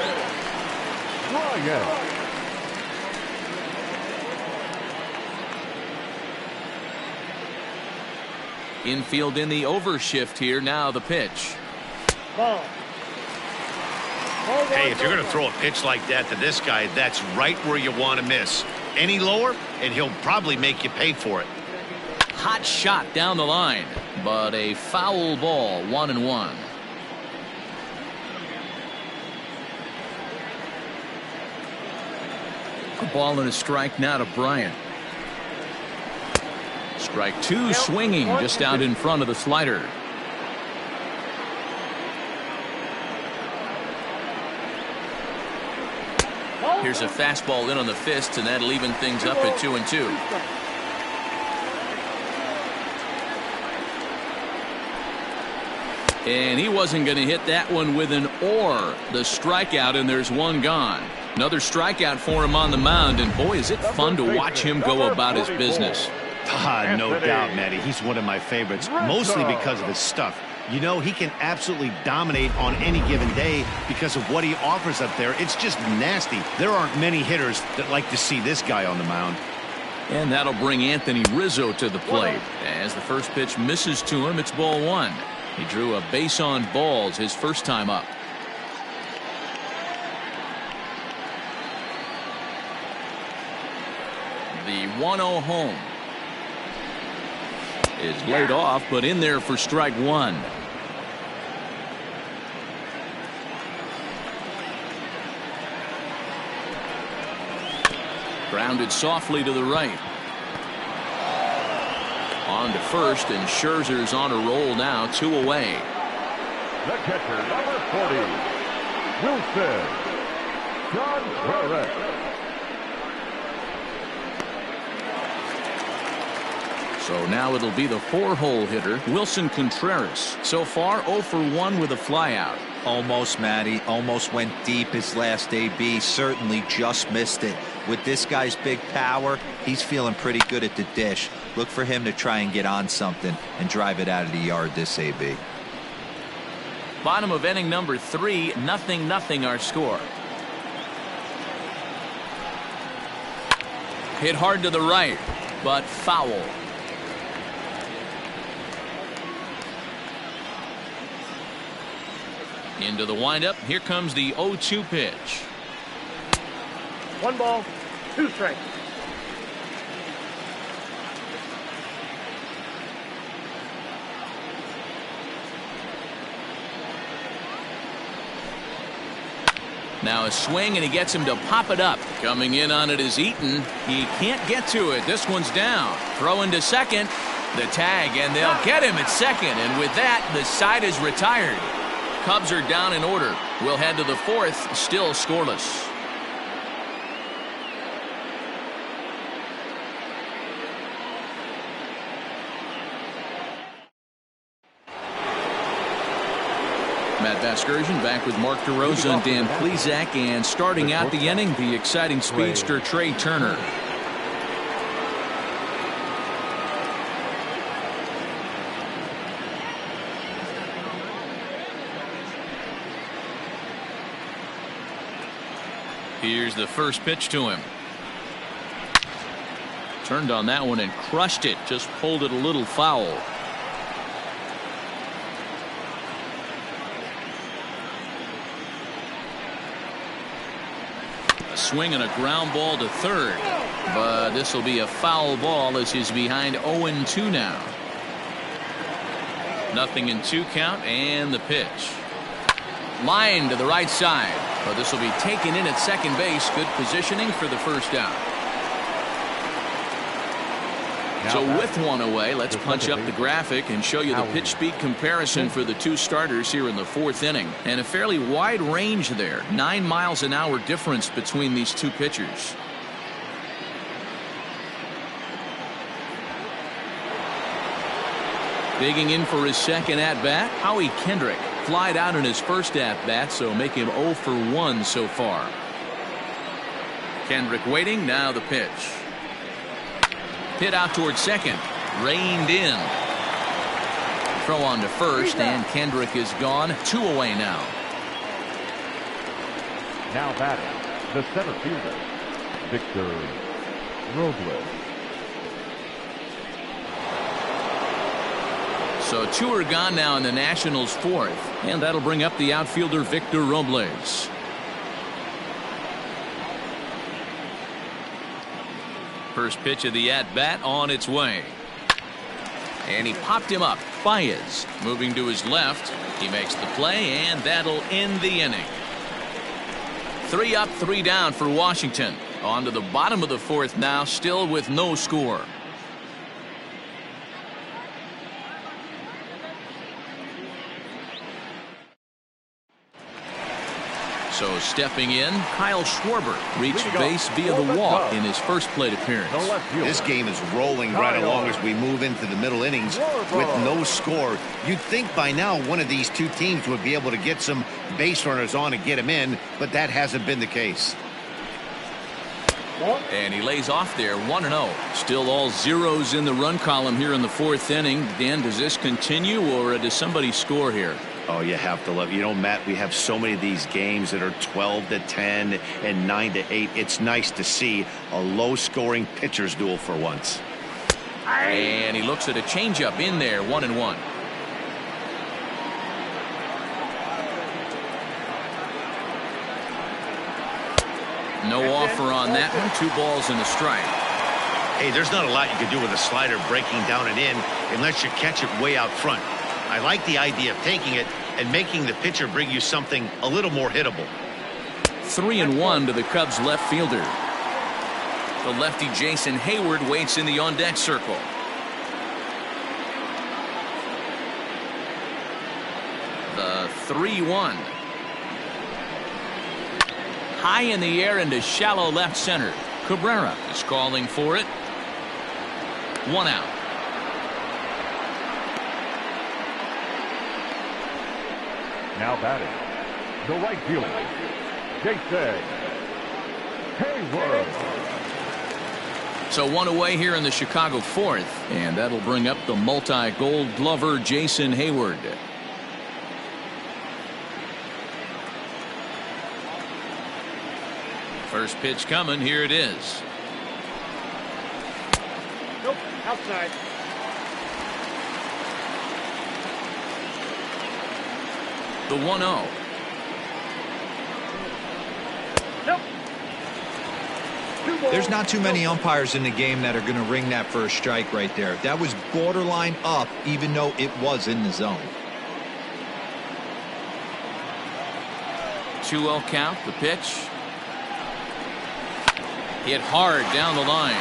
Bryant. Infield in the overshift here. Now the pitch. Ball. Hey, if you're going to throw a pitch like that to this guy, that's right where you want to miss. Any lower, and he'll probably make you pay for it. Hot shot down the line, but a foul ball. 1-1. A ball and a strike now to Bryant. Strike 2 swinging just out in front of the slider. Here's a fastball in on the fist, and that'll even things up at 2-2. And he wasn't going to hit that one with an or. The strikeout, and there's one gone. Another strikeout for him on the mound, and boy, is it fun to watch him go about his business. No doubt, Matty. He's one of my favorites, mostly because of his stuff. You know, he can absolutely dominate on any given day because of what he offers up there. It's just nasty. There aren't many hitters that like to see this guy on the mound. And that'll bring Anthony Rizzo to the plate. As the first pitch misses to him, it's ball 1. He drew a base on balls his first time up. The 1-0 home is laid off, but in there for strike 1. Grounded softly to the right. On to first, and Scherzer's on a roll now, 2 away. The catcher, number 40, Wilson Contreras. So now it'll be the 4-hole hitter, Wilson Contreras. So far, 0 for 1 with a flyout. Almost, Matty. Almost went deep his last AB. Certainly just missed it. With this guy's big power, he's feeling pretty good at the dish. Look for him to try and get on something and drive it out of the yard this AB. Bottom of inning number 3, 0-0 our score. Hit hard to the right, but foul. Into the windup. Here comes the 0-2 pitch. 1 ball, 2 strikes. Now a swing, and he gets him to pop it up. Coming in on it is Eaton. He can't get to it. This one's down. Throwing to second. The tag, and they'll get him at second. And with that, the side is retired. Cubs are down in order. We'll head to the 4th, still scoreless. Matt Vasgersian back with Mark DeRosa and Dan Plesac, and starting out the inning, the exciting speedster Trey Turner. Here's the first pitch to him. Turned on that one and crushed it. Just pulled it a little foul. Swing and a ground ball to third. But this will be a foul ball as he's behind 0-2 now. 0-2 count and the pitch. Line to the right side. But this will be taken in at second base. Good positioning for the first out. So with one away, let's punch up the graphic and show you the pitch speed comparison for the two starters here in the fourth inning. And a fairly wide range there. 9 miles an hour difference between these two pitchers. Digging in for his second at-bat, Howie Kendrick. Flied out in his first at-bat, so make him 0 for 1 so far. Kendrick waiting, now the pitch. Hit out towards second. Reined in. Throw on to first, and Kendrick is gone. 2 away now. Now batting, the center fielder, Victor Robles. So 2 are gone now in the Nationals' fourth, and that'll bring up the outfielder Victor Robles. First pitch of the at-bat on its way. And he popped him up. Baez moving to his left. He makes the play, and that'll end the inning. 3 up, 3 down for Washington. On to the bottom of the fourth now, still with no score. So stepping in, Kyle Schwarber reached base via the walk in his first plate appearance. This game is rolling right along as we move into the middle innings with no score. You'd think by now one of these two teams would be able to get some base runners on and get them in, but that hasn't been the case. And he lays off there, 1-0. Still all zeros in the run column here in the fourth inning. Dan, does this continue, or does somebody score here? Oh, you have to love, Matt, we have so many of these games that are 12-10 and 9-8. It's nice to see a low-scoring pitcher's duel for once. And he looks at a changeup in there, 1-1. No offer on that one. 2 balls and a strike. Hey, there's not a lot you can do with a slider breaking down and in unless you catch it way out front. I like the idea of taking it and making the pitcher bring you something a little more hittable. 3-1 to the Cubs left fielder. The lefty Jason Hayward waits in the on-deck circle. The 3-1. High in the air into shallow left center. Cabrera is calling for it. 1 out. Now batting, the right fielder, Jason Hayward. So 1 away here in the Chicago fourth, and that'll bring up the multi-gold glover Jason Hayward. First pitch coming, here it is. Nope, outside. The 1-0. Nope. There's not too many umpires in the game that are going to ring that first strike right there. That was borderline up, even though it was in the zone. 2-0 count, the pitch. Hit hard down the line.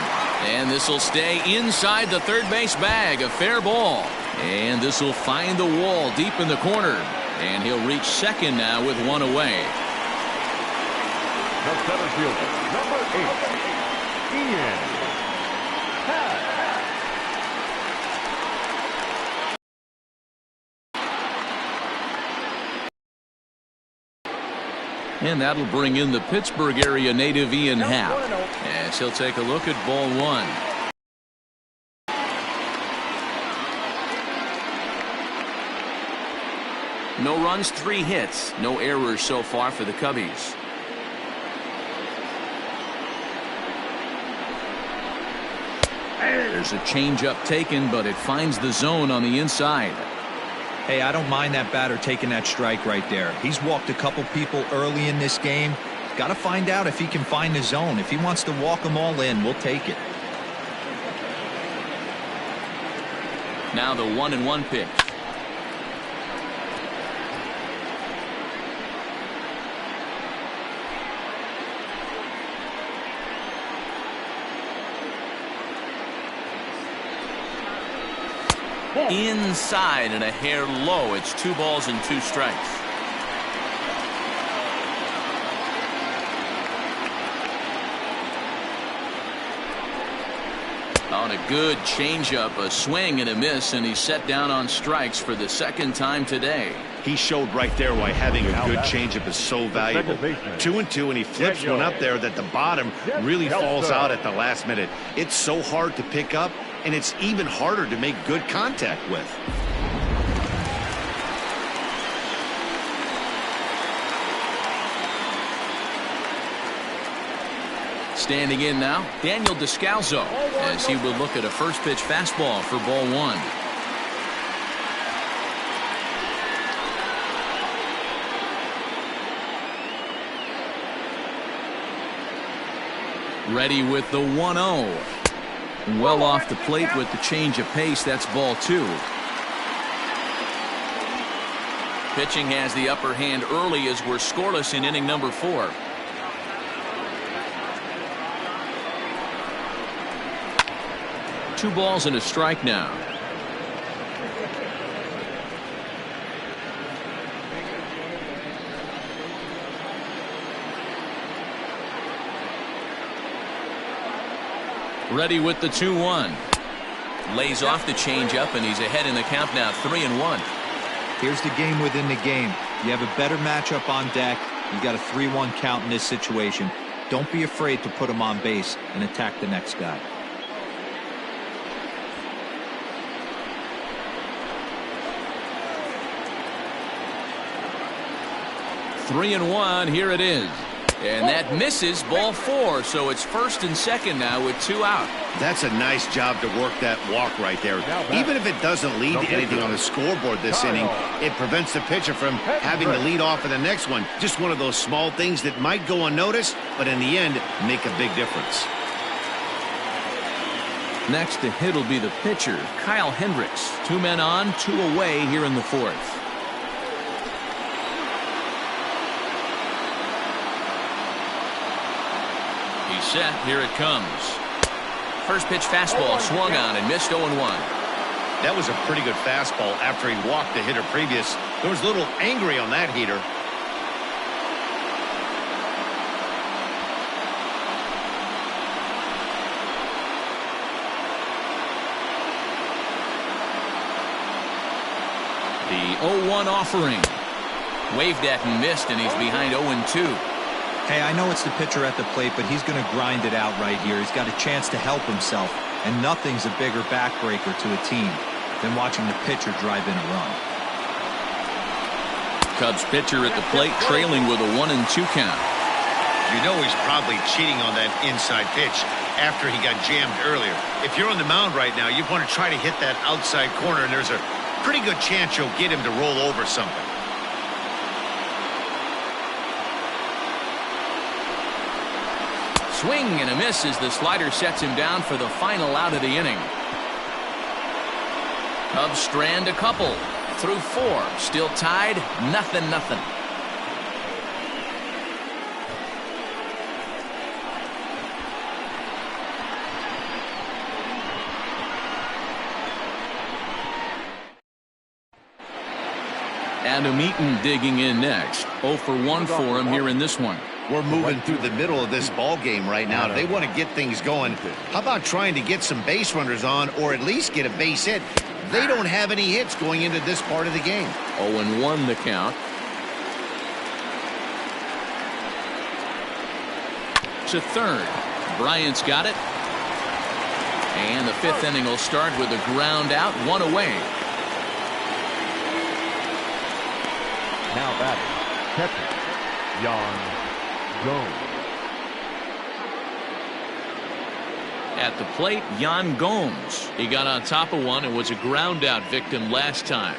And this will stay inside the third base bag. A fair ball. And this will find the wall deep in the corner. And he'll reach second now with 1 away. The center fielder, number 8, Ian Happ. And that'll bring in the Pittsburgh area native Ian Happ. As he'll take a look at ball 1. No runs, 3 hits. No errors so far for the Cubbies. There's a changeup taken, but it finds the zone on the inside. Hey, I don't mind that batter taking that strike right there. He's walked a couple people early in this game. Got to find out if he can find the zone. If he wants to walk them all in, we'll take it. Now the 1-1 pitch. Inside and a hair low. It's 2 balls and 2 strikes. On a good changeup, a swing and a miss, and he's set down on strikes for the 2nd time today. He showed right there why having a good changeup is so valuable. 2-2, and he flips one up there that the bottom really falls out at the last minute. It's so hard to pick up, and it's even harder to make good contact with. Standing in now, Daniel Descalzo, as he will look at a first pitch fastball for ball 1. Ready with the 1-0. Well off the plate with the change of pace. That's ball 2. Pitching has the upper hand early as we're scoreless in inning number 4. Two balls and a strike now. Ready with the 2-1. Lays off the changeup, and he's ahead in the count now, 3-1. Here's the game within the game. You have a better matchup on deck. You got a 3-1 count in this situation. Don't be afraid to put him on base and attack the next guy. 3-1. Here it is. And that misses, ball 4. So it's 1st and 2nd now with 2 out. That's a nice job to work that walk right there. Even if it doesn't lead to anything on the scoreboard this inning, it prevents the pitcher from having to lead off in the next one. Just one of those small things that might go unnoticed, but in the end, make a big difference. Next to hit will be the pitcher, Kyle Hendricks. 2 men on, 2 away here in the 4th. He's set. Here it comes. First pitch fastball swung on and missed 0-1. That was a pretty good fastball after he walked the hitter previous. There was a little angry on that heater. The 0-1 offering. Waved at and missed, and he's behind 0-2. Hey, I know it's the pitcher at the plate, but he's going to grind it out right here. He's got a chance to help himself, and nothing's a bigger backbreaker to a team than watching the pitcher drive in a run. Cubs pitcher at the plate, trailing with a 1-2 count. You know he's probably cheating on that inside pitch after he got jammed earlier. If you're on the mound right now, you want to try to hit that outside corner, and there's a pretty good chance you'll get him to roll over something. Swing and a miss as the slider sets him down for the final out of the inning. Cubs strand a couple through 4. Still tied, 0-0. Adam Eaton digging in next. 0 for 1 for him here in this one. We're moving through the middle of this ball game right now. If they want to get things going, how about trying to get some base runners on, or at least get a base hit? They don't have any hits going into this part of the game. 0-1 the count. To third. Bryant's got it. And the 5th inning will start with a ground out, 1 away. Now batting, catcher, Jan Gomes. At the plate, Jan Gomes. He got on top of one and was a ground out victim last time.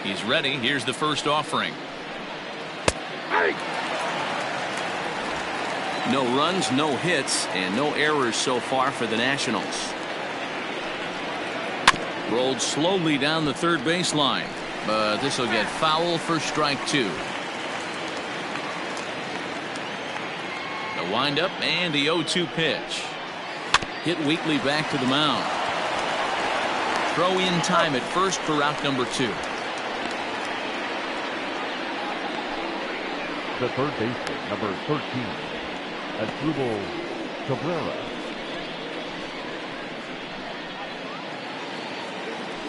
He's ready. Here's the first offering. No runs, no hits, and no errors so far for the Nationals. Rolled slowly down the third baseline, but this will get foul for strike 2. The windup and the 0-2 pitch. Hit weakly back to the mound. Throw in time at first for out number 2. The third baseman, number 13, Asdrubal Cabrera.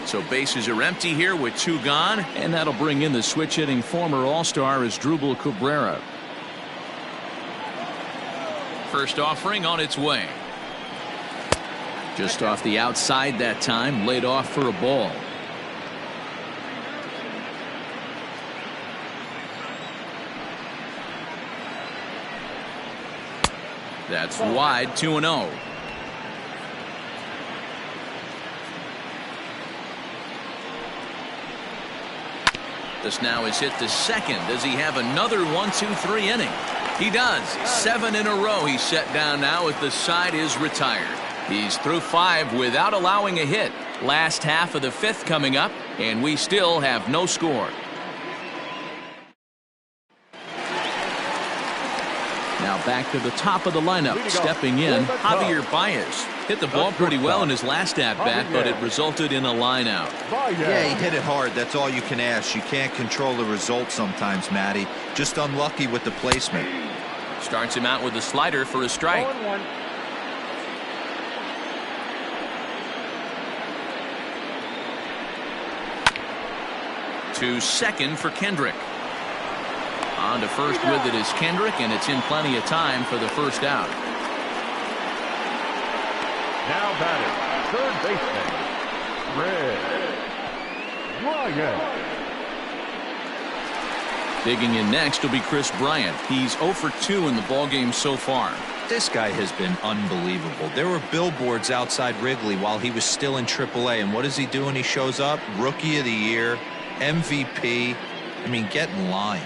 So bases are empty here with 2 gone, and that'll bring in the switch hitting former All-Star Asdrubal Cabrera. First offering on its way. Just off the outside that time, laid off for a ball. That's wide, 2-0. This now is hit to second. Does he have another 1-2-3 inning? He does. 7 in a row he's set down now as the side is retired. He's through 5 without allowing a hit. Last half of the 5th coming up, and we still have no score. Now back to the top of the lineup. Stepping in, Javier Baez. Hit the ball pretty well in his last at-bat, but it resulted in a line out. Yeah, he hit it hard. That's all you can ask. You can't control the result sometimes, Matty. Just unlucky with the placement. Starts him out with a slider for a strike. 0-1. To second for Kendrick. On to first with it is Kendrick, and it's in plenty of time for the first out. Now batting, third baseman, Red Bryant. Digging in next will be Chris Bryant. He's 0 for 2 in the ballgame so far. This guy has been unbelievable. There were billboards outside Wrigley while he was still in AAA, and what is he doing? He shows up, Rookie of the Year, MVP. I mean, get in line.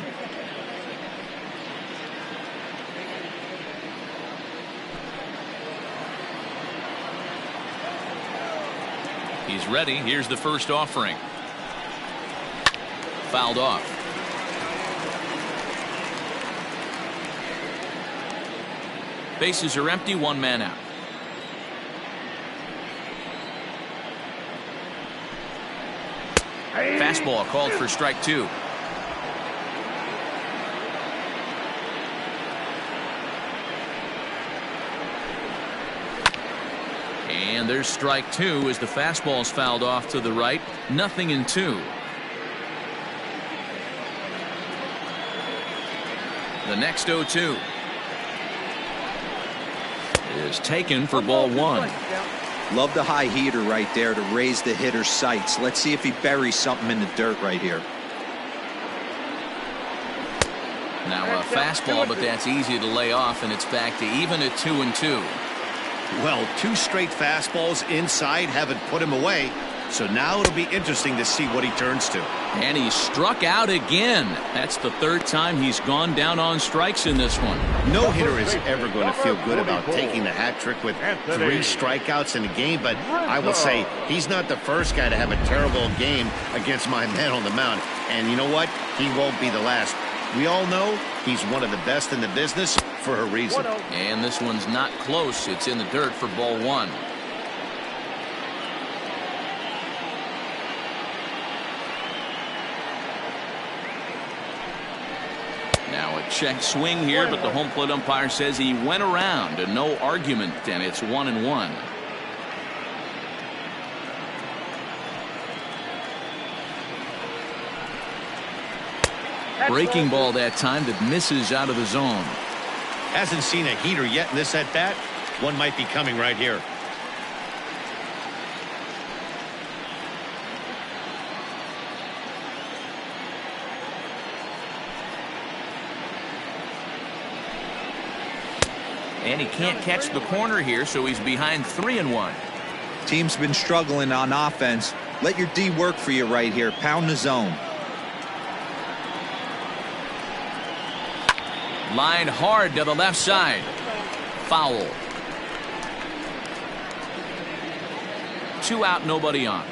He's ready. Here's the first offering. Fouled off. Bases are empty, 1 man out. Fastball called for strike 2. And there's strike 2 as the fastball's fouled off to the right. 0-2. The next 0-2 is taken for ball 1. Love the high heater right there to raise the hitter's sights. Let's see if he buries something in the dirt right here. Now a fastball, but that's easy to lay off, and it's back to even at 2-2. Well, 2 straight fastballs inside haven't put him away. So now it'll be interesting to see what he turns to. And he struck out again. That's the 3rd time he's gone down on strikes in this one. No hitter is ever going to feel good about taking the hat trick with 3 strikeouts in a game, but I will say he's not the first guy to have a terrible game against my man on the mound. And you know what? He won't be the last. We all know he's one of the best in the business for a reason. And this one's not close. It's in the dirt for ball 1. Now a check swing here, but the home plate umpire says he went around, and no argument, and it's 1-1. Breaking ball that time that misses out of the zone. Hasn't seen a heater yet in this at-bat. One might be coming right here. And he can't catch the corner here, so he's behind 3-1. Team's been struggling on offense. Let your D work for you right here. Pound the zone. Line hard to the left side. Foul. 2 out, nobody on.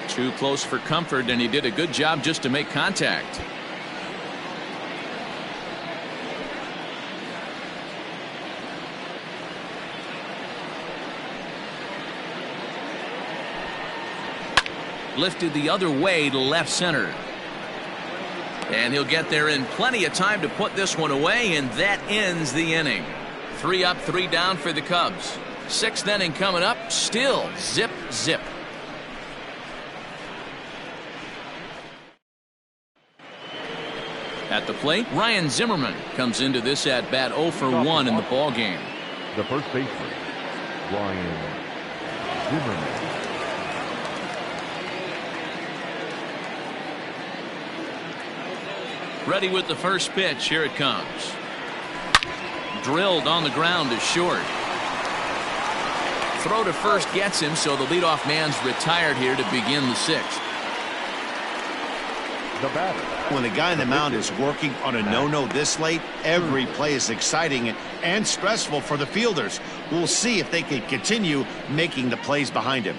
Too close for comfort, and he did a good job just to make contact. Lifted the other way to left center. And he'll get there in plenty of time to put this one away, and that ends the inning. 3 up, 3 down for the Cubs. 6th inning coming up, still zip, zip. At the plate, Ryan Zimmerman comes into this at bat 0 for 1 in the ball game. The first baseman, Ryan Zimmerman. Ready with the first pitch. Here it comes. Drilled on the ground to short. Throw to first gets him, so the leadoff man's retired here to begin the 6th. The batter. When the guy in the mound is working on a no-no this late, every play is exciting and stressful for the fielders. We'll see if they can continue making the plays behind him.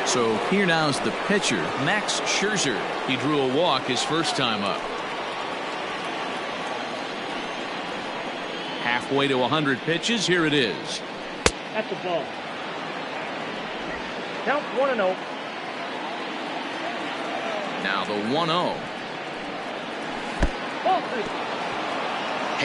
So here now's the pitcher, Max Scherzer. He drew a walk his first time up. Halfway to 100 pitches. Here it is. That's a ball. Count 1-0. Now the 1-0. Ball 3.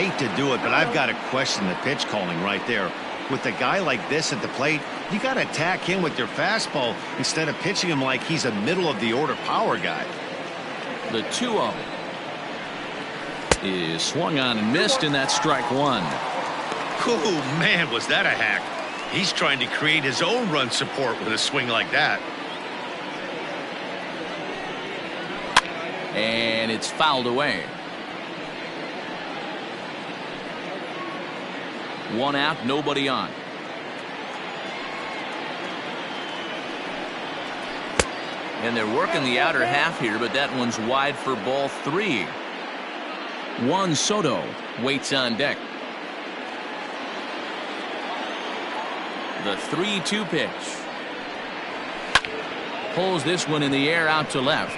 Hate to do it, but I've got to question the pitch calling right there. With a guy like this at the plate, you got to attack him with your fastball instead of pitching him like he's a middle-of-the-order power guy. The 2-0 is swung on and missed, and that's strike 1. Oh, man, was that a hack. He's trying to create his own run support with a swing like that. And it's fouled away. 1 out, nobody on. And they're working the outer half here, but that one's wide for ball 3. Juan Soto waits on deck. The 3-2 pitch. Pulls this one in the air out to left.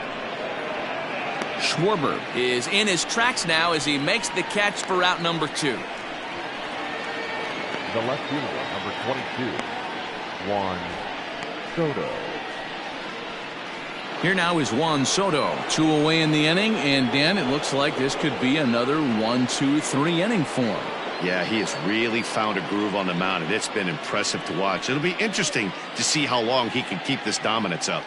Schwarber is in his tracks now as he makes the catch for out number 2. The left fielder, number 22, Juan Soto. Here now is Juan Soto. 2 away in the inning, and Dan, it looks like this could be another 1-2-3 inning for him. Yeah, he has really found a groove on the mound, and it's been impressive to watch. It'll be interesting to see how long he can keep this dominance up.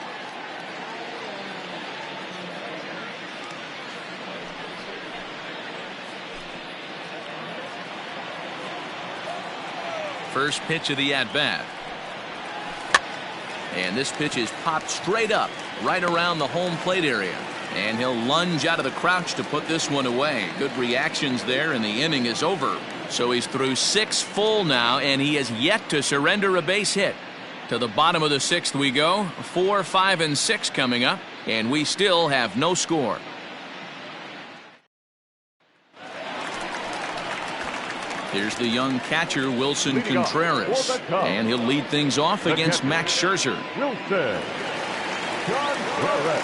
First pitch of the at-bat. And this pitch is popped straight up, right around the home plate area. And he'll lunge out of the crouch to put this one away. Good reactions there, and the inning is over. So he's through 6 full now, and he has yet to surrender a base hit. To the bottom of the 6th we go. 4, 5, and 6 coming up, and we still have no score. Here's the young catcher, Wilson Contreras, and he'll lead things off against Max Scherzer. Wilson Contreras.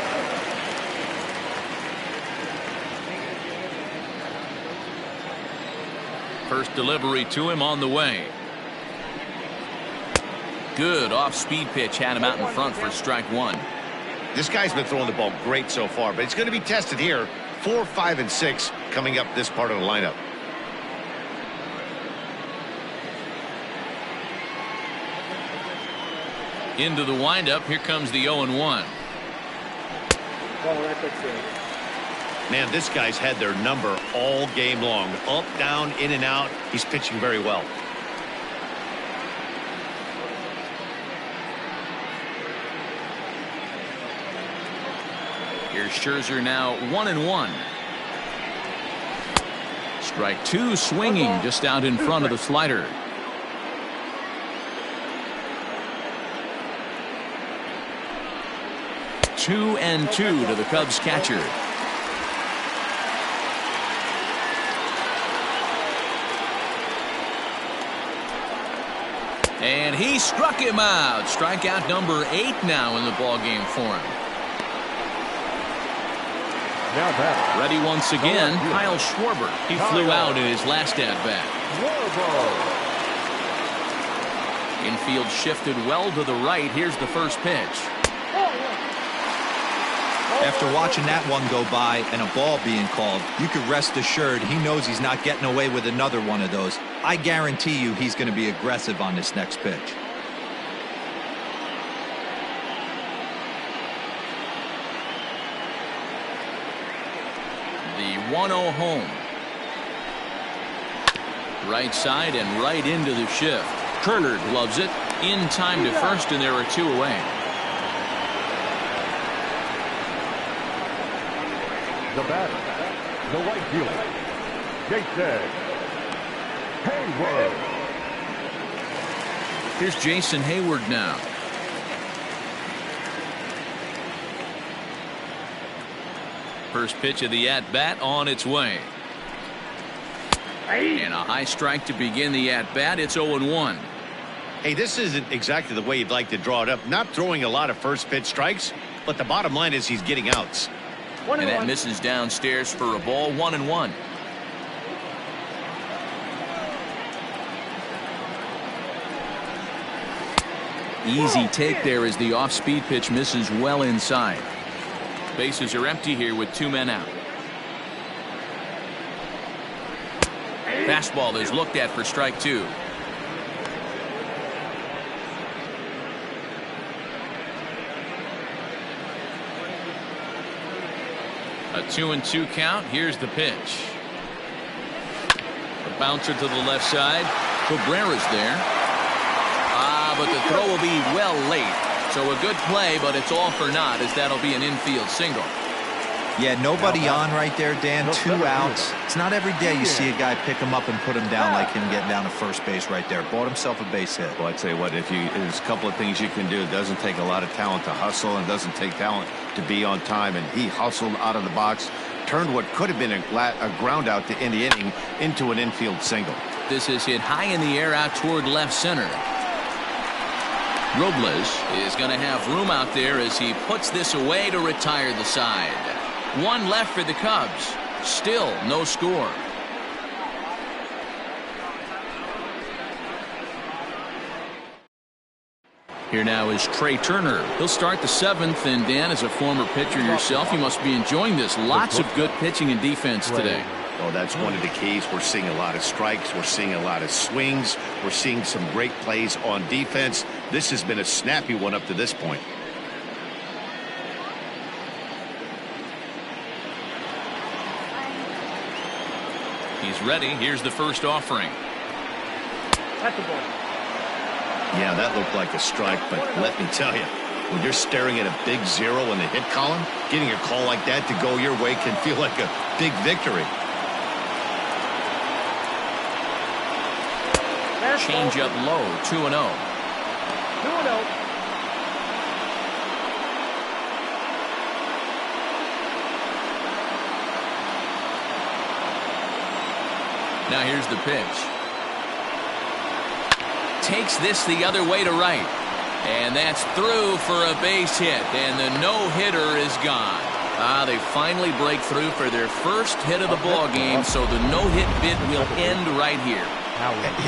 First delivery to him on the way. Good off-speed pitch, had him out in front for strike 1. This guy's been throwing the ball great so far, but it's going to be tested here. 4, 5, and 6 coming up this part of the lineup. Into the windup. Here comes the 0-1. Man, this guy's had their number all game long. Up, down, in and out. He's pitching very well. Here's Scherzer now 1-1. Strike 2, swinging just out in front of the slider. 2-2 to the Cubs catcher. And he struck him out. Strikeout number 8 now in the ballgame for him. Ready once again, Kyle Schwarber. He flew out in his last at-bat. Infield shifted well to the right. Here's the first pitch. After watching that one go by and a ball being called, you could rest assured he knows he's not getting away with another one of those. I guarantee you he's going to be aggressive on this next pitch. The 1-0 home. Right side and right into the shift. Turner gloves it in time to first, and there are 2 away. The batter, the right fielder, Jason Hayward. Here's Jason Hayward now. First pitch of the at-bat on its way. And a high strike to begin the at-bat. It's 0-1. Hey, this isn't exactly the way you'd like to draw it up. Not throwing a lot of first pitch strikes, but the bottom line is he's getting outs. And that misses downstairs for a ball. 1-1. Easy take there as the off-speed pitch misses well inside. Bases are empty here with 2 men out. Fastball is looked at for strike 2. A 2-2 count. Here's the pitch. A bouncer to the left side. Cabrera's there. But the throw will be well late. So a good play, but it's all for naught as that'll be an infield single. Yeah, nobody on right there, Dan. 2 outs. It's not every day you see a guy pick him up and put him down like him getting down to first base right there. Bought himself a base hit. Well, I'd say what, there's a couple of things you can do. It doesn't take a lot of talent to hustle, and doesn't take talent to be on time. And he hustled out of the box, turned what could have been a ground out to end the inning into an infield single. This is hit high in the air out toward left center. Robles is going to have room out there as he puts this away to retire the side. 1 left for the Cubs. Still no score. Here now is Trey Turner. He'll start the 7th, and Dan, as a former pitcher yourself, you must be enjoying this. Lots of good pitching and defense today. Oh, that's one of the keys. We're seeing a lot of strikes. We're seeing a lot of swings. We're seeing some great plays on defense. This has been a snappy one up to this point. He's ready. Here's the first offering. That's a ball. Yeah, that looked like a strike, but let me tell you, when you're staring at a big 0 in the hit column, getting a call like that to go your way can feel like a big victory. Change up low. 2-0. 2-0. Now here's the pitch. Takes this the other way to right. And that's through for a base hit. And the no-hitter is gone. They finally break through for their first hit of the ball game. So the no-hit bid will end right here.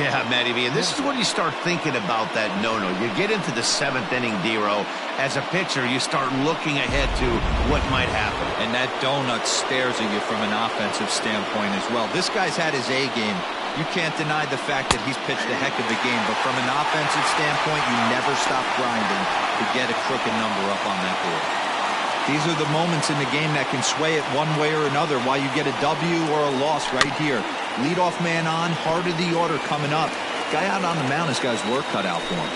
Yeah, Matty V, and this is when you start thinking about that no-no. You get into the 7th inning, D-Row. As a pitcher, you start looking ahead to what might happen. And that donut stares at you from an offensive standpoint as well. This guy's had his A game. You can't deny the fact that he's pitched a heck of a game. But from an offensive standpoint, you never stop grinding to get a crooked number up on that board. These are the moments in the game that can sway it one way or another, while you get a W or a loss right here. Leadoff man on, heart of the order coming up. Guy out on the mound has got his work cut out for him.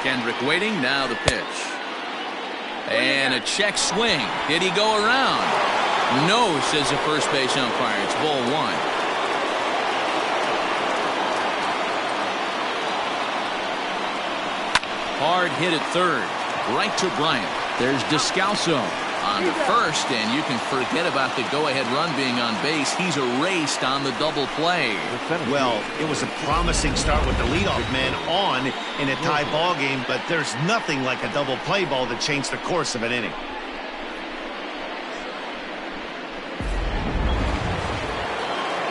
Kendrick waiting. Now the pitch. And a check swing. Did he go around? No, says the first base umpire. It's ball 1. Hard hit at third. Right to Bryant. There's Descalso on the first, and you can forget about the go-ahead run being on base. He's erased on the double play. Well, it was a promising start with the leadoff man on in a tie ball game, but there's nothing like a double play ball to change the course of an inning.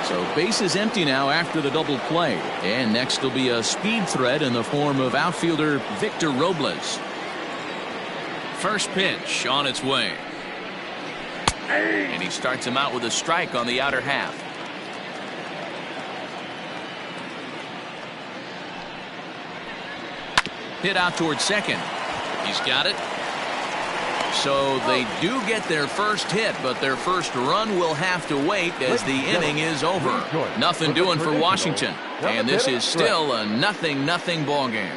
So base is empty now after the double play. And next will be a speed threat in the form of outfielder Victor Robles. First pitch on its way. And he starts him out with a strike on the outer half. Hit out towards second. He's got it. So they do get their first hit, but their first run will have to wait as the inning is over. Nothing doing for Washington. And this is still a 0-0 ball game.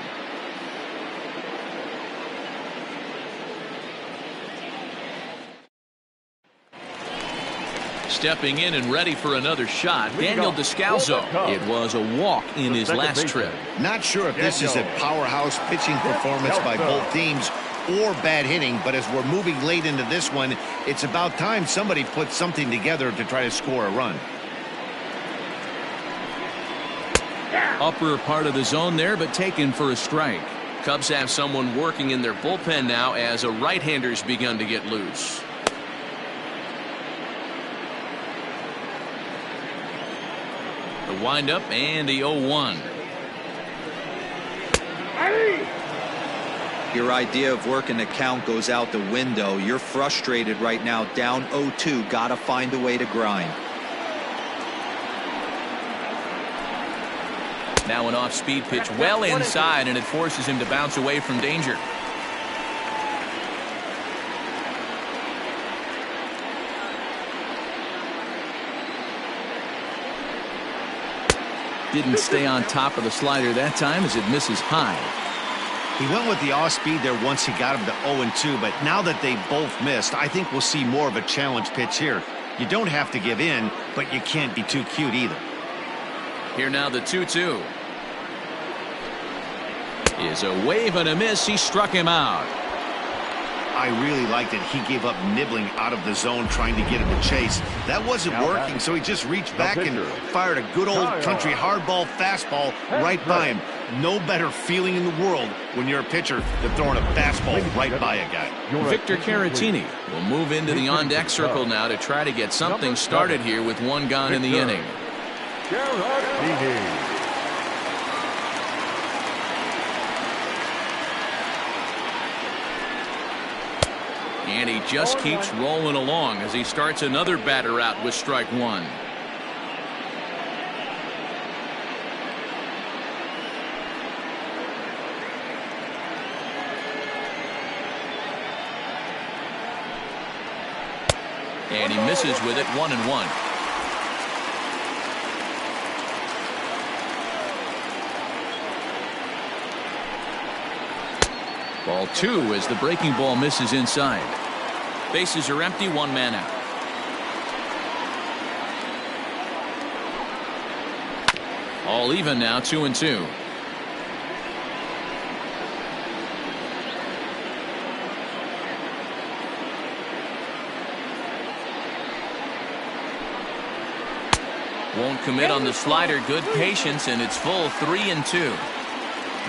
Stepping in and ready for another shot, Daniel Descalso. It was a walk in his last trip. Not sure if this is a powerhouse pitching performance by both teams or bad hitting, but as we're moving late into this one, it's about time somebody puts something together to try to score a run. Upper part of the zone there, but taken for a strike. Cubs have someone working in their bullpen now as a right-hander's begun to get loose. The windup and the 0-1. Your idea of working the count goes out the window. You're frustrated right now, down 0-2. Got to find a way to grind. Now an off-speed pitch well inside, and it forces him to bounce away from danger. Didn't stay on top of the slider that time as it misses high. He went with the off-speed there once he got him to 0-2, but now that they both missed, I think we'll see more of a challenge pitch here. You don't have to give in, but you can't be too cute either. Here now the 2-2. Is a wave and a miss. He struck him out. I really liked it. He gave up nibbling out of the zone trying to get him to chase. That wasn't working, so he just reached back and fired a good old country hardball fastball right by him. No better feeling in the world when you're a pitcher than throwing a fastball right by a guy. Victor Caratini will move into the on-deck circle now to try to get something started here with one gone in the inning. And he just keeps rolling along as he starts another batter out with strike one. And he misses with it, 1-1. Ball two as the breaking ball misses inside. Bases are empty, one man out. All even now, 2-2. Won't commit on the slider. Good patience, and it's full 3-2.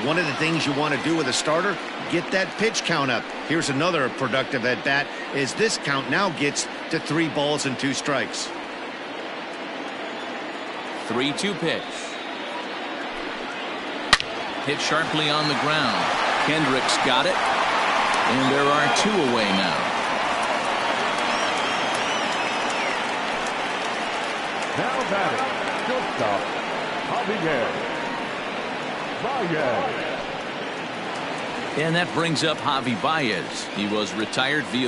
One of the things you want to do with a starter, get that pitch count up. Here's another productive at bat as this count now gets to 3 balls and 2 strikes. 3-2 pitch. Hit sharply on the ground. Kendrick's got it. And there are 2 away now. Now batting, shortstop, Javier Baez. And that brings up Javi Baez. He was retired via the